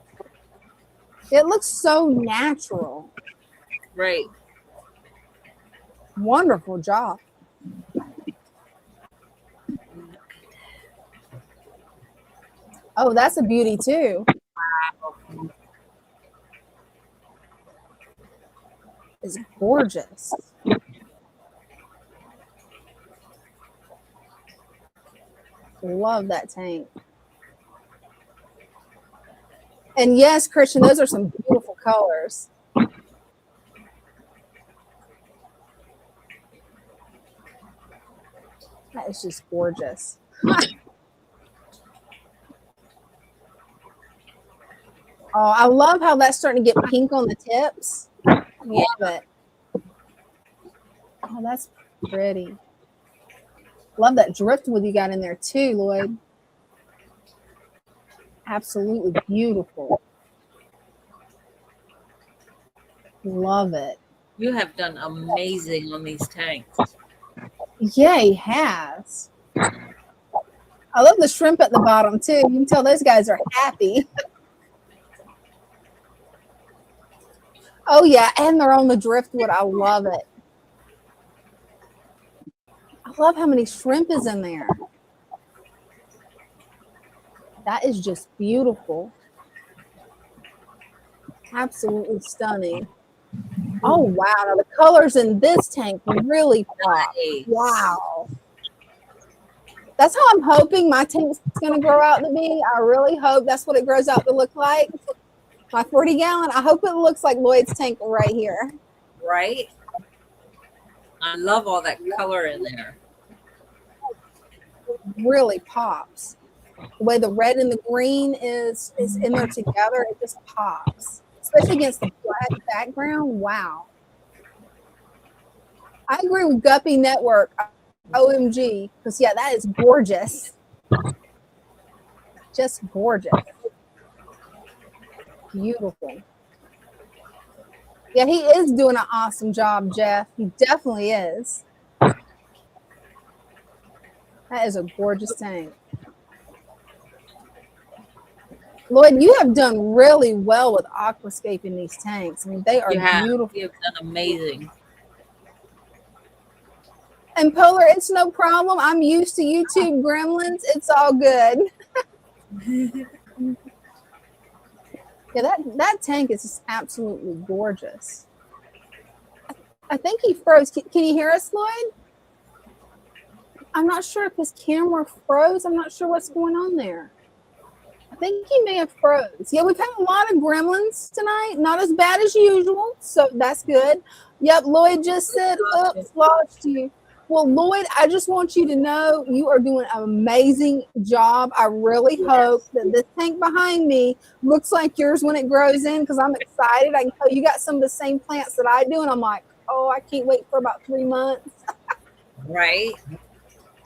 It looks so natural. Right. Wonderful job. Oh, that's a beauty too. Wow. It's gorgeous. Love that tank. And yes, Christian, those are some beautiful colors. That is just gorgeous. Oh, I love how that's starting to get pink on the tips. Love it. Oh, that's pretty. Love that driftwood you got in there too, Lloyd. Absolutely beautiful. Love it. You have done amazing on these tanks. Yeah, he has. I love the shrimp at the bottom too. You can tell those guys are happy. Oh yeah, and they're on the driftwood. I love it. I love how many shrimp is in there. That is just beautiful. Absolutely stunning. Oh wow, now the colors in this tank really pop. Nice. Wow. That's how I'm hoping my tank's gonna grow out to be. I really hope that's what it grows out to look like. My 40-gallon, I hope it looks like Lloyd's tank right here. Right? I love all that color in there. Really pops. The way the red and the green is in there together, it just pops. Especially against the black background. Wow. I agree with Guppy Network. OMG. Because yeah, that is gorgeous. Just gorgeous. Beautiful. Yeah, he is doing an awesome job, Jeff. He definitely is. That is a gorgeous tank. Lloyd, you have done really well with aquascaping these tanks. I mean, they are beautiful. You have done amazing. And Polar, it's no problem. I'm used to YouTube gremlins. It's all good. Yeah, that tank is just absolutely gorgeous. I think he froze. Can you hear us, Lloyd? I'm not sure if his camera froze. I'm not sure what's going on there. I think he may have froze. Yeah, we've had a lot of gremlins tonight. Not as bad as usual, so that's good. Yep, Lloyd just said, oops, lost you. Well, Lloyd, I just want you to know you are doing an amazing job. I really hope that this tank behind me looks like yours when it grows in, because I'm excited. I can tell you got some of the same plants that I do, and I'm like, oh, I can't wait for about 3 months. Right?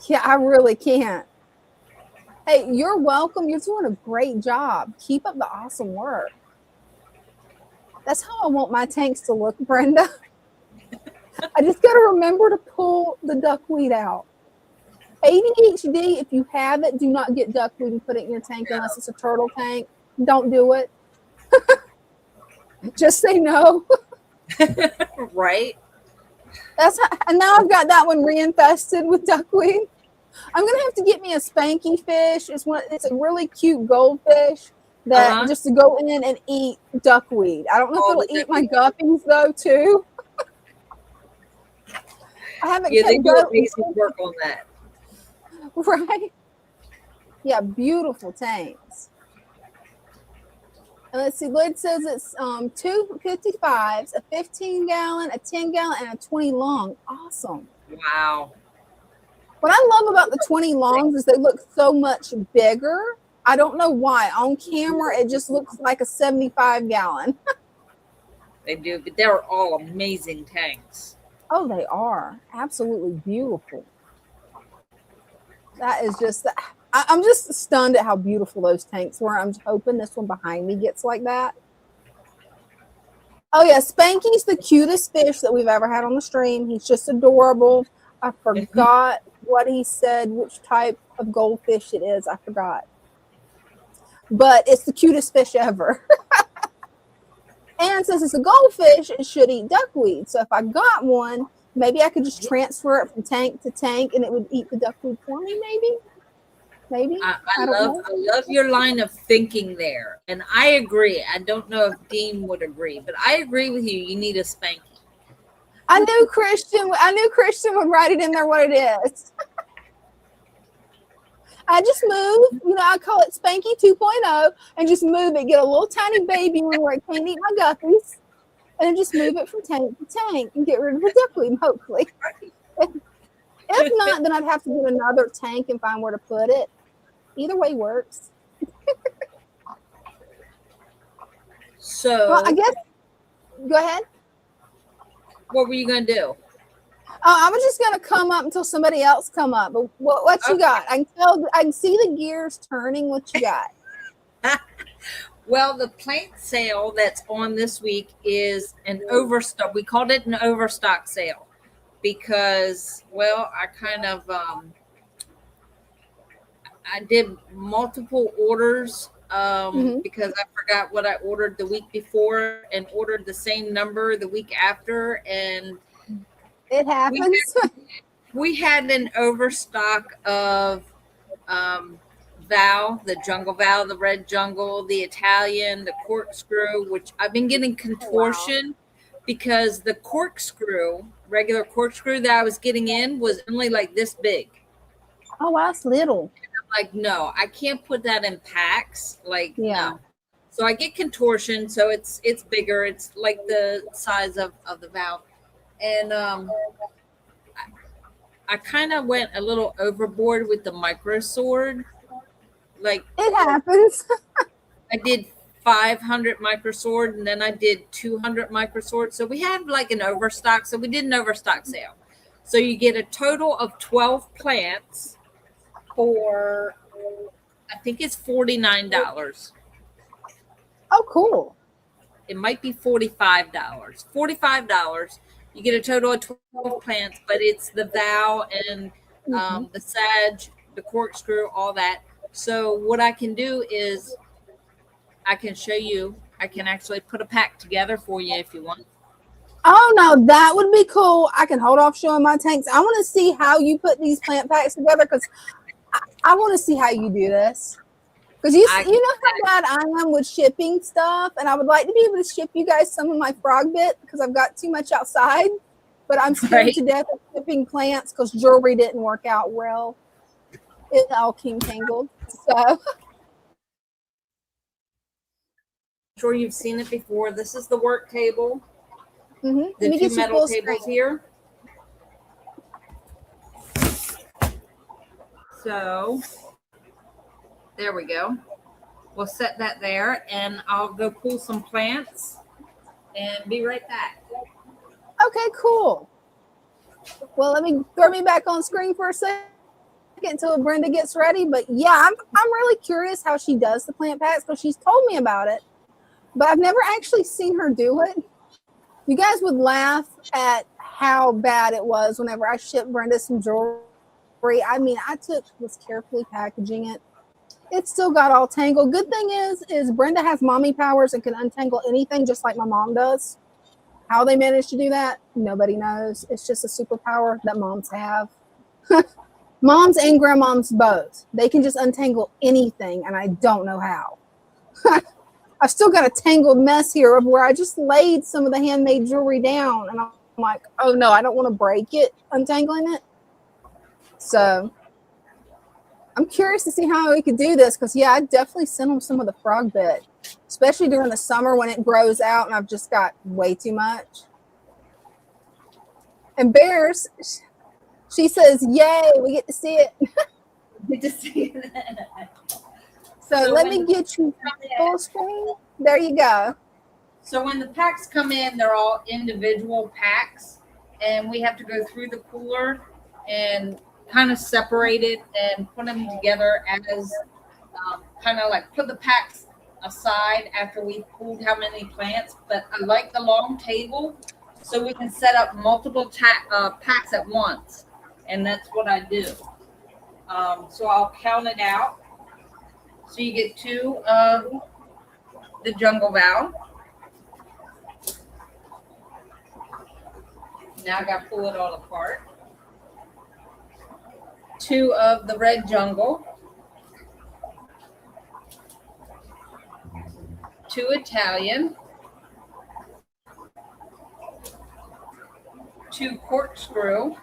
Yeah, I really can't. Hey, you're welcome. You're doing a great job. Keep up the awesome work. That's how I want my tanks to look, Brenda. I just got to remember to pull the duckweed out. ADHD, if you have it, do not get duckweed and put it in your tank unless it's a turtle tank. Don't do it. Just say no. Right? And now I've got that one reinfested with duckweed. I'm gonna have to get me a spanky fish. It's a really cute goldfish that just to go in and eat duckweed. I don't know if it'll eat my guppies though too. I haven't. Yeah, they do amazing work on that. Right? Yeah, beautiful tanks. And let's see, Lloyd says it's 2 55s, a 15-gallon, a 10-gallon, and a 20 long. Awesome. Wow. What I love about the 20 longs is they look so much bigger. I don't know why. On camera, it just looks like a 75-gallon. They do, but they're all amazing tanks. Oh, they are. Absolutely beautiful. That is just, I'm just stunned at how beautiful those tanks were. I'm hoping this one behind me gets like that. Oh, yeah. Spanky's the cutest fish that we've ever had on the stream. He's just adorable. I forgot what he said, which type of goldfish it is. I forgot. But it's the cutest fish ever. And since it's a goldfish, it should eat duckweed. So if I got one, maybe I could just transfer it from tank to tank and it would eat the duckweed for me, maybe? I love your line of thinking there. And I agree. I don't know if Dean would agree, but I agree with you. You need a spanky. I knew Christian would write it in there what it is. I just move, I call it Spanky 2.0, and just move it. Get a little tiny baby one where it can't eat my guppies, and then just move it from tank to tank and get rid of the duckling, hopefully. If not, then I'd have to get another tank and find where to put it. Either way works. So, Well, I guess, go ahead. what were you going to do? I was just gonna come up until somebody else come up. But what you got? I can see the gears turning. What you got? Well, the plant sale that's on this week is an overstock. We called it an overstock sale because, well, I kind of I did multiple orders because I forgot what I ordered the week before and ordered the same number the week after, and It happens. we had an overstock of Val, the jungle Val, the red jungle, the Italian, the corkscrew, which I've been getting contortion because the corkscrew, regular corkscrew that I was getting in was only like this big. Oh, wow, it's little. Like, no, I can't put that in packs. Like, Yeah. no. So I get contortion, so it's bigger. It's like the size of the valve. And I kind of went a little overboard with the micro sword. Like, It happens. I did 500 micro sword, and then I did 200 micro sword. So we had like an overstock. So we did an overstock sale. So you get a total of 12 plants for, I think it's $49. Oh, cool. It might be $45. $45. You get a total of 12 plants, but it's the vow and the sage, the corkscrew, all that. So what I can do is I can show you. I can actually put a pack together for you if you want. Oh, no, that would be cool. I can hold off showing my tanks. I want to see how you put these plant packs together because I want to see how you do this. Because you know how bad I am with shipping stuff, and I would like to be able to ship you guys some of my frog bit because I've got too much outside. But I'm scared to death of shipping plants because jewelry didn't work out well. It all came tangled. So I'm sure you've seen it before. This is the work table. let The me two get you metal full tables screen. here. So there we go. We'll set that there, and I'll go pull some plants and be right back. Okay, cool. Well, let me throw me back on screen for a second until Brenda gets ready. But yeah, I'm really curious how she does the plant packs because she's told me about it, but I've never actually seen her do it. You guys would laugh at how bad it was whenever I shipped Brenda some jewelry. I mean, was carefully packaging it. It still got all tangled. Good thing is Brenda has mommy powers and can untangle anything just like my mom does. How they managed to do that, nobody knows. It's just a superpower that moms have. Moms and grandmoms both. They can just untangle anything, and I don't know how. I've still got a tangled mess here of where I just laid some of the handmade jewelry down, and I'm like, oh no, I don't want to break it untangling it. So I'm curious to see how we could do this because, yeah, I definitely sent them some of the frog bit, especially during the summer when it grows out and I've just got way too much. And Bears, she says, yay, we get to see it. Good to see you. So let me get you full screen. There you go. So when the packs come in, they're all individual packs, and we have to go through the cooler and kind of separate it and put them together as kind of like put the packs aside after we pulled how many plants. But I like the long table so we can set up multiple packs at once, and that's what I do. So I'll count it out. So you get 2 of the jungle valve. Now I got to pull it all apart. 2 of the red jungle. 2 Italian. 2 corkscrew.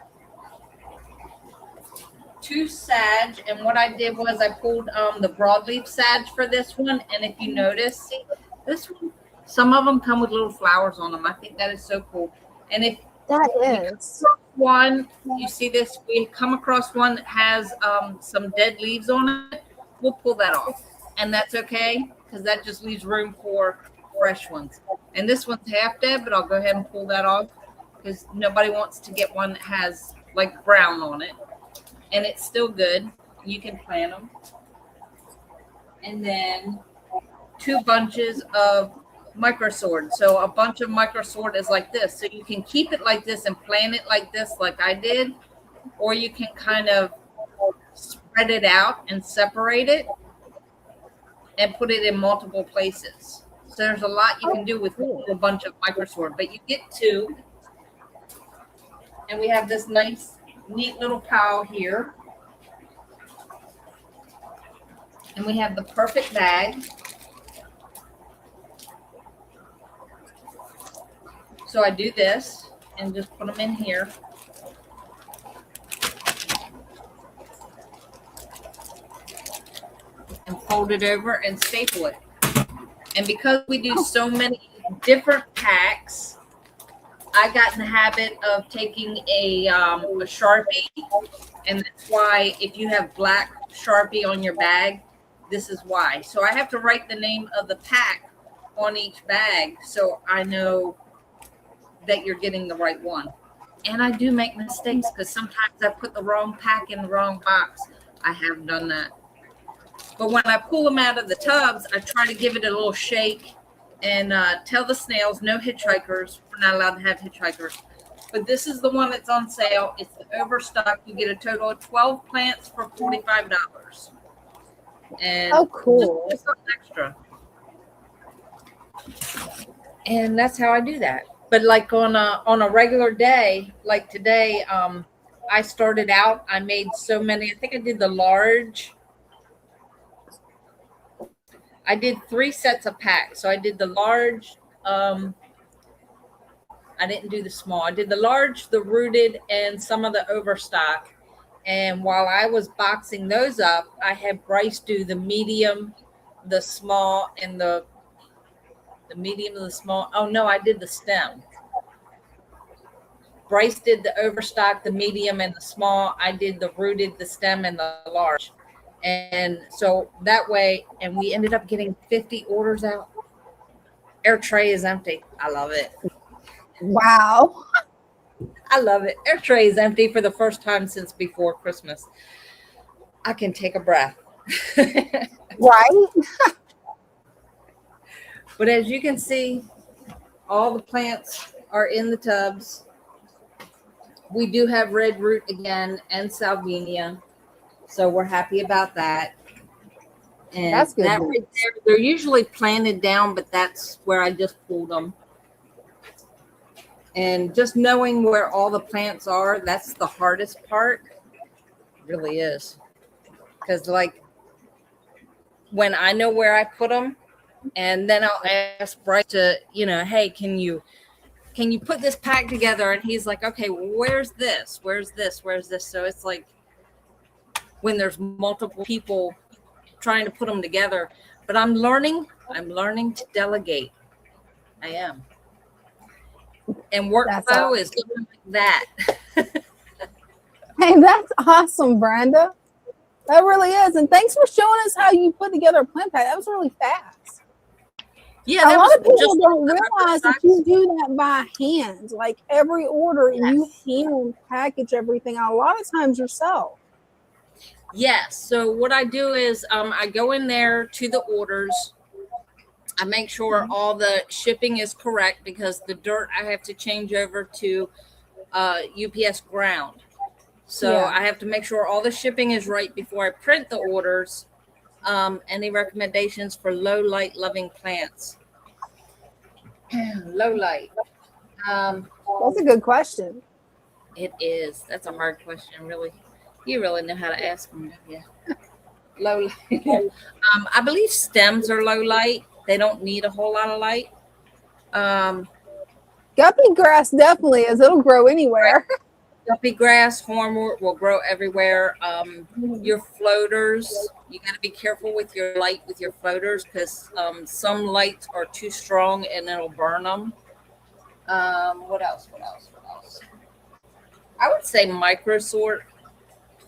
2 sage, and what I did was I pulled the broadleaf sage for this one. And if you notice, see this one, some of them come with little flowers on them. I think that is so cool. And if That we is. come across one, you see this, we come across one that has some dead leaves on it, we'll pull that off, and that's okay because that just leaves room for fresh ones. And this one's half dead, but I'll go ahead and pull that off because nobody wants to get one that has like brown on it, and it's still good. You can plant them. And then 2 bunches of microsword. So a bunch of microsword is like this. So you can keep it like this and plant it like this, like I did, or you can kind of spread it out and separate it and put it in multiple places. So there's a lot you can do with a bunch of microsword, but you get 2. And we have this nice, neat little pile here. And we have the perfect bag. So I do this and just put them in here. And fold it over and staple it. And because we do so many different packs, I got in the habit of taking a Sharpie. And that's why if you have black Sharpie on your bag, this is why. So I have to write the name of the pack on each bag so I know that you're getting the right one. And I do make mistakes because sometimes I put the wrong pack in the wrong box. I have done that. But when I pull them out of the tubs, I try to give it a little shake and tell the snails no hitchhikers. We're not allowed to have hitchhikers. But this is the one that's on sale. It's the overstock. You get a total of 12 plants for $45. And oh, cool. Just something extra. And that's how I do that. But like on a regular day, like today, I started out, I made so many, I think I did the large. I did 3 sets of packs. So I did the large, I didn't do the small. I did the large, the rooted, and some of the overstock. And while I was boxing those up, I had Bryce do the medium, the small, and the medium and the small. Oh no, I did the stem. Bryce did the overstock, the medium, and the small. I did the rooted, the stem, and the large. And so that way, and we ended up getting 50 orders out. Our tray is empty. I love it. Wow. I love it. Our tray is empty for the first time since before Christmas. I can take a breath. Right? But as you can see, all the plants are in the tubs. We do have red root again and salvinia. So we're happy about that. And that's good. That right there, they're usually planted down, but that's where I just pulled them. And just knowing where all the plants are, that's the hardest part. It really is. Because like when I know where I put them, and then I'll ask Bryce to, hey, can you put this pack together? And he's like, okay, well, where's this? Where's this? Where's this? So it's like when there's multiple people trying to put them together. But I'm learning to delegate. I am. And workflow is going like that. Hey, that's awesome, Brenda. That really is. And thanks for showing us how you put together a plant pack. That was really fast. Yeah, a lot of people don't realize that you do that by hand. Like every order, you hand package everything a lot of times yourself. Yes. So what I do is I go in there to the orders. I make sure all the shipping is correct because the dirt I have to change over to UPS ground. So I have to make sure all the shipping is right before I print the orders. Any recommendations for low light loving plants? Low light. That's a good question. It is. That's a hard question, really. You really know how to ask them, don't you? Low light. I believe stems are low light. They don't need a whole lot of light. Guppy grass definitely is. It'll grow anywhere. Guppy grass, hornwort will grow everywhere. Your floaters, you got to be careful with your light with your floaters because some lights are too strong and it'll burn them. What else? What else? What else? I would say microsort.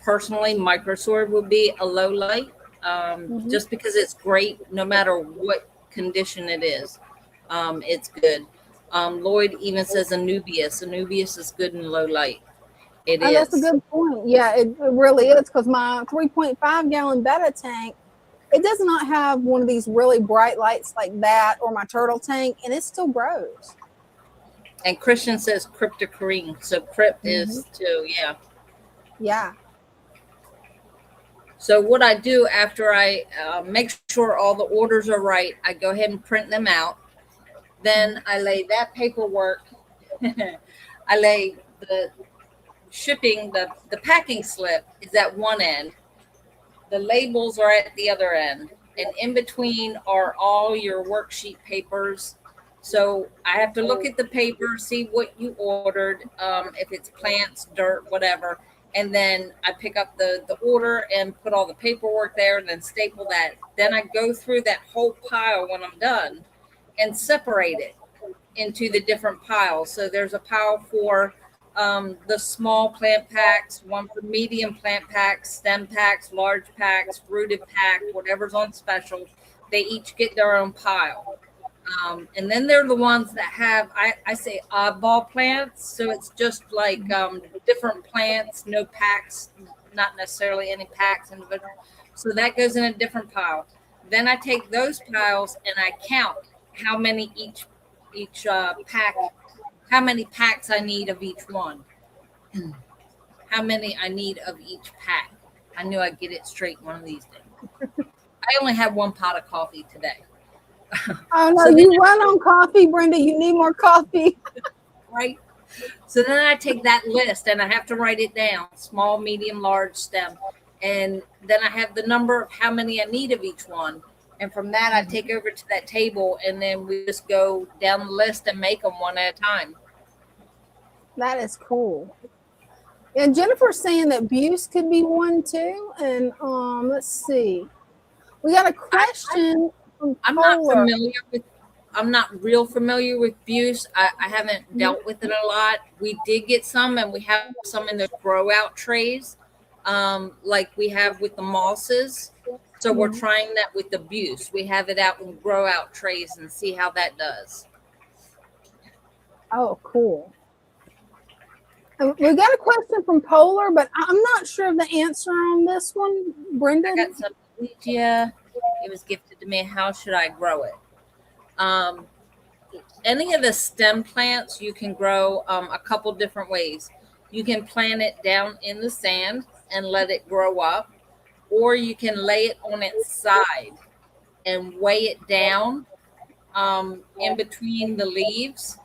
Personally, microsort would be a low light, just because it's great no matter what condition it is. It's good. Lloyd even says Anubias. Anubias is good in low light. It Oh, that's a is. good point. Yeah, it really is because my 3.5 gallon betta tank, it does not have one of these really bright lights like that or my turtle tank, and it still grows. And Christian says cryptocarine. So crypt is too, yeah. Yeah. So what I do after I make sure all the orders are right, I go ahead and print them out. Then I lay that paperwork. I lay the shipping, the packing slip is at one end. The labels are at the other end. And in between are all your worksheet papers. So I have to look at the paper, see what you ordered, if it's plants, dirt, whatever. And then I pick up the order and put all the paperwork there and then staple that. Then I go through that whole pile when I'm done and separate it into the different piles. So there's a pile for the small plant packs, one for medium plant packs, stem packs, large packs, rooted pack, whatever's on special. They each get their own pile. And then they're the ones that have, I say oddball plants. So it's just like different plants, no packs, not necessarily any packs individual. So that goes in a different pile. Then I take those piles and I count how many each pack, how many packs I need of each one. How many I need of each pack. I knew I'd get it straight one of these days. I only had one pot of coffee today. Oh no, So you run on coffee, Brenda. You need more coffee. Right. So then I take that list and I have to write it down, small, medium, large, stem. And then I have the number of how many I need of each one. And from that, I take over to that table and then we just go down the list and make them one at a time. That is cool. And Jennifer's saying that Buse could be one too. And let's see. We got a question. I'm not real familiar with Buse. I haven't dealt with it a lot. We did get some and we have some in the grow out trays, like we have with the mosses. So we're trying that with the Buse. We have it out in grow out trays and see how that does. Oh, cool. We got a question from Polar, but I'm not sure of the answer on this one. Brenda? I got some Legia. It was gifted to me. How should I grow it? Any of the stem plants you can grow a couple different ways. You can plant it down in the sand and let it grow up, or you can lay it on its side and weigh it down in between the leaves.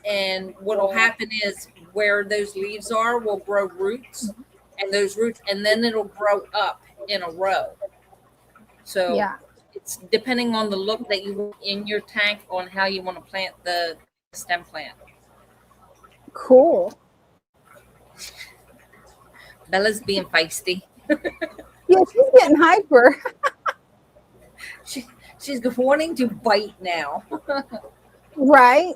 And what will happen is where those leaves are will grow roots, and those roots, and then it'll grow up in a row. So Yeah. it's depending on the look that you want in your tank on how you want to plant the stem plant. Cool. Bella's being feisty. Yeah, she's getting hyper. She's wanting to bite now. Right?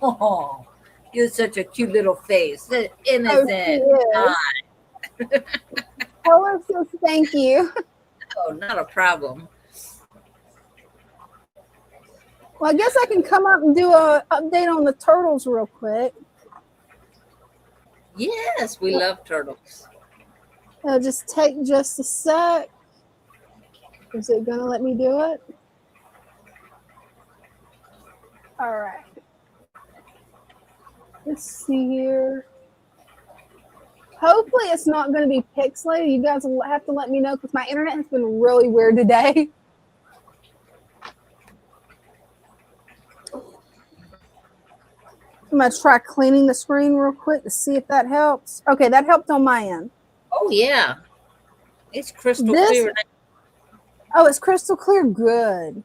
Oh, you're such a cute little face. Innocent. Oh, Polar says thank you. Oh, not a problem. Well, I guess I can come up and do a update on the turtles real quick. Yes, we love turtles. It'll just take just a sec. Is it going to let me do it? All right. Let's see here. Hopefully it's not going to be pixelated. You guys will have to let me know because my internet has been really weird today. I'm going to try cleaning the screen real quick to see if that helps. Okay, that helped on my end. Oh, yeah. It's crystal clear. Oh, it's crystal clear. Good.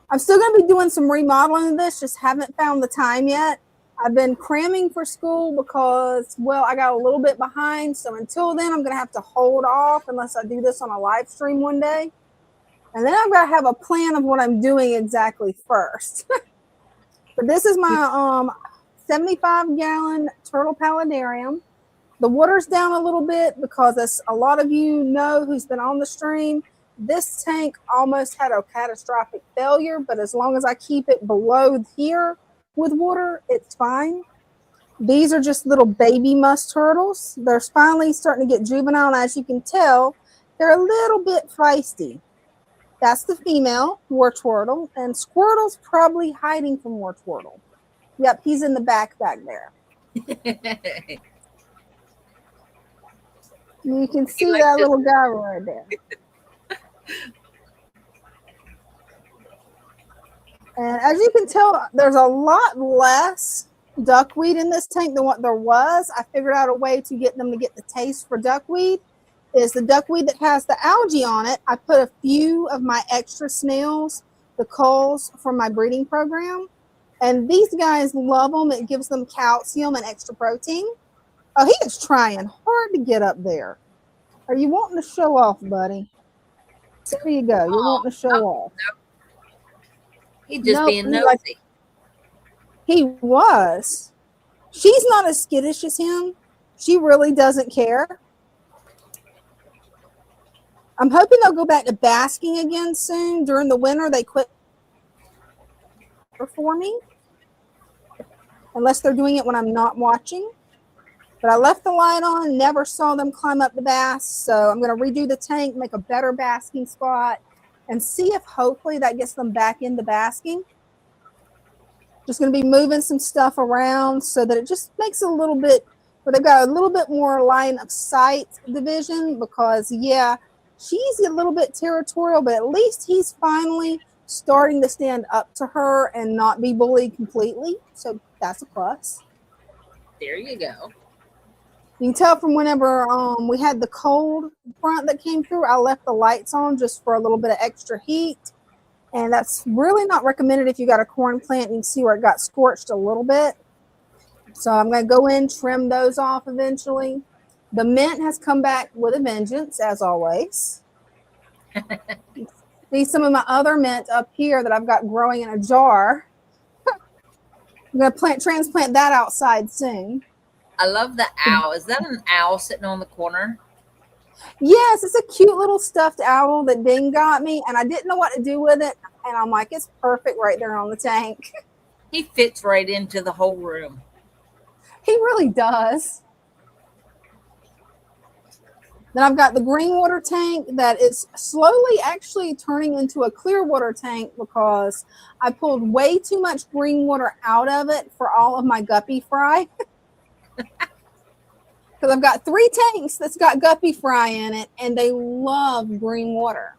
I'm still going to be doing some remodeling of this, just haven't found the time yet. I've been cramming for school because, well, I got a little bit behind. So until then, I'm going to have to hold off unless I do this on a live stream one day. And then I've got to have a plan of what I'm doing exactly first. But this is my 75-gallon turtle paludarium. The water's down a little bit because, as a lot of you know who's been on the stream, this tank almost had a catastrophic failure. But as long as I keep it below here with water, it's fine. These are just little baby musk turtles. They're finally starting to get juvenile, and as you can tell, they're a little bit feisty. That's the female war turtle, and Squirtle's probably hiding from war turtle. Yep, he's in the back there. You can see like that this. little guy right there. And as you can tell, there's a lot less duckweed in this tank than what there was. I figured out a way to get them to get the taste for duckweed. Is the duckweed that has the algae on it. I put a few of my extra snails, the culls, from my breeding program. And these guys love them. It gives them calcium and extra protein. Oh, he is trying hard to get up there. Are you wanting to show off, buddy? There you go. You're wanting to show off. He's just being nosy. He was. She's not as skittish as him. She really doesn't care. I'm hoping they'll go back to basking again soon. During the winter, they quit for me. Unless they're doing it when I'm not watching. But I left the light on, never saw them climb up the bass. So I'm going to redo the tank, make a better basking spot, and see if hopefully that gets them back into basking. Just going to be moving some stuff around so that it just makes it a little bit, but they've got a little bit more line of sight division because, yeah, she's a little bit territorial, but at least he's finally starting to stand up to her and not be bullied completely. So that's a plus. There you go. You can tell from whenever we had the cold front that came through, I left the lights on just for a little bit of extra heat. And that's really not recommended if you got a corn plant. You can see where it got scorched a little bit. So I'm going to go in, trim those off eventually. The mint has come back with a vengeance, as always. See some of my other mint up here that I've got growing in a jar. I'm going to transplant that outside soon. I love the owl. Is that an owl sitting on the corner? Yes, it's a cute little stuffed owl that Ding got me, and I didn't know what to do with it. And I'm like, it's perfect right there on the tank. He fits right into the whole room. He really does. Then I've got the green water tank that is slowly actually turning into a clear water tank because I pulled way too much green water out of it for all of my guppy fry. Because I've got 3 tanks that's got guppy fry in it, and they love green water.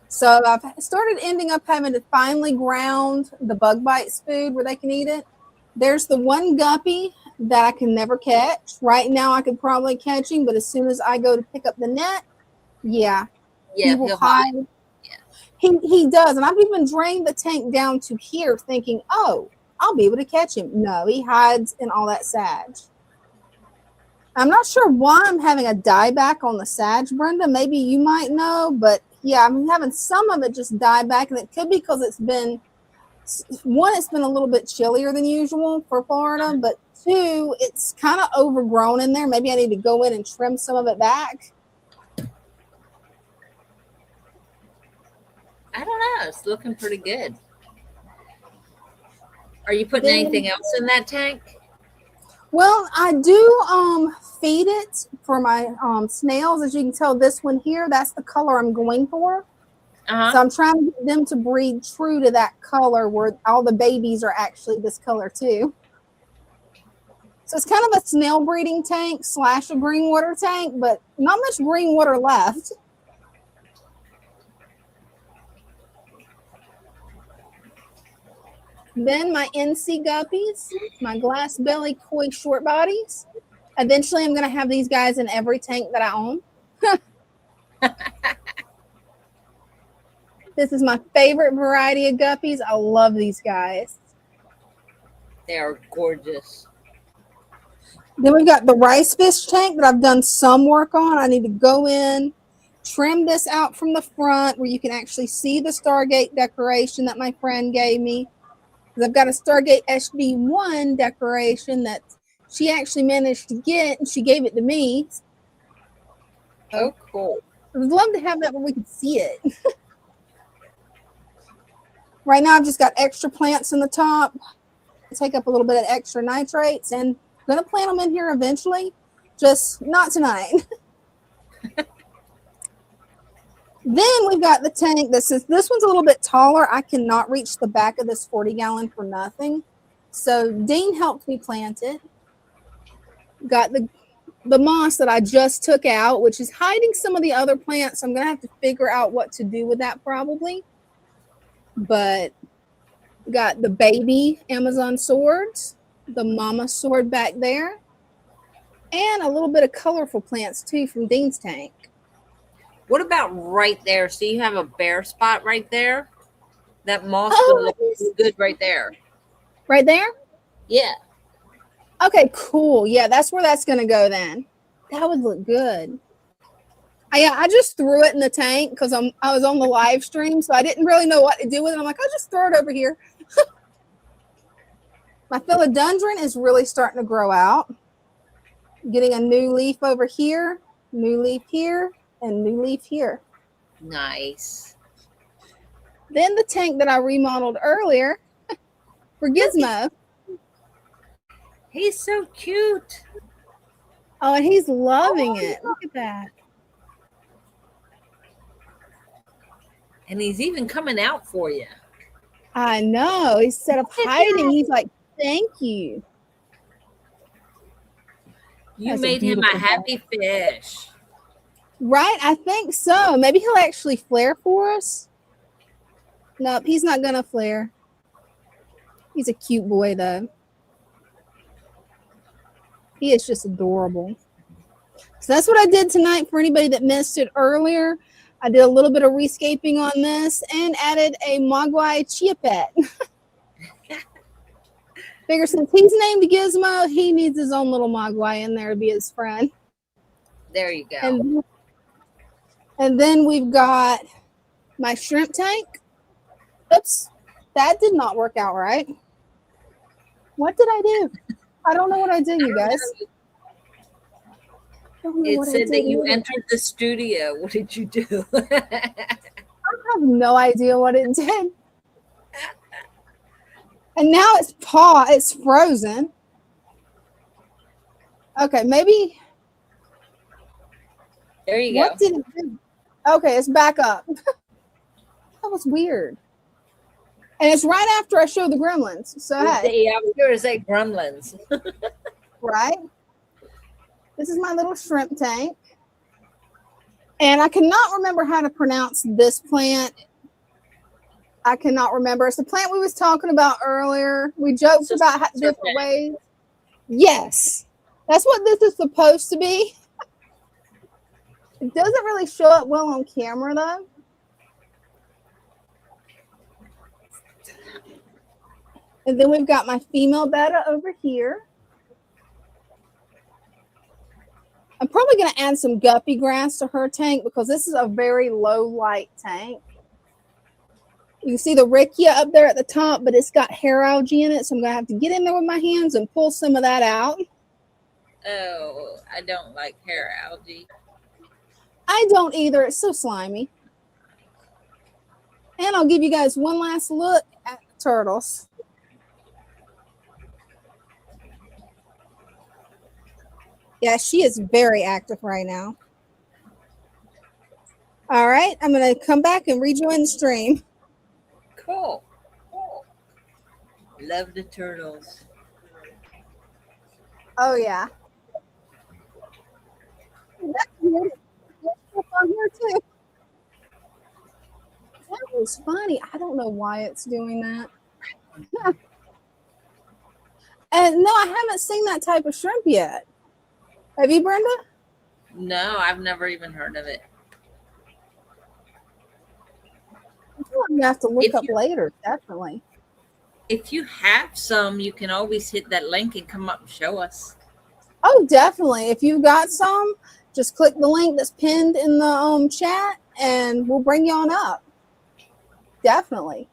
So I've started ending up having to finally ground the bug bites food where they can eat it. There's the one guppy that I can never catch. Right now I could probably catch him, but as soon as I go to pick up the net, yeah, he will hide. Yeah. He does. And I've even drained the tank down to here thinking, oh, I'll be able to catch him. No, he hides in all that sage. I'm not sure why I'm having a dieback on the sage, Brenda. Maybe you might know, but yeah, I'm having some of it just die back, and it could be because it's been, one, it's been a little bit chillier than usual for Florida, but 2, it's kind of overgrown in there. Maybe I need to go in and trim some of it back. I don't know. It's looking pretty good. Are you putting anything else in that tank? Well, I do feed it for my snails. As you can tell, this one here, that's the color I'm going for. So I'm trying to get them to breed true to that color where all the babies are actually this color too. So it's kind of a snail breeding tank / a green water tank, but not much green water left. Then my NC guppies, my glass belly koi short bodies. Eventually I'm going to have these guys in every tank that I own. This is my favorite variety of guppies. I love these guys. They are gorgeous. Then we've got the rice fish tank that I've done some work on. I need to go in, trim this out from the front where you can actually see the Stargate decoration that my friend gave me. I've got a Stargate SB1 decoration that she actually managed to get, and she gave it to me. Oh, cool. I would love to have that where we could see it. Right now, I've just got extra plants in the top. Take up a little bit of extra nitrates, and I'm going to plant them in here eventually, just not tonight. Then we've got the tank. This one's a little bit taller. I cannot reach the back of this 40-gallon for nothing. So Dean helped me plant it. Got the moss that I just took out, which is hiding some of the other plants. I'm going to have to figure out what to do with that probably. But got the baby Amazon swords, the mama sword back there, and a little bit of colorful plants too from Dean's tank. What about right there? So you have a bare spot right there? That moss Oh, would look good right there. Right there? Yeah. Okay, cool. Yeah, that's where that's going to go then. That would look good. I just threw it in the tank because I was on the live stream, so I didn't really know what to do with it. I'm like, I'll just throw it over here. My philodendron is really starting to grow out. Getting a new leaf over here, new leaf here, and new leaf here. Nice. Then the tank that I remodeled earlier for Gizmo. He's so cute. Oh, and he's loving it. Look at that. And he's even coming out for you. I know. Instead of hiding, he's like, thank you. You That's a made him a beautiful happy fish. Right? I think so. Maybe he'll actually flare for us. Nope, he's not going to flare. He's a cute boy, though. He is just adorable. So that's what I did tonight for anybody that missed it earlier. I did a little bit of rescaping on this and added a Mogwai Chia Pet. Figure since he's named Gizmo, he needs his own little Mogwai in there to be his friend. There you go. And then we've got my shrimp tank. Oops, that did not work out right. What did I do? I don't know what I did, you guys. It said that you entered the studio. What did you do? I have no idea what it did. And now it's frozen. Okay, maybe. There you What go. did it do? Okay, it's back up. That was weird. And it's right after I showed the gremlins. So hey. Yeah, I was going to say gremlins. Right? This is my little shrimp tank. And I cannot remember how to pronounce this plant. I cannot remember. It's the plant we was talking about earlier. We joked about different ways. Yes. That's what this is supposed to be. It doesn't really show up well on camera, though. And then we've got my female betta over here. I'm probably going to add some guppy grass to her tank because this is a very low light tank. You can see the riccia up there at the top, but it's got hair algae in it. So I'm going to have to get in there with my hands and pull some of that out. Oh, I don't like hair algae. I don't either. It's so slimy. And I'll give you guys one last look at the turtles. Yeah, she is very active right now. All right, I'm going to come back and rejoin the stream. Cool. Love the turtles. Oh, yeah. That's weird. There's on here too. That was funny. I don't know why it's doing that. And no, I haven't seen that type of shrimp yet. Have you, Brenda? No, I've never even heard of it. You have to look If up you- later, definitely. If you have some, you can always hit that link and come up and show us. Oh, definitely. If you've got some, just click the link that's pinned in the chat and we'll bring you on up. Definitely.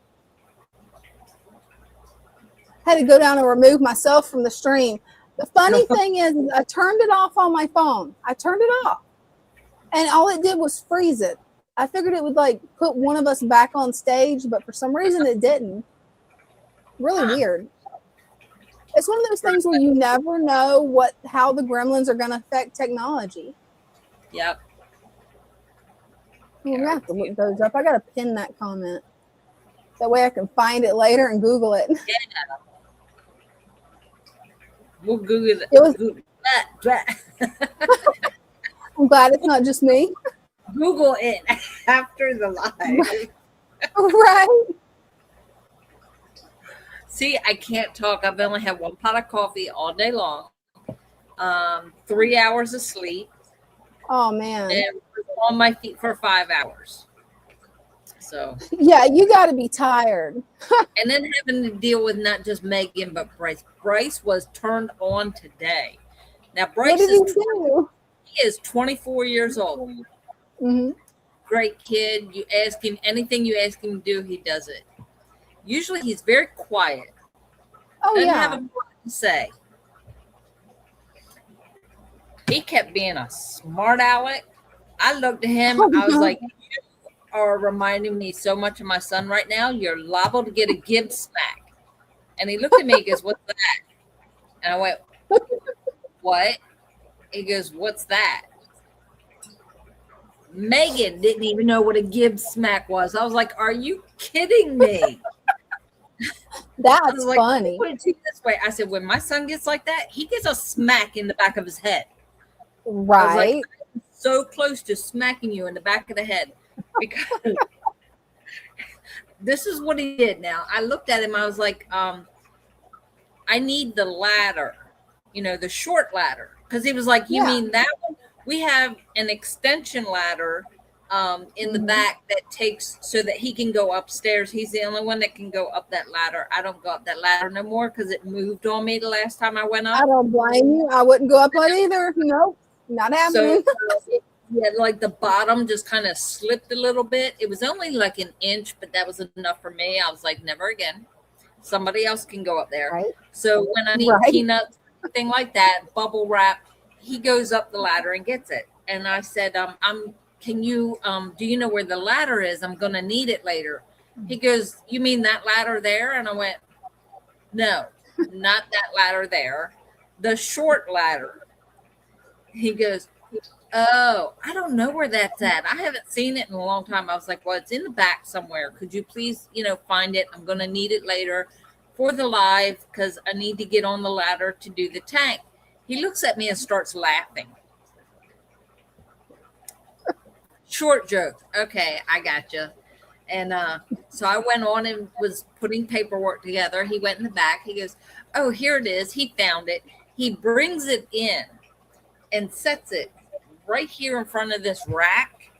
Had to go down and remove myself from the stream. The funny thing is I turned it off on my phone. I turned it off. And all it did was freeze it. I figured it would like put one of us back on stage, but for some reason it didn't. Really weird. It's one of those things where you never know how the gremlins are going to affect technology. Yep. We're going to have to look those up. I got to pin that comment. That way I can find it later and Google it. Yeah. We'll Google it. It was, Google I'm glad it's not just me. Google it after the live. Right. See, I can't talk. I've only had one pot of coffee all day long. 3 hours of sleep. Oh, man. And on my feet for 5 hours. So. Yeah, you got to be tired. And then having to deal with not just Megan, but Bryce. Bryce was turned on today. Now, Bryce is 24 years old. Mm-hmm. Great kid. You ask him anything you ask him to do, he does it. Usually he's very quiet. Oh, doesn't yeah. have a lot to say. He kept being a smart aleck. I looked at him. I was like, you are reminding me so much of my son right now. You're liable to get a Gibbs smack. And he looked at me. He goes, what's that? And I went, what? He goes, what's that? Megan didn't even know what a Gibbs smack was. I was like, are you kidding me? That's like, funny. Put it to you this way. I said, when my son gets like that, he gets a smack in the back of his head. Right. I was like, I'm so close to smacking you in the back of the head because this is what he did. Now I looked at him. I was like, I need the ladder, the short ladder. Because he was like, you mean that one? We have an extension ladder in the back that takes so that he can go upstairs. He's the only one that can go up that ladder. I don't go up that ladder no more because it moved on me the last time I went up. I don't blame you. I wouldn't go up it either. Nope, not happening. So, like the bottom just kind of slipped a little bit. It was only like an inch, but that was enough for me. I was like, never again. Somebody else can go up there. Right. So when I need peanuts, thing like that, bubble wrap, he goes up the ladder and gets it. And I said, can you, do you know where the ladder is? I'm going to need it later. He goes, you mean that ladder there? And I went, no, not that ladder there. The short ladder. He goes, oh, I don't know where that's at. I haven't seen it in a long time. I was like, well, it's in the back somewhere. Could you please, find it? I'm going to need it later for the live because I need to get on the ladder to do the tank. He looks at me and starts laughing. Short joke. Okay, I got you. And so I went on and was putting paperwork together. He went in the back. He goes, oh, here it is. He found it. He brings it in and sets it right here in front of this rack,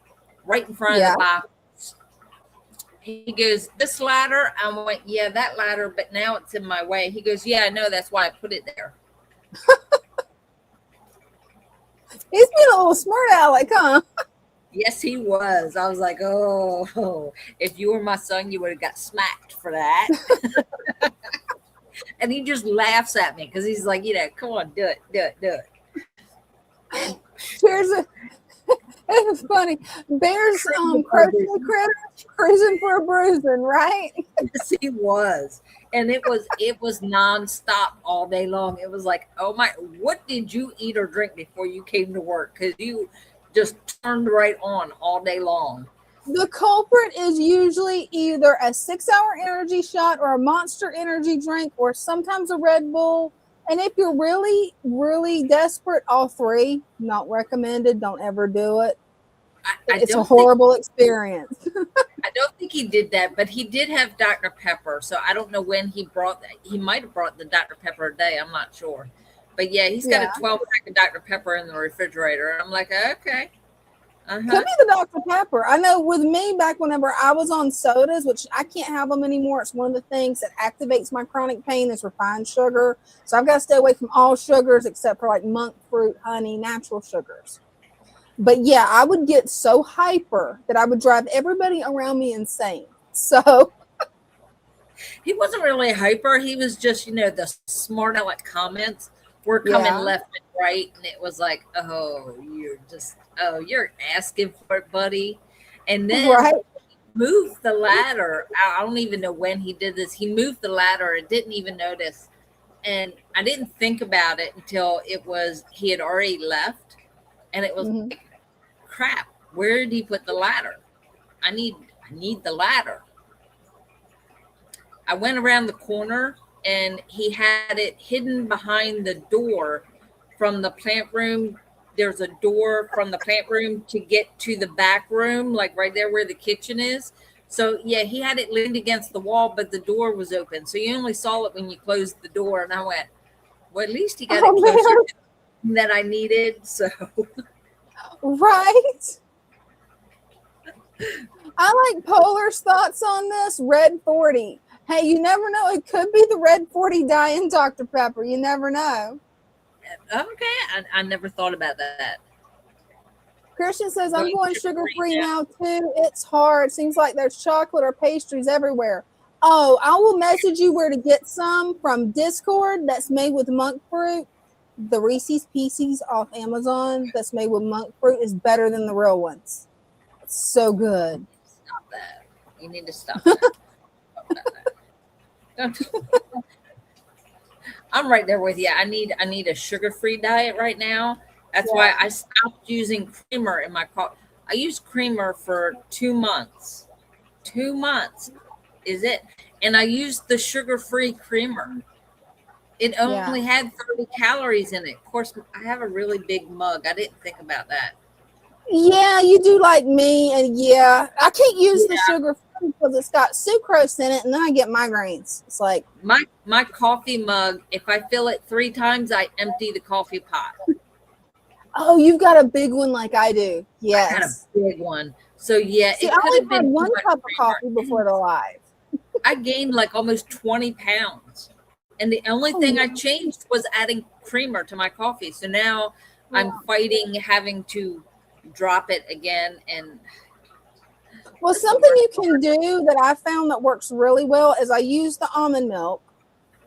right in front of the box. He goes, this ladder? I went, yeah, that ladder, but now it's in my way. He goes, yeah, I know. That's why I put it there. He's been a little smart aleck, huh? Yes, he was. I was like, oh, if you were my son, you would have got smacked for that. And he just laughs at me because he's like, come on, do it. It's funny. Bears cruising for a bruising, right? Yes, he was. And it was nonstop all day long. It was like, oh my, what did you eat or drink before you came to work? Because you just turned right on all day long. The culprit is usually either a 6-hour energy shot or a Monster energy drink or sometimes a Red Bull. And if you're really, really desperate, all three, not recommended. Don't ever do it. It's a horrible experience. I don't think he did that, but he did have Dr. Pepper. So I don't know when he brought that. He might have brought the Dr. Pepper a day. I'm not sure. But yeah, he's got a 12-pack of Dr. Pepper in the refrigerator. And I'm like, okay. Could be the Dr. Pepper. I know with me, back whenever I was on sodas, which I can't have them anymore, it's one of the things that activates my chronic pain is refined sugar. So I've got to stay away from all sugars except for like monk fruit, honey, natural sugars. But yeah, I would get so hyper that I would drive everybody around me insane. So He wasn't really hyper. He was just, the smart aleck comments were coming left and right. And it was like, oh, you're asking for it, buddy. And then he moved the ladder. I don't even know when he did this. He moved the ladder and didn't even notice. And I didn't think about it until he had already left. And it was like, crap, where did he put the ladder? I need the ladder. I went around the corner and he had it hidden behind the door from the plant room. There's a door from the plant room to get to the back room, like right there where the kitchen is. So yeah, he had it leaned against the wall, but the door was open. So you only saw it when you closed the door. And I went, well, at least he got it closer than I needed. So right. I like Polar's thoughts on this. Red 40. Hey, you never know. It could be the red 40 dye in Dr. Pepper. You never know. Okay. I never thought about that. Christian says, I'm going sugar-free now, too. It's hard. Seems like there's chocolate or pastries everywhere. Oh, I will message you where to get some from Discord that's made with monk fruit. The Reese's Pieces off Amazon that's made with monk fruit is better than the real ones. It's so good. Stop that. You need to stop that. I'm right there with you. I need a sugar-free diet right now. That's why I stopped using creamer in my coffee. I used creamer for 2 months. 2 months is it? And I used the sugar-free creamer. It only had 30 calories in it. Of course, I have a really big mug. I didn't think about that. Yeah, you do like me. And I can't use the sugar because it's got sucrose in it, and then I get migraines. It's like my coffee mug, if I fill it 3 times, I empty the coffee pot. Oh, you've got a big one like I do. Yes. I had a big one. So yeah, see, I only had 1 cup of coffee before the live. I gained like almost 20 pounds. And the only thing I changed was adding creamer to my coffee. So now I'm fighting having to drop it again. And well, something you can do that I found that works really well is I use the almond milk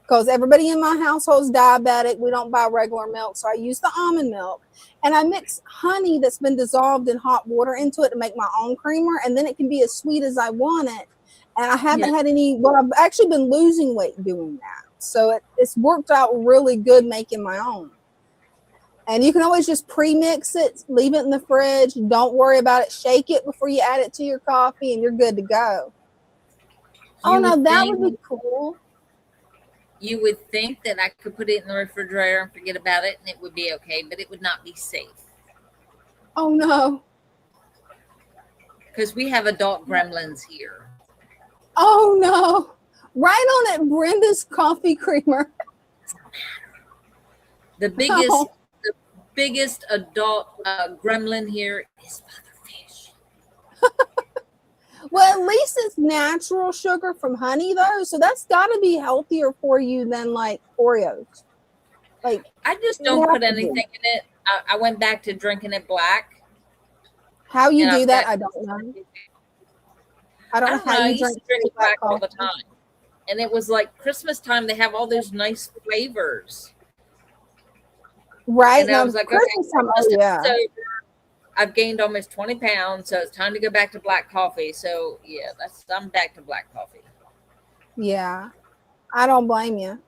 because everybody in my household is diabetic. We don't buy regular milk. So I use the almond milk and I mix honey that's been dissolved in hot water into it to make my own creamer. And then it can be as sweet as I want it. And I haven't had I've actually been losing weight doing that. So it's worked out really good making my own. And you can always just pre-mix it, leave it in the fridge. Don't worry about it. Shake it before you add it to your coffee and you're good to go. Oh, no, that would be cool. You would think that I could put it in the refrigerator and forget about it and it would be okay, but it would not be safe. Oh, no. Because we have adult gremlins here. Oh, no. Right on at Brenda's coffee creamer. The biggest adult gremlin here is Motherfish. Well, at least it's natural sugar from honey, though. So that's got to be healthier for you than like Oreos. Like I just don't put anything in it. I went back to drinking it black. How you do that, I don't know. I don't know how I you used to drink it black all the time. And it was like Christmas time. They have all those nice flavors. Right. And I was like, okay, I've gained almost 20 pounds. So it's time to go back to black coffee. So yeah, I'm back to black coffee. Yeah. I don't blame you.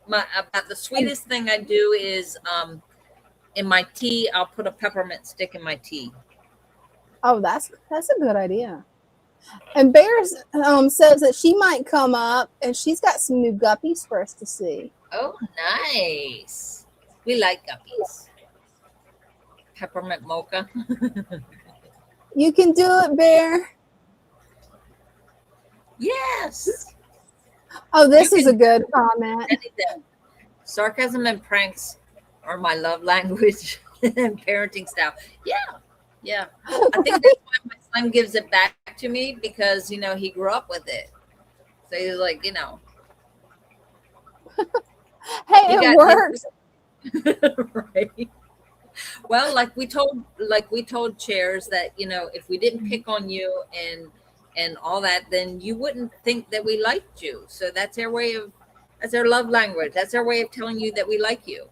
About the sweetest thing I do is in my tea, I'll put a peppermint stick in my tea. Oh, that's a good idea. And Bears says that she might come up and she's got some new guppies for us to see. Oh, nice. We like guppies. Peppermint mocha. You can do it, Bear. Yes. Oh, this is a good comment. Anything. Sarcasm and pranks are my love language. Parenting style. Yeah. Yeah. I think that's why my son gives it back to me because, you know, he grew up with it. So he's like, you know, Hey, he it got works. right. Well, like we told Chairs that, you know, if we didn't pick on you and all that, then you wouldn't think that we liked you. So that's our way of that's our love language. That's our way of telling you that we like you.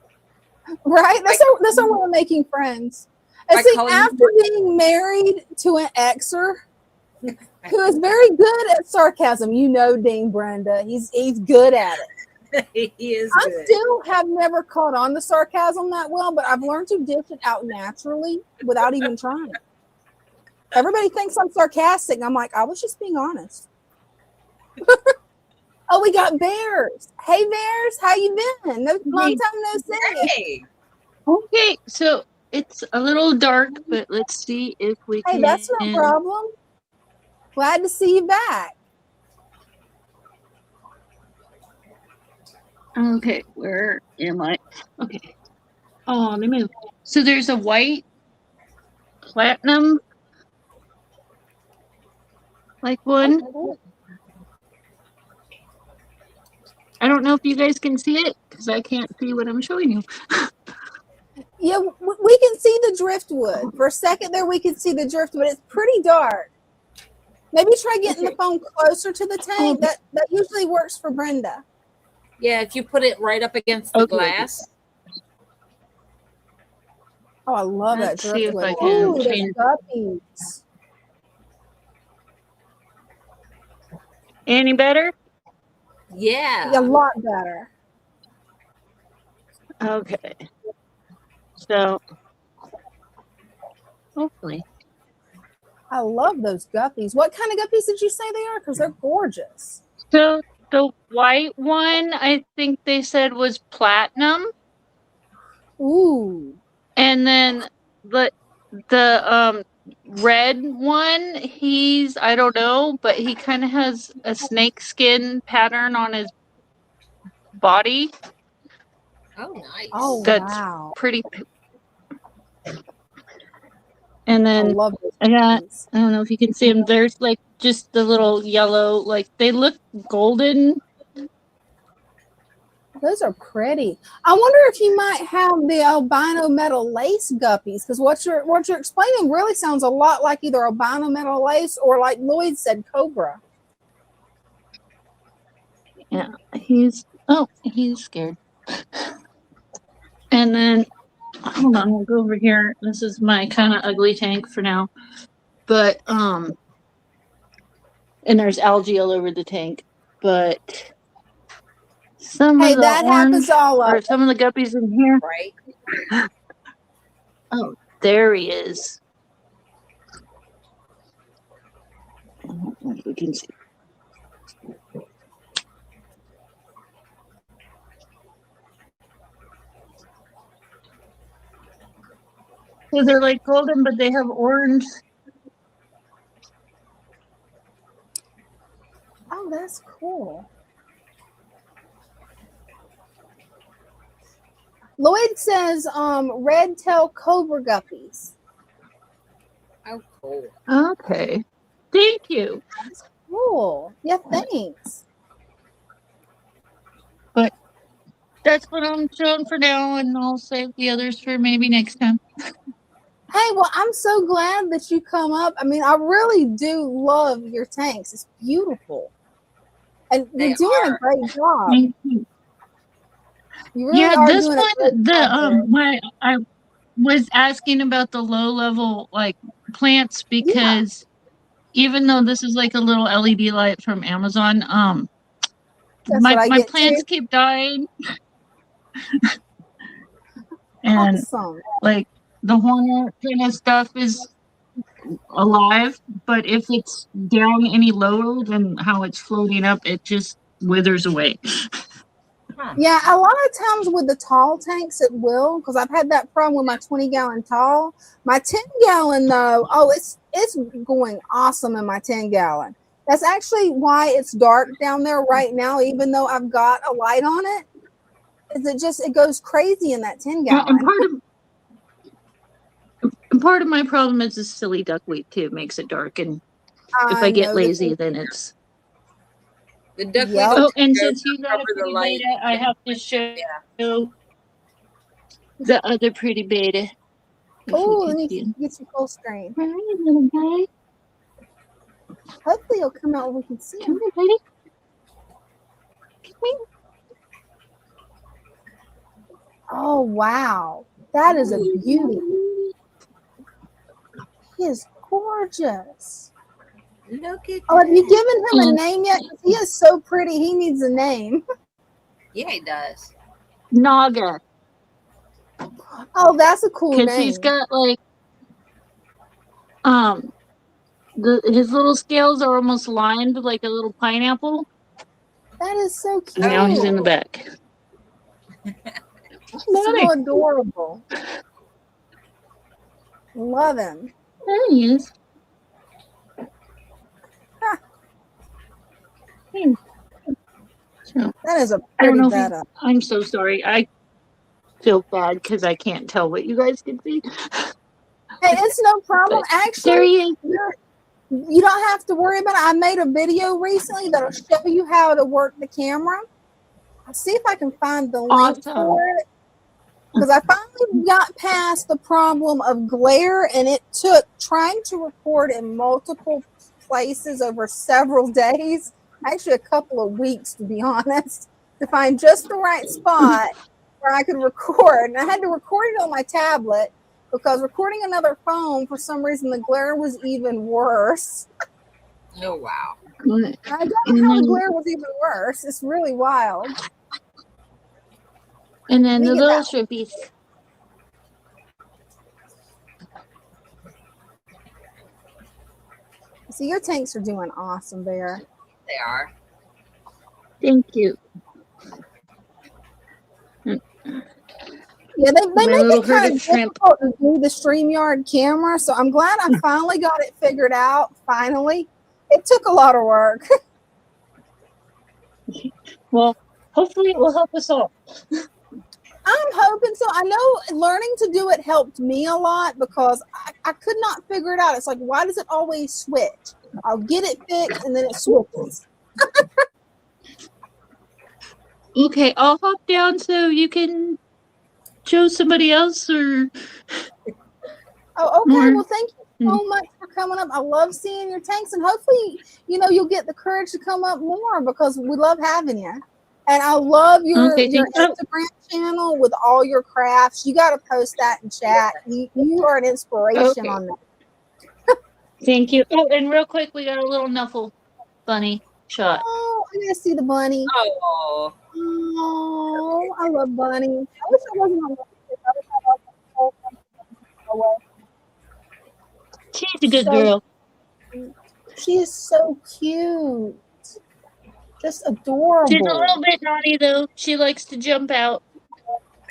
Right? That's our way of making friends. And By see, calling after you being married to an exer who is very good at sarcasm, you know, Dean Brenda, he's good at it. he is I good. still have never caught on to sarcasm that well, but I've learned to dish it out naturally without even trying. Everybody thinks I'm sarcastic, and I'm like, I was just being honest. Oh, we got Bears. Hey, Bears, how you been? Long time no see. Hey. Okay, so it's a little dark, but let's see if we Hey, can. that's no problem. Glad to see you back. Okay, where am I? Okay. Oh, let me move. So there's a white platinum like one. I don't know if you guys can see it because I can't see what I'm showing you. Yeah, we can see the driftwood. For a second there, we can see the driftwood. It's pretty dark. Maybe try getting the phone closer to the tank. That usually works for Brenda. Yeah, if you put it right up against the glass. Oh, I love Let's that see if driftwood. I can Ooh, change. those guppies. Any better? Yeah. A lot better. Okay. So hopefully. I love those guppies. What kind of guppies did you say they are? Because they're gorgeous. So the white one, I think they said was platinum. Ooh. And then the red one, he's I don't know, but he kind of has a snake skin pattern on his body. Oh, nice. Oh, That's wow. pretty. And I then love those I got, guppies. I don't know if you can see them. There's like just the little yellow, like they look golden. Those are pretty. I wonder if you might have the albino metal lace guppies, because what you're explaining really sounds a lot like either albino metal lace or, like Lloyd said, cobra. Yeah, he's scared. And then hold on, we'll go over here. This is my kind of ugly tank for now. But and there's algae all over the tank. But some of the that happens orange all or up. some of the guppies in here. Right. Oh, there he is. I don't know if we can see. So they're like golden, but they have orange. Oh, that's cool. Lloyd says red tail cobra guppies. Oh, cool. Okay. Thank you. That's cool. Yeah, thanks. But that's what I'm showing for now, and I'll save the others for maybe next time. Hey, well, I'm so glad that you come up. I mean, I really do love your tanks. It's beautiful. And you're doing a great job. Thank you. You really are this doing one, a great job. why I was asking about the low level like plants because even though this is like a little LED light from Amazon, my plants keep dying. And like the hornet kind of stuff is alive, but if it's down any lower than how it's floating up, it just withers away. Yeah, a lot of times with the tall tanks it will, because I've had that problem with my 20-gallon tall. My 10-gallon though, it's going awesome in my 10-gallon. That's actually why it's dark down there right now, even though I've got a light on it. Is it goes crazy in that 10-gallon. And part of my problem is this silly duckweed too. It makes it dark, and if I get lazy, then it's. The duckweed. Yep. Oh, and since you got a cover the pretty light. beta, I have to show Yeah. the other pretty beta. Oh, let me get you full screen. All right, little guy. Hopefully, it'll come out where we can see Come him. here, buddy. Come here. Oh, wow. That is a beauty. He is gorgeous. Look at Oh, have you that. given him a name yet? 'Cause he is so pretty. He needs a name. Yeah, he does. Naga. Oh, that's a cool Because name. he's got like his little scales are almost lined like a little pineapple. That is so cute. And now he's in the back. So adorable. Love him. There he is. So, That is a I don't pretty know beta. I'm so sorry. I feel bad because I can't tell what you guys can see. Hey, it's no problem. But Actually, there he is. you don't have to worry about it. I made a video recently that'll show you how to work the camera. I'll see if I can find the link for it. Because I finally got past the problem of glare, and it took trying to record in multiple places over several days, actually a couple of weeks to be honest, to find just the right spot where I could record. And I had to record it on my tablet because recording another phone, for some reason, the glare was even worse. Oh, wow. I don't know how the glare was even worse. It's really wild. And then the little shrimpies. So your tanks are doing awesome, Bear. They are. Thank you. Yeah, they make it kind of shrimp. difficult to do the StreamYard camera, so I'm glad I finally got it figured out. Finally, it took a lot of work. Well, hopefully it will help us all. I'm hoping so. I know learning to do it helped me a lot because I could not figure it out. It's like, why does it always switch? I'll get it fixed and then it switches. Okay, I'll hop down so you can show somebody else or. Oh, okay. Well, thank you so much for coming up. I love seeing your tanks, and hopefully, you'll get the courage to come up more because we love having you. And I love your Instagram channel with all your crafts. You got to post that in chat. You are an inspiration on that. Thank you. Oh, and real quick, we got a little Nuffle bunny shot. Oh, I gotta see the bunny. Oh. Oh, I love bunny. I wish I wasn't on She's a good girl. She is so cute. Just adorable. She's a little bit naughty though. She likes to jump out,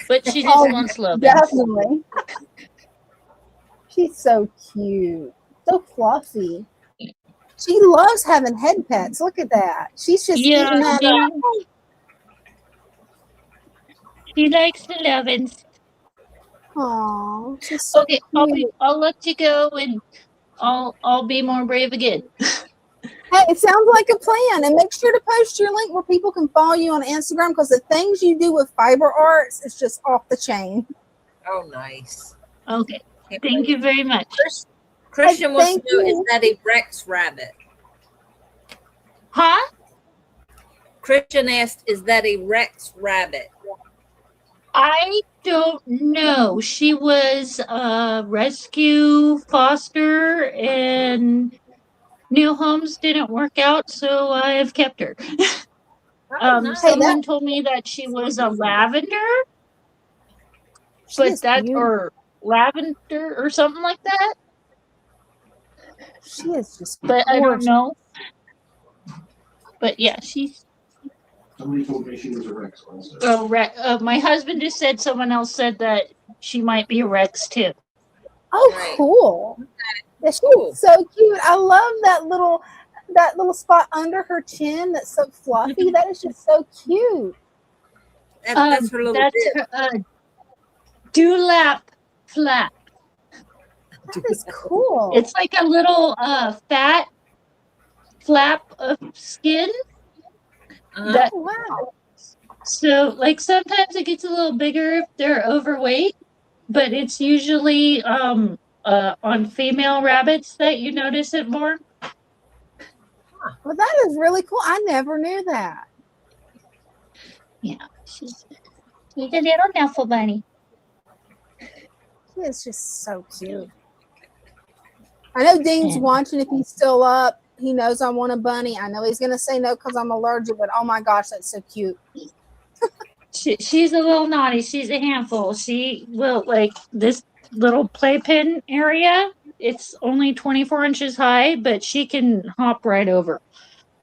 but she just wants love. Definitely. She's so cute. So fluffy. She loves having head pets. Look at that. She's just eating that up. She likes the lovin's. Aw, she's so okay. cute. I'll let you go, and I'll be more brave again. Hey, it sounds like a plan. And make sure to post your link where people can follow you on Instagram because the things you do with fiber arts is just off the chain. Oh, nice. Okay. Thank you very much. Christian wants to know, is that a Rex rabbit? Huh? Christian asked, is that a Rex rabbit? I don't know. She was a rescue foster and new homes didn't work out, so I have kept her. Someone told me that she was a lavender, or lavender or something like that. She is just but I don't know. But yeah, she's. Somebody told me she was a Rex also. My husband just said someone else said that she might be a Rex too. Oh, cool. Yeah, she's so cute. I love that little spot under her chin that's so fluffy. That is just so cute. That's her little dewlap flap. That is cool. It's like a little fat flap of skin that Oh, wow. so like sometimes it gets a little bigger if they're overweight, but it's usually on female rabbits that you notice it more. Well, that is really cool. I never knew that. Yeah, she's a little Nuffle bunny. She is just so cute. I know Dean's watching if he's still up. He knows I want a bunny. I know he's going to say no because I'm allergic, but oh my gosh, that's so cute. She's a little naughty. She's a handful. She will, like, this little playpen area, it's only 24 inches high, but she can hop right over.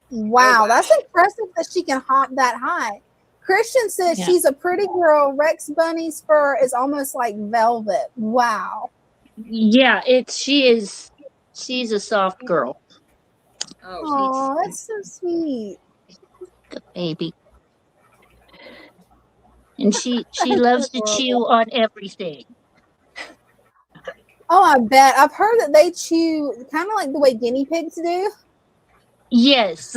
Wow, that's impressive that she can hop that high. Christian says she's a pretty girl. Rex Bunny's fur is almost like velvet. Wow. Yeah, she's a soft girl. Oh, that's so sweet. Good baby. And she loves to chew on everything. Oh, I bet. I've heard that they chew kind of like the way guinea pigs do. Yes.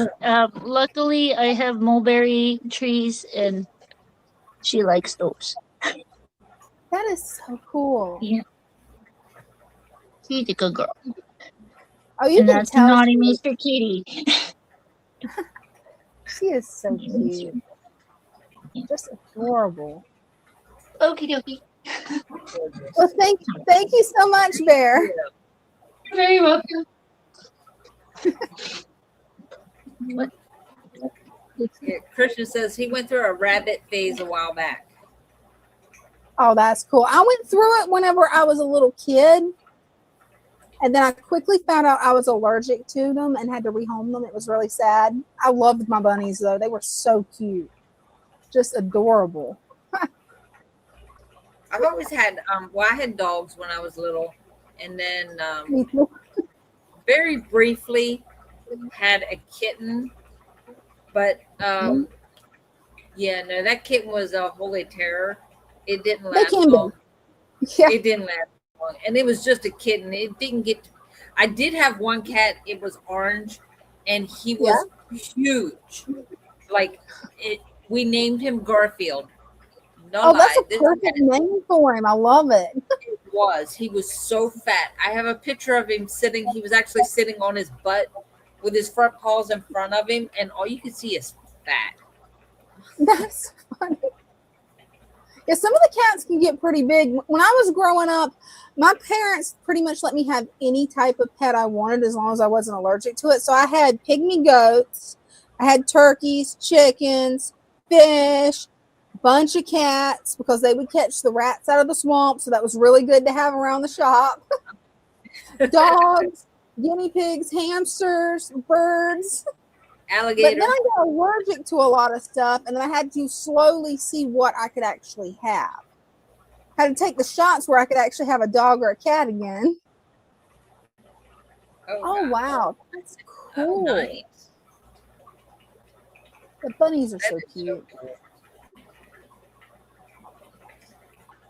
Luckily, I have mulberry trees, and she likes those. That is so cool. Yeah. She's a good girl. Oh, you and can that's tell. naughty Mr. Kitty. She is so cute. Just adorable. Okie dokie. Well, thank you so much, Bear. You're very welcome. What? Yeah, Christian says he went through a rabbit phase a while back. Oh, that's cool. I went through it whenever I was a little kid. And then I quickly found out I was allergic to them and had to rehome them. It was really sad. I loved my bunnies, though. They were so cute. Just adorable. I've always had, I had dogs when I was little. And then very briefly had a kitten. But, yeah, no, that kitten was a holy terror. It didn't last long. Yeah. It didn't last long. And it was just a kitten. It didn't get, I did have one cat. It was orange and he was huge. Like we named him Garfield. No lie. That's a perfect name for him. I love it. It was. He was so fat. I have a picture of him sitting. He was actually sitting on his butt with his front paws in front of him. And all you could see is fat. That's funny. Yeah, some of the cats can get pretty big. When I was growing up, my parents pretty much let me have any type of pet I wanted as long as I wasn't allergic to it. So I had pygmy goats, I had turkeys, chickens, fish, bunch of cats because they would catch the rats out of the swamp. So that was really good to have around the shop. Dogs, guinea pigs, hamsters, birds. Alligator. But then I got allergic to a lot of stuff, and then I had to slowly see what I could actually have. I had to take the shots where I could actually have a dog or a cat again. Oh wow. That's cool. Oh, nice. The bunnies are so cute.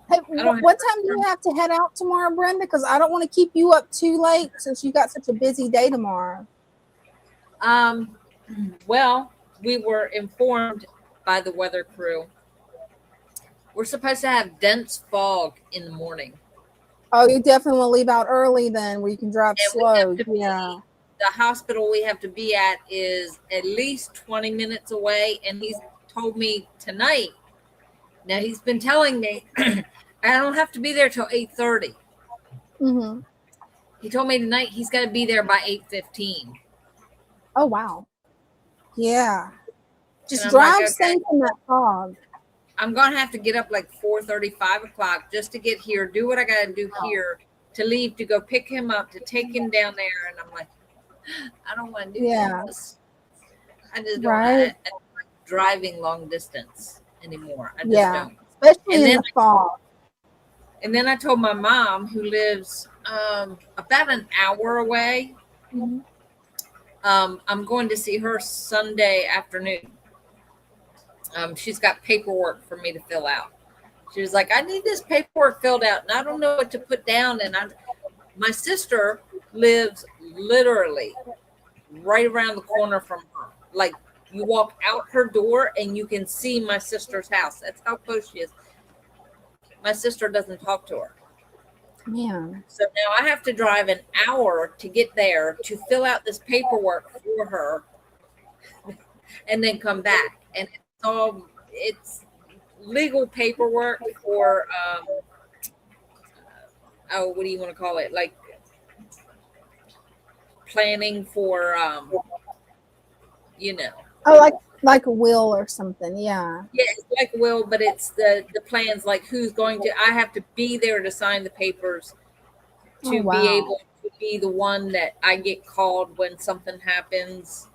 Hey, what time do you have to head out tomorrow, Brenda? Because I don't want to keep you up too late since you got such a busy day tomorrow. Well, we were informed by the weather crew. We're supposed to have dense fog in the morning. Oh, you definitely want to leave out early then where you can drive And slow. Yeah. The hospital we have to be at is at least 20 minutes away. And he's told me tonight. Now, he's been telling me I don't have to be there till 8:30. Mm-hmm. He told me tonight he's got to be there by 8:15. Oh, wow. Yeah. Just I'm drive like, okay. safe in that fog. I'm going to have to get up like 4:30, 5 o'clock just to get here, do what I got to do here, to leave, to go pick him up, to take him down there. And I'm like, I don't want to do this. I just don't I don't like driving long distance anymore. I just don't. Especially in the fog. And then I told my mom, who lives about an hour away, I'm going to see her Sunday afternoon. She's got paperwork for me to fill out. She was like, I need this paperwork filled out, and I don't know what to put down. And My sister lives literally right around the corner from her. Like you walk out her door and you can see my sister's house. That's how close she is. My sister doesn't talk to her. Man. So now I have to drive an hour to get there to fill out this paperwork for her and then come back. And it's legal paperwork for, what do you want to call it? Like planning for, you know. Oh, like a will or something. Yeah. Yeah, it's like will, but it's the plans, like who's going to, I have to be there to sign the papers to Oh, wow. be able to be the one that I get called when something happens.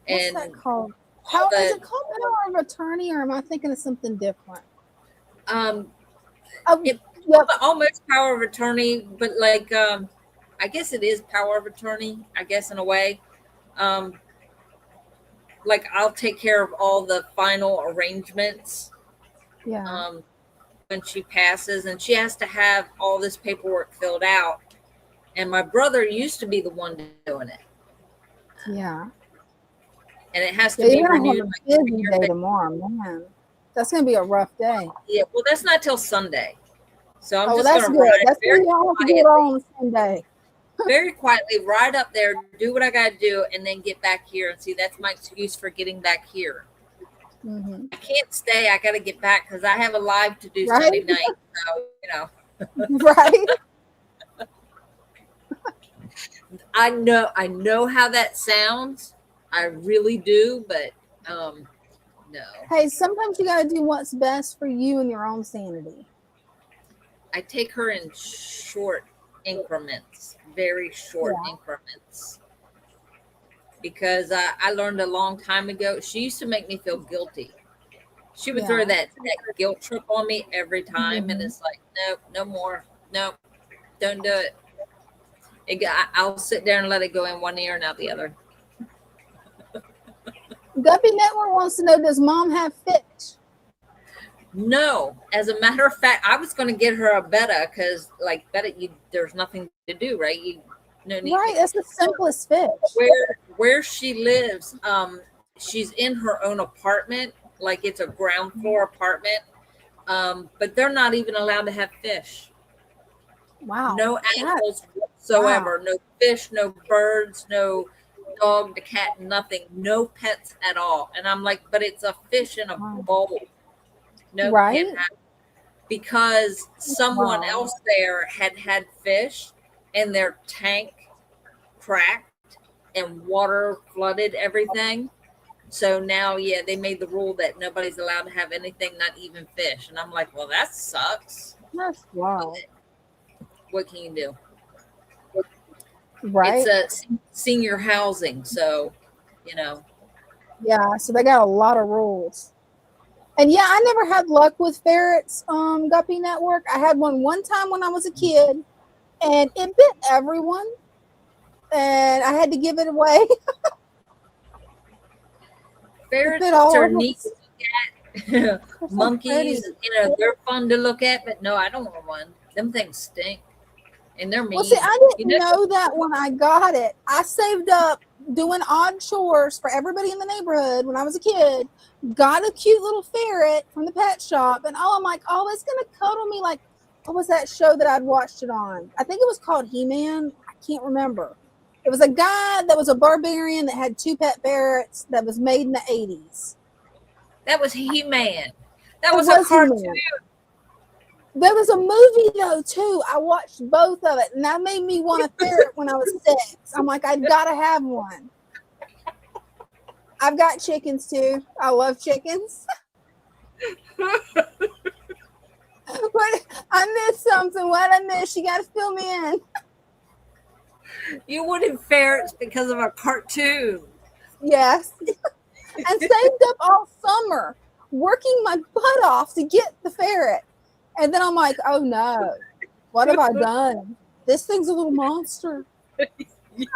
What's And that called? How is it called? Power of attorney, or am I thinking of something different? Almost power of attorney, but like I guess it is power of attorney, I guess, in a way. Like I'll take care of all the final arrangements. Yeah. When she passes, and she has to have all this paperwork filled out. And my brother used to be the one doing it. Yeah. And it has to Yeah, be you're gonna renewed. have a busy day tomorrow, man. That's gonna be a rough day. Yeah, well, that's not till Sunday. So I'm just that's gonna good. ride That's very good. Y'all have to do quietly, it all on the same day. very quietly, ride up there, do what I gotta do, and then get back here. And see, that's my excuse for getting back here. Mm-hmm. I can't stay. I gotta get back because I have a live to do Right? Sunday night. So you know. Right. I know how that sounds. I really do, but no. Hey, sometimes you gotta do what's best for you and your own sanity. I take her in short increments, very short increments. Because I learned a long time ago, she used to make me feel guilty. She would throw that guilt trip on me every time. And it's like, nope, no more. Nope, don't do it. I'll sit there and let it go in one ear and out the other. Guppy Network wants to know, does mom have fish? No, as a matter of fact, I was going to get her a betta because, like, betta, there's nothing to do, right? Right, that's the simplest fish. Where she lives, she's in her own apartment, like it's a ground floor apartment, but they're not even allowed to have fish. Wow. No animals whatsoever. Wow. No fish, no birds, no dog, the cat, nothing. No pets at all. And I'm like, but it's a fish in a bowl. No, can't have it. Because someone else there had fish and their tank cracked and water flooded everything. So now, they made the rule that nobody's allowed to have anything, not even fish. And I'm like, well, that sucks. That's wow. What can you do? Right. It's a senior housing, so Yeah, so they got a lot of rules. And I never had luck with ferrets, Guppy Network. I had one time when I was a kid, and it bit everyone, and I had to give it away. Ferrets are neat to look at. Monkeys, they're fun to look at, but no, I don't want one. Them things stink. And they're mean. Well, see, I didn't know that when I got it. I saved up doing odd chores for everybody in the neighborhood when I was a kid. Got a cute little ferret from the pet shop, and I'm like, oh, it's gonna cuddle me. Like, what was that show that I'd watched it on? I think it was called He-Man. I can't remember. It was a guy that was a barbarian that had 2 pet ferrets that was made in the 80s. That was He-Man. That was a cartoon. He-Man. There was a movie though too. I watched both of it, and that made me want a ferret when I was 6. I'm like, I've got to have one. I've got chickens too. I love chickens. But I missed something. What I missed? You got to fill me in. You wanted ferrets because of a cartoon. Yes, and saved up all summer, working my butt off to get the ferret. And then I'm like, oh no, what have I done? This thing's a little monster. Yes.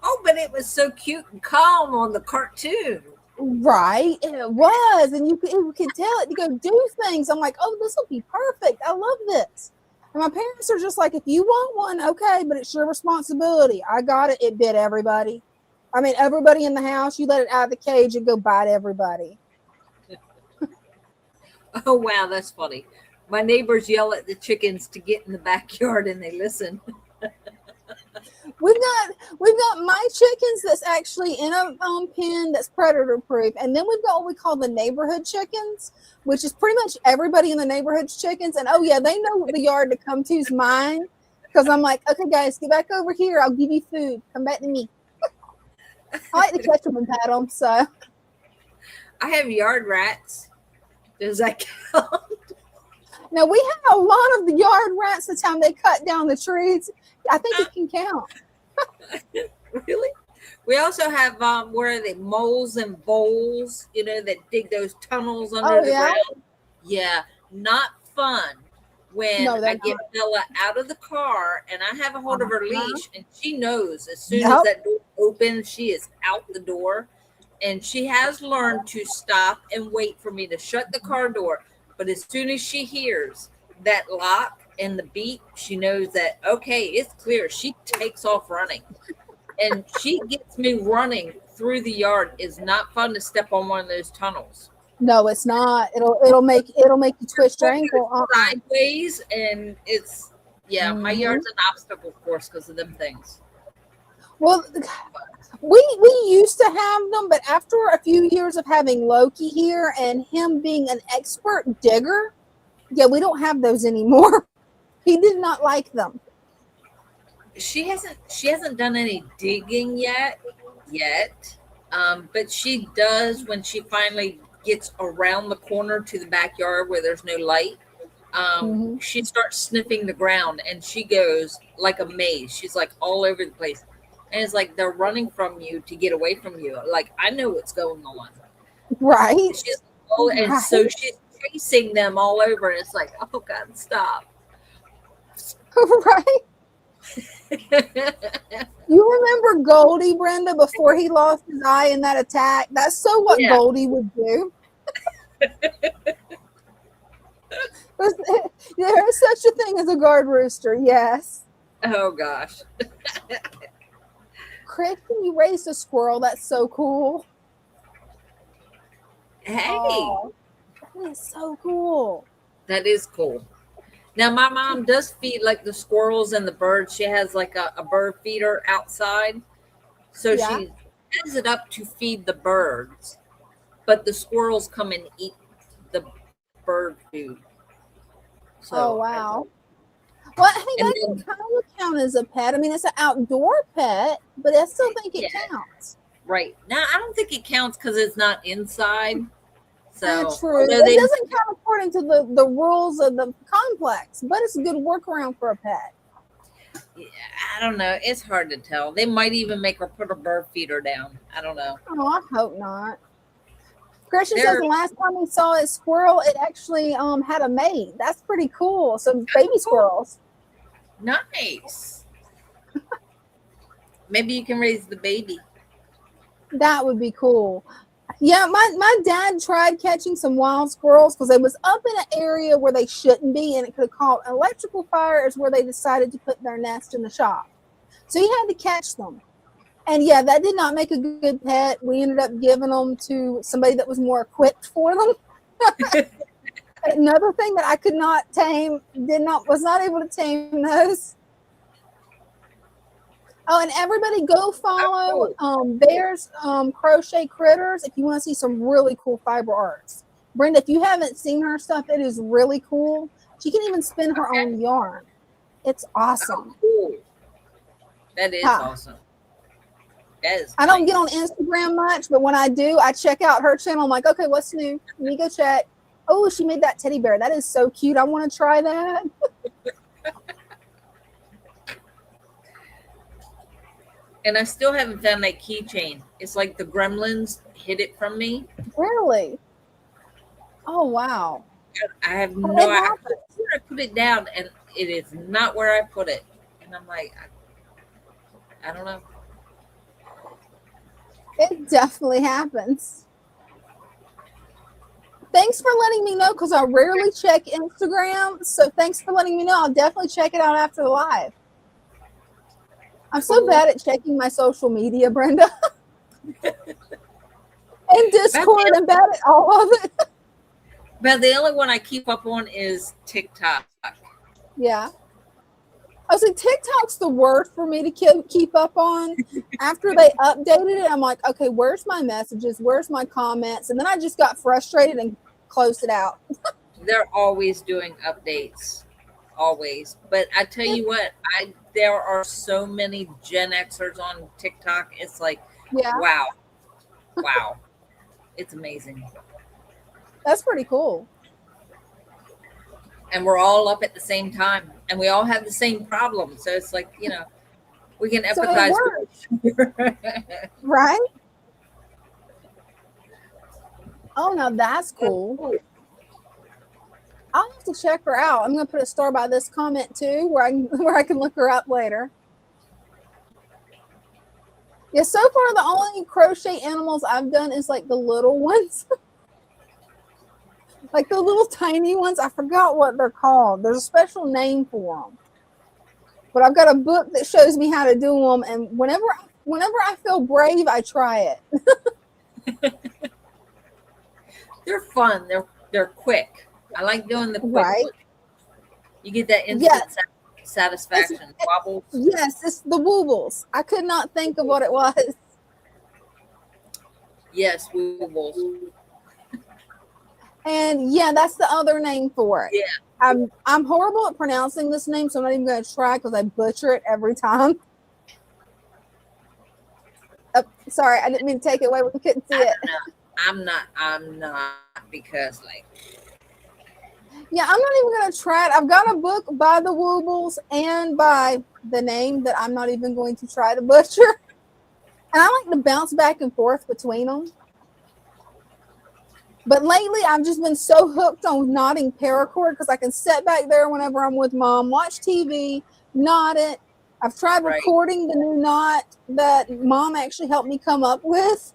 Oh, but it was so cute and calm on the cartoon. Right, and it was. And you could tell it to go do things. I'm like, oh, this will be perfect. I love this. And my parents are just like, if you want one, okay, but it's your responsibility. I got it. It bit everybody. I mean, everybody in the house, you let it out of the cage and go bite everybody. Oh, wow, that's funny. My neighbors yell at the chickens to get in the backyard and they listen. We've got my chickens that's actually in a pen that's predator proof, and then we've got what we call the neighborhood chickens, which is pretty much everybody in the neighborhood's chickens. And oh yeah, they know the yard to come to is mine, because I'm like, okay guys, get back over here. I'll give you food. Come back to me. I like to catch them and pat them. So I have yard rats. Does that count? now we have a lot of the yard rats the time they cut down the trees. I think it can count. Really? We also have where are they, moles and voles, you know, that dig those tunnels under the ground. Yeah, not fun. When I get Bella out of the car and I have a hold of her leash, and she knows as soon as that door opens, she is out the door. And she has learned to stop and wait for me to shut the car door. But as soon as she hears that lock and the beep, she knows that, okay, it's clear. She takes off running. And she gets me running through the yard. It's not fun to step on one of those tunnels. No, it's not. It'll make you twist your ankle sideways, and it's my yard's an obstacle course because of them things. Well, we used to have them, but after a few years of having Loki here and him being an expert digger, we don't have those anymore. He did not like them. She hasn't done any digging yet, but she does when she finally gets around the corner to the backyard where there's no light. She starts sniffing the ground, and she goes like a maze. She's like all over the place, and it's like they're running from you to get away from you. Like, I know what's going on, right? So she's chasing them all over, and it's like, oh God, stop. Right. You remember Goldie, Brenda, before he lost his eye in that attack? That's so what Goldie would do. There is such a thing as a guard rooster, yes. Oh gosh. Kristen, you raised a squirrel. That's so cool. Hey. Oh, that is so cool. That is cool. Now, my mom does feed like the squirrels and the birds. She has like a bird feeder outside. So she has it up to feed the birds, but the squirrels come and eat the bird food. So, oh, wow. Well, I mean, that can kind of count as a pet. I mean, it's an outdoor pet, but I still think it counts. Right. Now, I don't think it counts because it's not inside. So, that's true. It doesn't count according to the rules of the complex, but it's a good workaround for a pet. Yeah, I don't know. It's hard to tell. They might even make her put a bird feeder down. I don't know. Oh, I hope not. Christian says the last time we saw a squirrel, it actually had a mate. That's pretty cool. Some baby squirrels. Nice. Maybe you can raise the baby. That would be cool. Yeah, my dad tried catching some wild squirrels because they was up in an area where they shouldn't be, and it could have caught electrical fires where they decided to put their nest in the shop. So he had to catch them. And yeah, that did not make a good pet. We ended up giving them to somebody that was more equipped for them. Another thing that I could not tame, was not able to tame those. Oh, and everybody go follow Bear's Crochet Critters if you want to see some really cool fiber arts. Brenda, if you haven't seen her stuff, it is really cool. She can even spin her own yarn. It's awesome. Cool. That is awesome. That is I don't get on Instagram much, but when I do, I check out her channel. I'm like, okay, what's new? Let me go check. Oh, she made that teddy bear. That is so cute. I want to try that. And I still haven't found that keychain. It's like the gremlins hid it from me. Really? Oh, wow. I have no idea. I put it down, and it is not where I put it. And I'm like, I don't know. It definitely happens. thanks for letting me know because I rarely check Instagram. So thanks for letting me know. I'll definitely check it out after the live. I'm so bad at checking my social media, Brenda. And Discord, I'm bad at all of it. But the only one I keep up on is TikTok. Yeah. I was like, TikTok's the worst for me to keep up on. After they updated it, I'm like, okay, where's my messages? Where's my comments? And then I just got frustrated and closed it out. They're always doing updates, always. But I tell you what, there are so many Gen Xers on TikTok. It's like, wow. It's amazing. That's pretty cool. And we're all up at the same time, and we all have the same problem. So it's like, we can empathize with right? Oh, now that's cool. I'll have to check her out. I'm gonna put a star by this comment too, where I can look her up later. Yeah, so far the only crochet animals I've done is like the little ones. Like the little tiny ones. I forgot what they're called. There's a special name for them. But I've got a book that shows me how to do them, and whenever I feel brave, I try it. They're fun. They're quick. I like doing the quick. Right. You get that instant satisfaction. Wobbles. Yes, it's the wobbles. I could not think of what it was. Yes, wobbles. And yeah, that's the other name for it. Yeah. I'm horrible at pronouncing this name, so I'm not even going to try because I butcher it every time. Oh, sorry, I didn't mean to take it away. We couldn't see it. I'm not because yeah, I'm not even going to try it. I've got a book by the wobbles and by the name that I'm not even going to try to butcher. And I like to bounce back and forth between them. But lately, I've just been so hooked on knotting paracord because I can sit back there whenever I'm with mom, watch TV, knot it. I've tried recording the new knot that mom actually helped me come up with.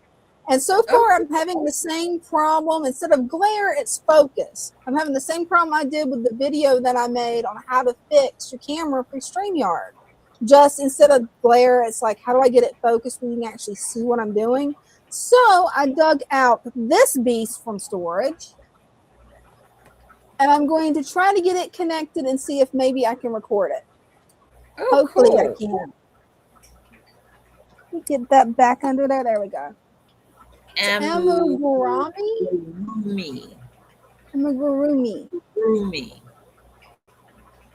And so far, I'm having the same problem. Instead of glare, it's focus. I'm having the same problem I did with the video that I made on how to fix your camera for StreamYard. Just instead of glare, it's like, how do I get it focused where you can actually see what I'm doing? So I dug out this beast from storage, and I'm going to try to get it connected and see if maybe I can record it. Hopefully I can. Get that back under there. There we go. Amigurumi.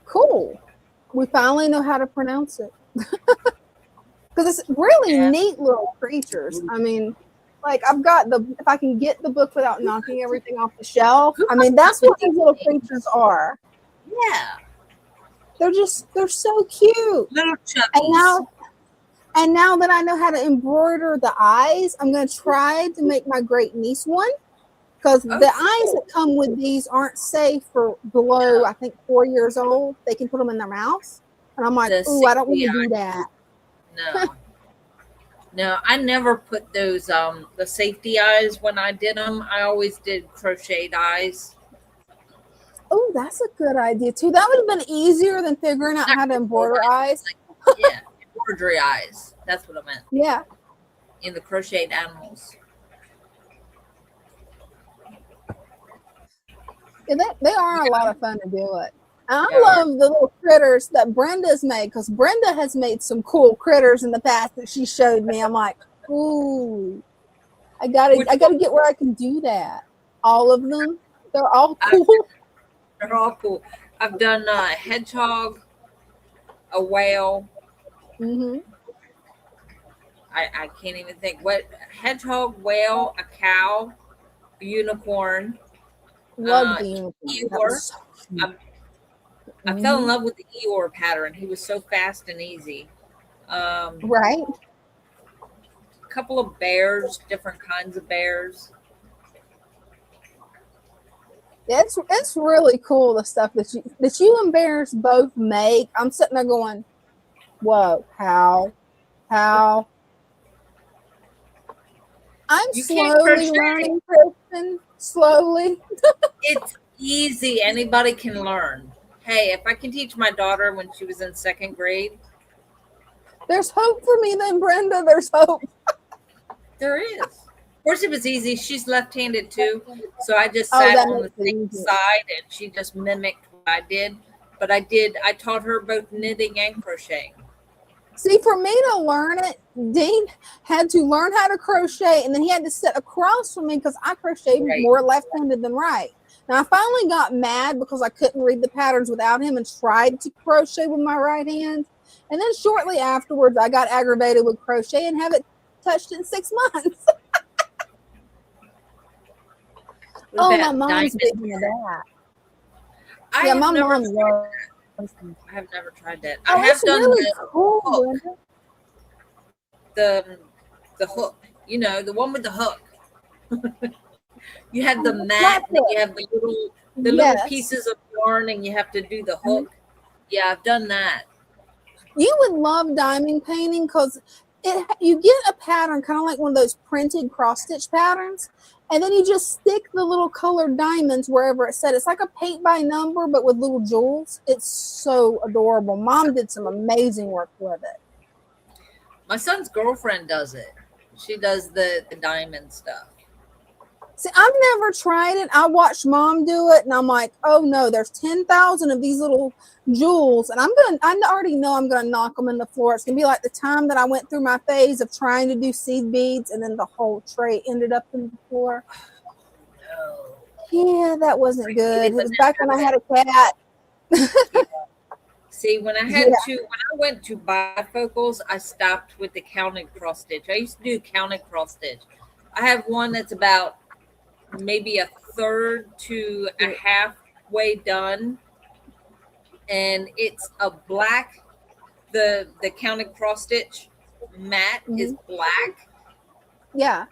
Cool. We finally know how to pronounce it. Because it's really neat little creatures. I mean, like I've got if I can get the book without knocking everything off the shelf. I mean, that's what these little creatures are. Yeah. They're so cute. Little chubbies. And now that I know how to embroider the eyes, I'm going to try to make my great niece one. Because the eyes that come with these aren't safe for below, I think, 4 years old. They can put them in their mouth. And I'm like, ooh, I don't want to do that. No, I never put those the safety eyes when I did them. I always did crocheted eyes. Oh, that's a good idea too. That would have been easier than figuring out how to embroider eyes. Yeah, embroidery eyes. That's what I meant. Yeah. In the crocheted animals. Yeah, they are a lot of fun to do it. I love the little critters that Brenda's made because Brenda has made some cool critters in the past that she showed me. I'm like, ooh, I gotta get where I can do that. All of them, they're all cool. They're all cool. I've done a hedgehog, a whale. Mm-hmm. I can't even think what hedgehog, whale, a cow, a unicorn. Love the unicorn. I fell in love with the Eeyore pattern. He was so fast and easy. Right. A couple of bears, different kinds of bears. It's really cool, the stuff that you and Bears both make. I'm sitting there going, whoa, how? I'm You can't slowly crochet. learning, Kristen. Slowly. It's easy. Anybody can learn. Hey, if I can teach my daughter when she was in 2nd grade, There's hope for me then, Brenda. There's hope. there is. Of course, it was easy. She's left-handed too, so I just Oh, sat that on makes the it same easier. side, and she just mimicked what I did. But I taught her both knitting and crocheting. See, for me to learn it, Dean had to learn how to crochet, and then he had to sit across from me because I crochet Right. more left-handed than right. Now, I finally got mad because I couldn't read the patterns without him and tried to crochet with my right hand. And then shortly afterwards, I got aggravated with crochet and haven't touched it in 6 months. What Oh, about my mom's diamond? big into that. I Yeah, have my never mom tried loves. I have never tried that. Oh, I have it's done really the cool, hook. Brenda. The hook. You know, the one with the hook. You have the mat, That's and then it. you have the little Yes. pieces of yarn, and you have to do the hook. Yeah, I've done that. You would love diamond painting because you get a pattern kind of like one of those printed cross stitch patterns, and then you just stick the little colored diamonds wherever it's set. It's like a paint by number but with little jewels. It's so adorable. Mom did some amazing work with it. My son's girlfriend does it. She does the diamond stuff. See, I've never tried it. I watched Mom do it, and I'm like, oh no, there's 10,000 of these little jewels, and I already know I'm gonna knock them in the floor. It's gonna be like the time that I went through my phase of trying to do seed beads, and then the whole tray ended up in the floor. No. Yeah, that wasn't good. It was back when I had a cat. See, when I went to bifocals, I stopped with the counted cross stitch. I used to do counted cross stitch. I have one that's about maybe a third to a halfway done, and it's a black. The counted cross stitch mat is black. Yeah,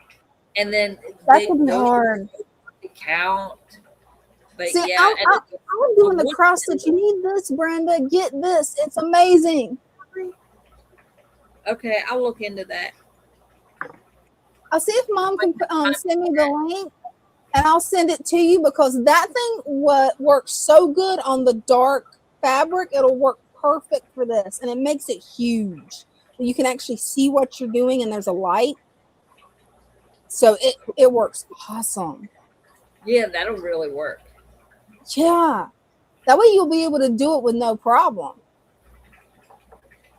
and then that could be hard. Count. But see, yeah, I'm doing the cross stitch. You need this, Brenda. Get this. It's amazing. Okay, I'll look into that. I'll see if Mom can send me the link, and I'll send it to you because that thing works so good on the dark fabric. It'll work perfect for this, and it makes it huge. You can actually see what you're doing, and there's a light. So it works awesome. Yeah, that'll really work. Yeah. That way you'll be able to do it with no problem.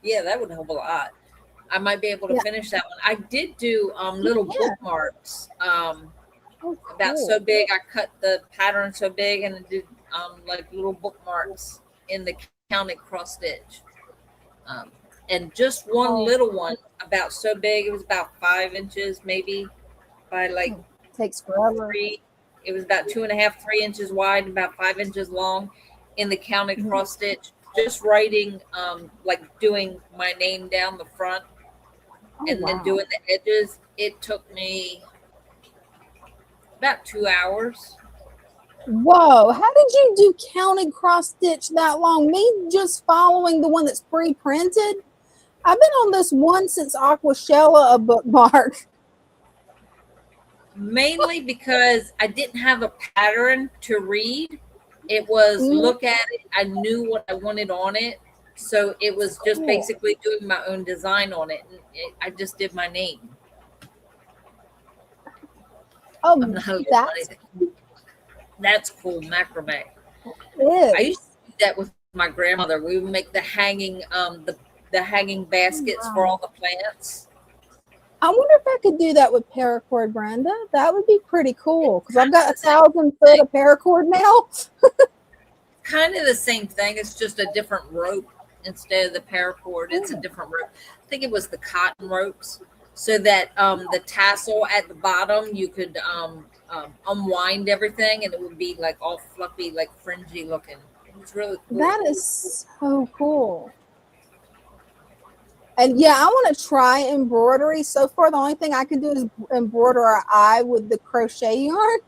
Yeah, that would help a lot. I might be able to finish that one. I did do little bookmarks about so big. I cut the pattern so big and did like little bookmarks in the counted cross stitch. And just one little one about so big. It was about 5 inches maybe by like takes forever. 3. It was about 2.5, 3 inches wide, about 5 inches long in the counted cross stitch. Just writing, like doing my name down the front and then doing the edges. It took me about 2 hours. Whoa, how did you do counted cross stitch that long? Me just following the one that's pre-printed? I've been on this one since Aquashella, a bookmark. Mainly because I didn't have a pattern to read. It was look at it. I knew what I wanted on it. So it was just basically doing my own design on it. And I just did my name. Oh, that's cool, macrame. I used to do that with my grandmother. We would make the hanging the hanging baskets for all the plants. I wonder if I could do that with paracord, Brenda. That would be pretty cool because I've got 1,000 foot of paracord now. Kind of the same thing. It's just a different rope instead of the paracord. It's a different rope. I think it was the cotton ropes, so that the tassel at the bottom you could unwind everything, and it would be like all fluffy, like fringy looking. It was really cool. That is so cool. And yeah, I want to try embroidery. So far, the only thing I can do is embroider an eye with the crochet yarn.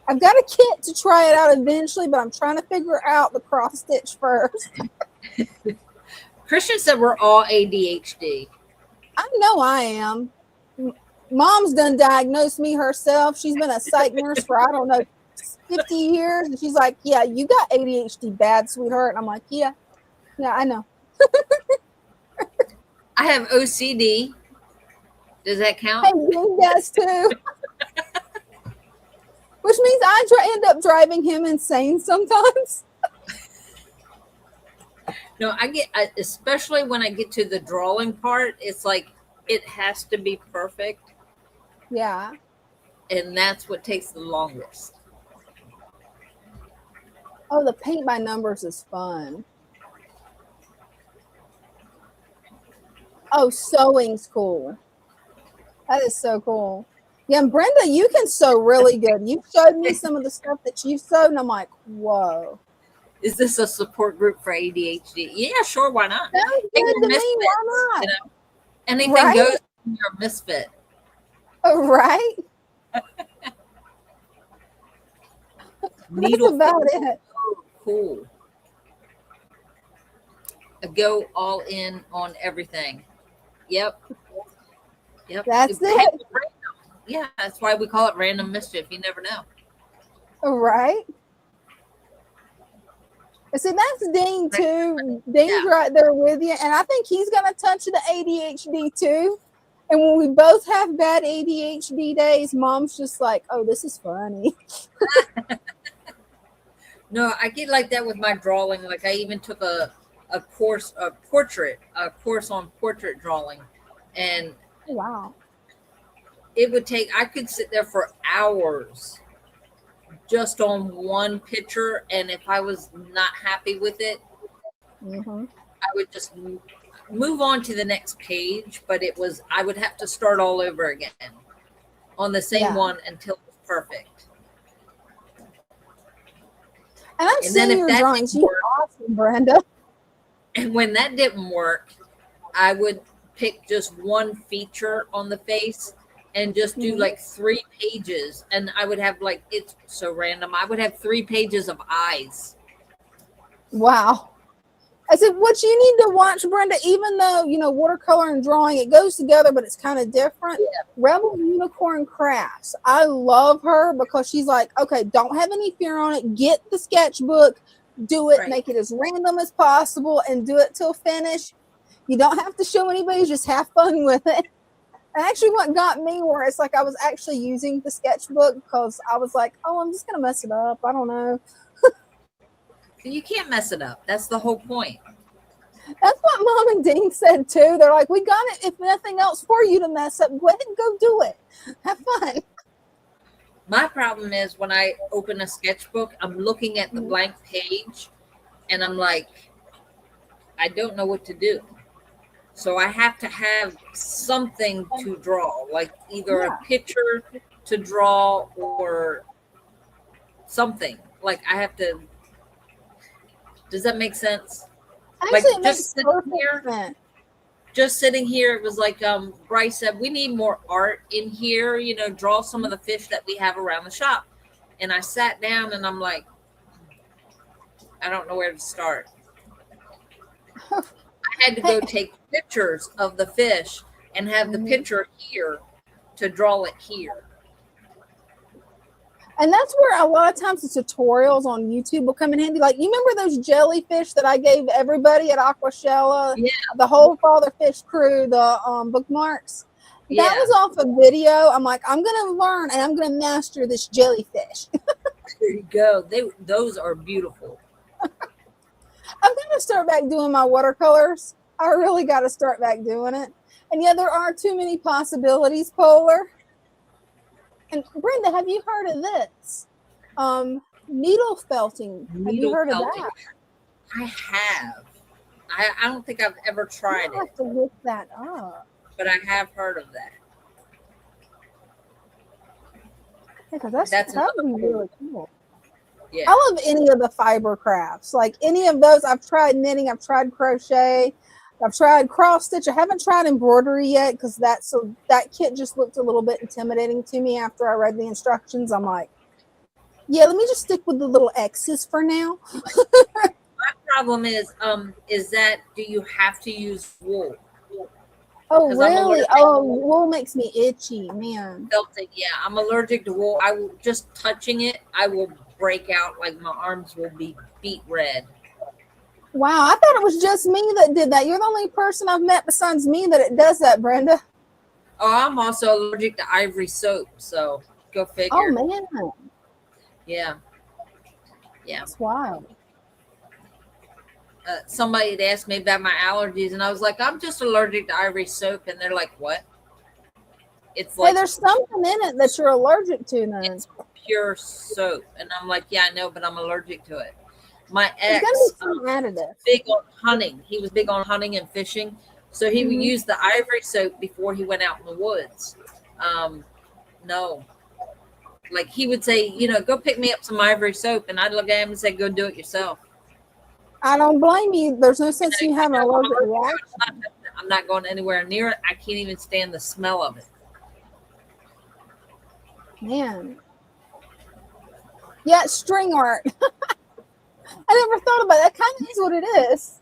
I've got a kit to try it out eventually, but I'm trying to figure out the cross stitch first. Christian said we're all ADHD. I know I am. Mom's done diagnosed me herself. She's been a psych nurse for, I don't know, 50 years. And she's like, yeah, you got ADHD bad, sweetheart. And I'm like, yeah, I know. I have OCD. Does that count? Hey, Dean does too. Which means I end up driving him insane sometimes. No, especially when I get to the drawing part, it's like it has to be perfect. Yeah. And that's what takes the longest. Oh, the paint by numbers is fun. Oh, sewing's cool. That is so cool. Yeah, and Brenda, you can sew really good. You showed me some of the stuff that you sewed, and I'm like, whoa. Is this a support group for ADHD? Yeah, sure, why not? Sounds good to me. Why not? You know? Anything goes when you're a misfit. Oh, right? That's about it. Oh, cool. Go all in on everything. Yep. That's it. Yeah, that's why we call it random mischief. You never know. Right. See, that's Dean too. Dean's right there with you, and I think he's gonna touch the ADHD too. And when we both have bad ADHD days, Mom's just like, "Oh, this is funny." No, I get like that with my drawing. Like I even took a course on portrait drawing, and wow, it would take. I could sit there for hours just on one picture, and if I was not happy with it, I would just move on to the next page. But I would have to start all over again on the same one until it was perfect. And I'm seeing your drawings. You're awesome, Brenda. And when that didn't work, I would pick just one feature on the face and just do like 3 pages. And I would have it's so random. I would have 3 pages of eyes. Wow. I said, what you need to watch, Brenda, even though, watercolor and drawing, it goes together, but it's kind of different. Yeah. Rebel Unicorn Crafts. I love her because she's like, okay, don't have any fear on it. Get the sketchbook, do it, make it as random as possible, and do it till finish. You don't have to show anybody, just have fun with it. And actually what got me where it's like I was actually using the sketchbook because I was like, oh, I'm just going to mess it up. I don't know. You can't mess it up. That's the whole point. That's what Mom and Dean said too. They're like, we got it, if nothing else, for you to mess up. Go ahead and go do it. Have fun. My problem is when I open a sketchbook, I'm looking at the blank page and I'm like, I don't know what to do. So I have to have something to draw, like either a picture to draw or something. Like I have to. Does that make sense? Actually, it makes perfect sense. Just sitting here, it was like Bryce said, we need more art in here, draw some of the fish that we have around the shop. And I sat down and I'm like, I don't know where to start. I had to go take pictures of the fish and have the picture here to draw it here. And that's where a lot of times the tutorials on YouTube will come in handy. Like, you remember those jellyfish that I gave everybody at Aquashella? Yeah. The whole Father Fish crew, the bookmarks? Yeah. That was off a video. I'm like, I'm going to learn and I'm going to master this jellyfish. There you go. Those are beautiful. I'm going to start back doing my watercolors. I really got to start back doing it. And yeah, there are too many possibilities, Polar. And Brenda, have you heard of this? Needle felting. Have you heard of that? I have. I don't think I've ever tried it. I have to look that up. But I have heard of that. Yeah, that would be really cool. Yeah. I love any of the fiber crafts. Like any of those. I've tried knitting. I've tried crochet. I've tried cross stitch. I haven't tried embroidery yet because that kit just looked a little bit intimidating to me after I read the instructions. I'm like, yeah, let me just stick with the little X's for now. My problem is that do you have to use wool? Oh, 'Cause I'm really? allergic. Oh, wool makes me itchy, man. Felting, yeah, I'm allergic to wool. I will just touching it, I will break out, like my arms will be beet red. Wow, I thought it was just me that did that. You're the only person I've met besides me that it does that, Brenda. Oh, I'm also allergic to ivory soap, so go Oh figure. man, Yeah, yeah. that's wild. Somebody had asked me about my allergies, and I was like, I'm just allergic to ivory soap, and they're like, what? It's Hey, like there's something in it that you're allergic to, then. it's pure soap, and I'm like, yeah, I know, but I'm allergic to it. My There's ex gotta be some additive. big on hunting. He was big on hunting and fishing, so he would Mhm. use the ivory soap before he went out in the woods. No, like he would say, go pick me up some ivory soap, and I'd look at him and say, go do it yourself. I don't blame you. There's no sense in you having an allergic reaction. I'm not going anywhere near it. I can't even stand the smell of it. Man. Yeah, string art. I never thought about it. That kind of is what it is.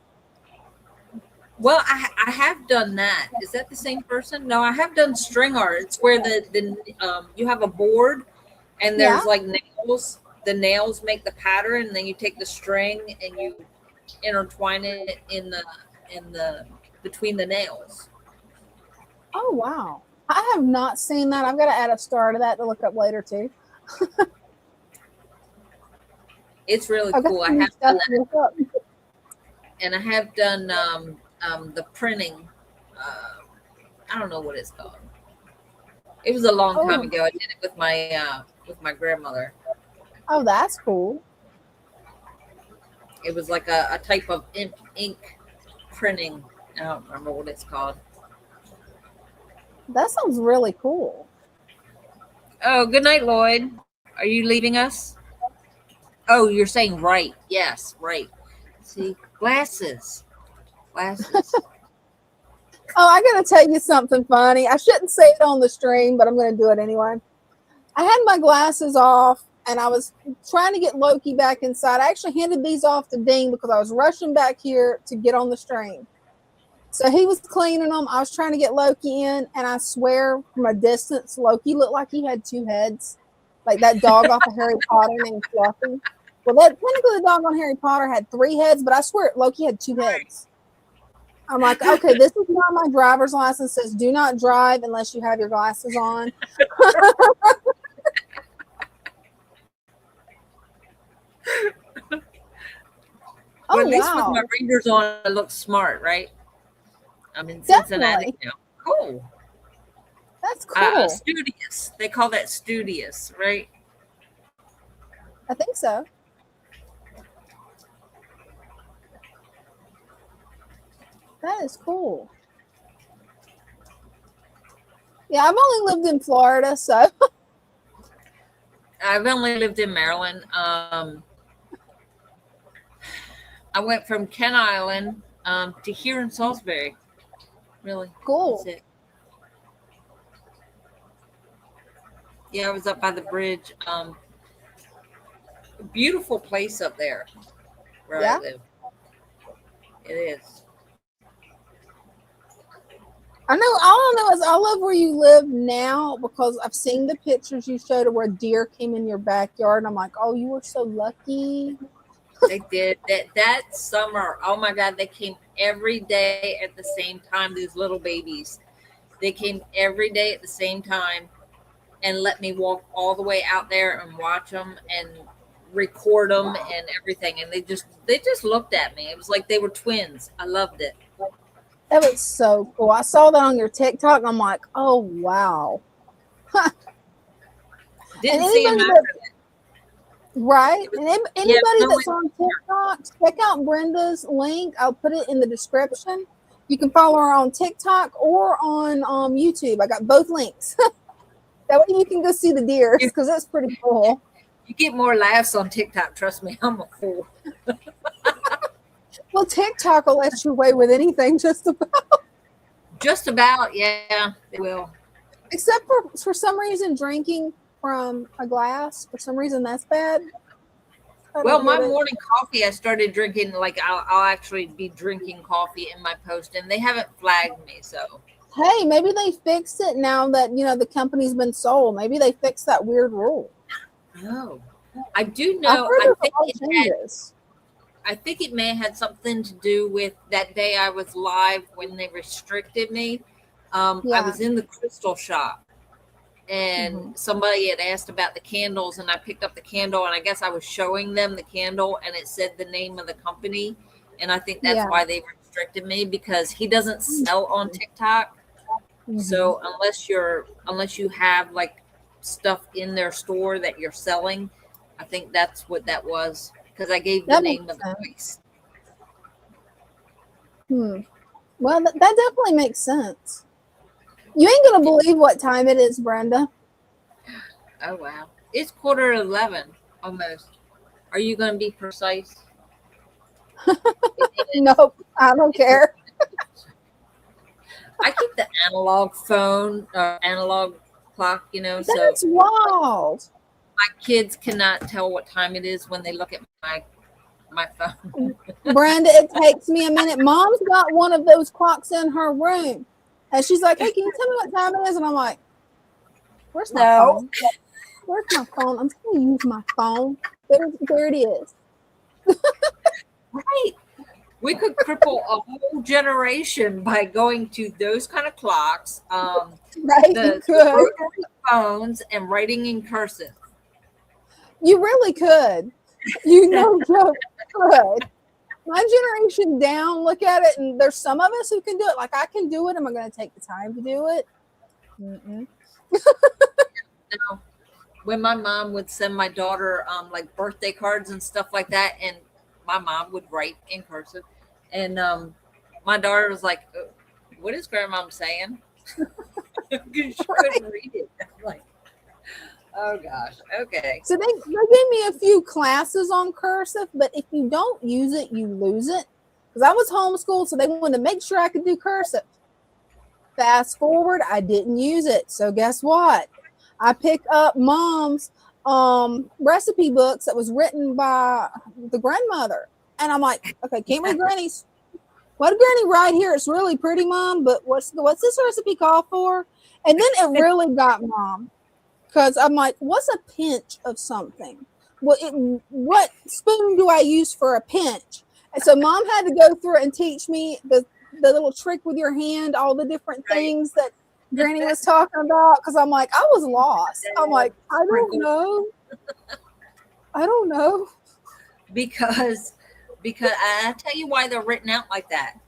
Well, I have done that. Is that the same person? No, I have done string art. It's where the you have a board and there's like nails. The nails make the pattern, and then you take the string and you intertwine it in the between the nails. Oh wow. I have not seen that. I've got to add a star to that to look up later too. It's really I've got cool. I some have stuff done to look up. that, and I have done the printing. I don't know what it's called. It was a long time ago. I did it with my grandmother. Oh, that's cool. It was like a type of ink printing. I don't remember what it's called. That sounds really cool. Oh, good night, Lloyd. Are you leaving us? Oh, you're saying right. Yes, right. See, glasses. Glasses. Oh, I got to tell you something funny. I shouldn't say it on the stream, but I'm going to do it anyway. I had my glasses off, and I was trying to get Loki back inside. I actually handed these off to Dean because I was rushing back here to get on the stream. So he was cleaning them. I was trying to get Loki in, and I swear from a distance, Loki looked like he had two heads, like that dog off of Harry Potter named Fluffy. Well, technically the dog on Harry Potter had three heads, but I swear Loki had two heads. I'm like, okay, this is why my driver's license says do not drive unless you have your glasses on. Well, at least with my readers on, it looks smart, right? I'm in Cincinnati now. Cool. That's cool. Studious. They call that studious, right? I think so. That is cool. Yeah, I've only lived in Florida, so. I've only lived in Maryland. I went from Kent Island to here in Salisbury. Really cool. That's it. Yeah, I was up by the bridge. Beautiful place up there where I live. It is. I know. All I know is I love where you live now because I've seen the pictures you showed of where deer came in your backyard, and I'm like, oh, you were so lucky. They did that summer. Oh my God, they came every day at the same time. These little babies, they came every day at the same time, and let me walk all the way out there and watch them and record them and everything. And they just looked at me. It was like they were twins. I loved it. That was so cool. I saw that on your TikTok, and I'm like, oh wow. Didn't see them after that. Right. And anybody that's on TikTok, check out Brenda's link. I'll put it in the description. You can follow her on TikTok or on YouTube. I got both links. That way you can go see the deer because that's pretty cool. You get more laughs on TikTok. Trust me, I'm a fool. Well, TikTok will let you away with anything just about. Just about, yeah, they will. Except for some reason, drinking from a glass. For some reason, that's bad. Well, my morning coffee, I started drinking, like I'll actually be drinking coffee in my post, and they haven't flagged me, so Hey, maybe they fixed it now that the company's been sold. Maybe they fixed that weird rule. Oh, I do I've know. heard I there's think a lot of it changes. I think it may have had something to do with that day I was live when they restricted me. I Yeah. was in the crystal shop and somebody had asked about the candles, and I picked up the candle, and I guess I was showing them the candle, and it said the name of the company, and I think that's Yeah. why they restricted me, because he doesn't sell on TikTok. So unless you have like stuff in their store that you're selling, I think that's what that was, because I gave the That name makes of the sense. place. Well, that definitely makes sense. You ain't gonna believe what time it is, Brenda. Oh wow, it's 11:15 almost. Are you going to be precise? Nope, I don't care. I keep the analog phone or analog clock, so That's wild. my kids cannot tell what time it is when they look at my phone. Brenda, it takes me a minute. Mom's got one of those clocks in her room, and she's like, "Hey, can you tell me what time it is?" And I'm like, "Where's my phone? Where's my phone? I'm trying to use my phone. There it is." Right. We could cripple a whole generation by going to those kind of clocks, Right? You the could. rotary phones, and writing in cursive. You really could. You no joke could. My generation down, look at it, and there's some of us who can do it. Like I can do it. Am I going to take the time to do it? No. When my mom would send my daughter like birthday cards and stuff like that, and my mom would write in cursive, and my daughter was like, "What is Grandma saying?" Because she couldn't read it. I'm like, oh gosh, okay. So they gave me a few classes on cursive, but if you don't use it, you lose it. Because I was homeschooled, so they wanted to make sure I could do cursive. Fast forward, I didn't use it. So guess what? I picked up Mom's recipe books that was written by the grandmother. And I'm like, okay, can't read Granny's. What did Granny write here? It's really pretty, Mom, but what's this recipe called for? And then it really got Mom. Because I'm like, what's a pinch of something? What spoon do I use for a pinch? And so Mom had to go through and teach me the little trick with your hand, all the different things that Granny was talking about. Because I'm like, I was lost. I'm like, I don't know. Because I tell you why they're written out like that.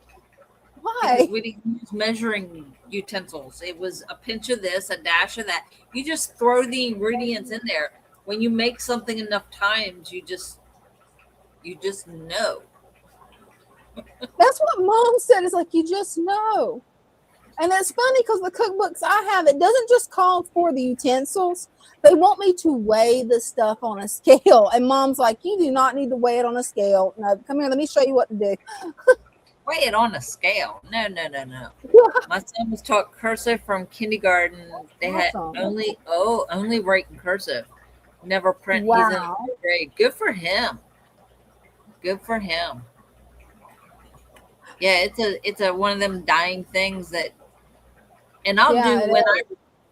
Why? Because we didn't use measuring utensils. It was a pinch of this, a dash of that. You just throw the ingredients in there. When you make something enough times, you just know. That's what Mom said. It's like, you just know. And it's funny because the cookbooks I have, it doesn't just call for the utensils. They want me to weigh the stuff on a scale. And Mom's like, you do not need to weigh it on a scale. No, come here, let me show you what to do. Weigh it on a scale. No. My son was taught cursive from kindergarten. They had only write in cursive. Never print. Wow. He's in third grade. Good for him. Yeah, it's a one of them dying things that, and I'll do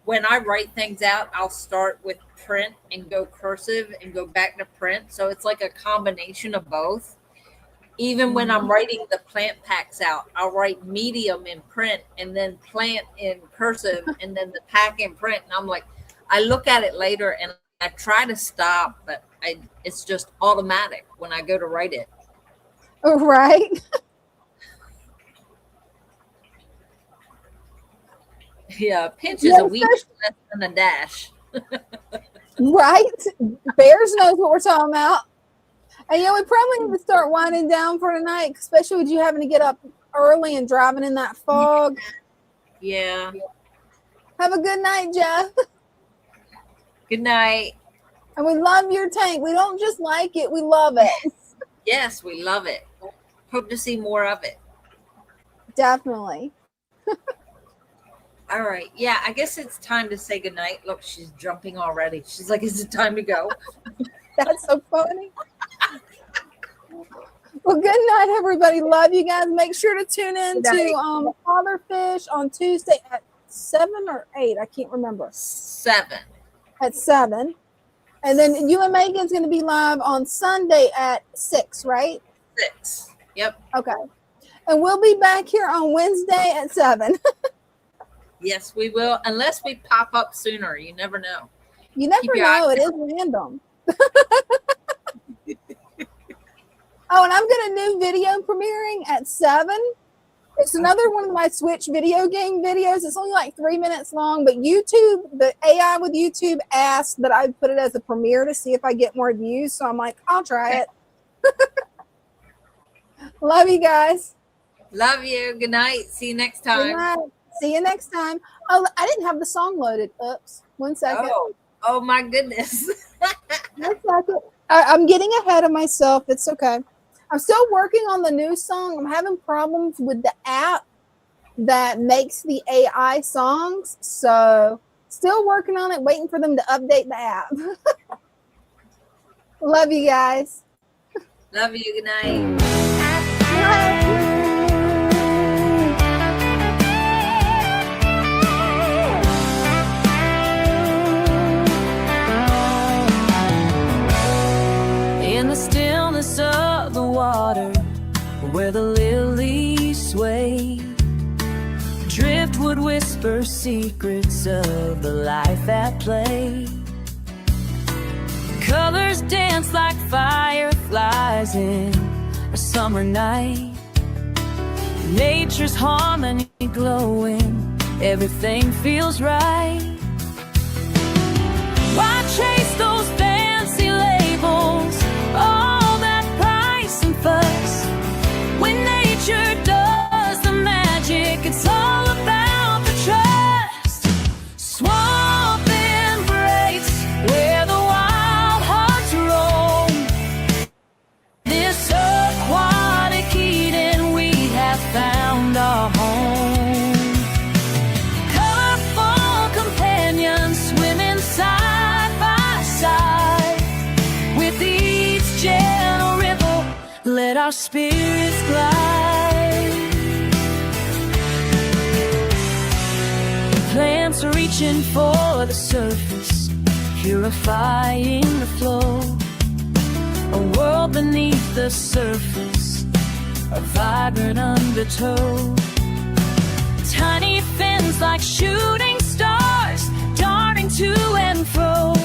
when I write things out, I'll start with print and go cursive and go back to print. So it's like a combination of both. Even when I'm writing the plant packs out, I'll write medium in print and then plant in cursive and then the pack in print. And I'm like, I look at it later and I try to stop, but it's just automatic when I go to write it. Right. Yeah, pinch is a week less than a dash. Right? Bears knows what we're talking about. And we probably need to start winding down for tonight, especially with you having to get up early and driving in that fog. Yeah. Have a good night, Jeff. Good night. And we love your tank. We don't just like it, we love it. Yes, we love it. Hope to see more of it. Definitely. All right. Yeah, I guess it's time to say goodnight. Look, she's jumping already. She's like, is it time to go? That's so funny. Well, good night, everybody. Love you guys. Make sure to tune in to Fatherfish on Tuesday at 7 or 8. I can't remember. 7. At 7. And then you and Megan's going to be live on Sunday at 6, right? 6. Yep. Okay. And we'll be back here on Wednesday at 7. Yes, we will. Unless we pop up sooner. You never know. You never know. It is random. Oh, and I've got a new video premiering at 7. It's another one of my Switch video game videos. It's only like 3 minutes long, but YouTube, the AI with YouTube asked that I put it as a premiere to see if I get more views. So I'm like, I'll try it. Love you guys. Love you. Good night. See you next time. Good night. See you next time. Oh, I didn't have the song loaded. Oops. 1 second. Oh my goodness. 1 second. I'm getting ahead of myself. It's okay. I'm still working on the new song. I'm having problems with the app that makes the AI songs. So still working on it, waiting for them to update the app. Love you guys. Love you. Good night. In the stillness of the water, where the lilies sway, driftwood whispers secrets of the life at play. Colors dance like fireflies in a summer night. Nature's harmony glowing, everything feels right. Why chase those fancy labels, all that price and fuss, when nature does the magic? It's all about the trust. Swamp embrace, where the wild hearts roam. This aquatic Eden, we have found our home. Colorful companions swimming side by side. With each gentle ripple, let our spirits glide. Plants are reaching for the surface, purifying the flow. A world beneath the surface, a vibrant undertow. Tiny fins like shooting stars, darting to and fro.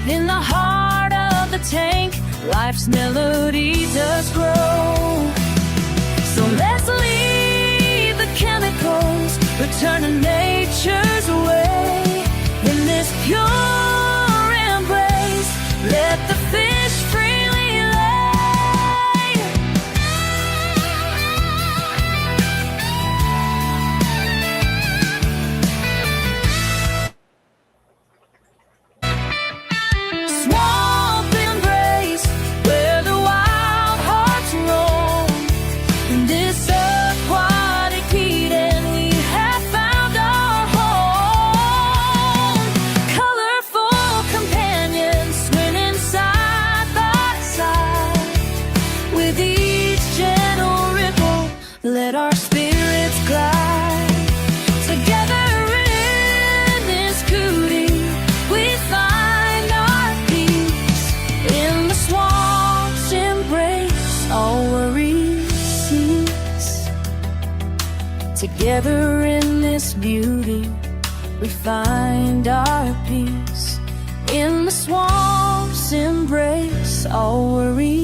In the heart of the tank, life's melody does grow. So let's leave the chemicals, return to nature's way. In this pure embrace, let the fish freely lay. Swamp embrace, where the wild hearts roam. In this aquatic Eden, we have found our home. Colorful companions swimming side by side. With each gentle ripple, let our spirits glide. Together in this cootie, we find our peace. In the swamp's embrace, all worries cease. Together in this beauty, we find our peace. In the swamp's embrace, all worries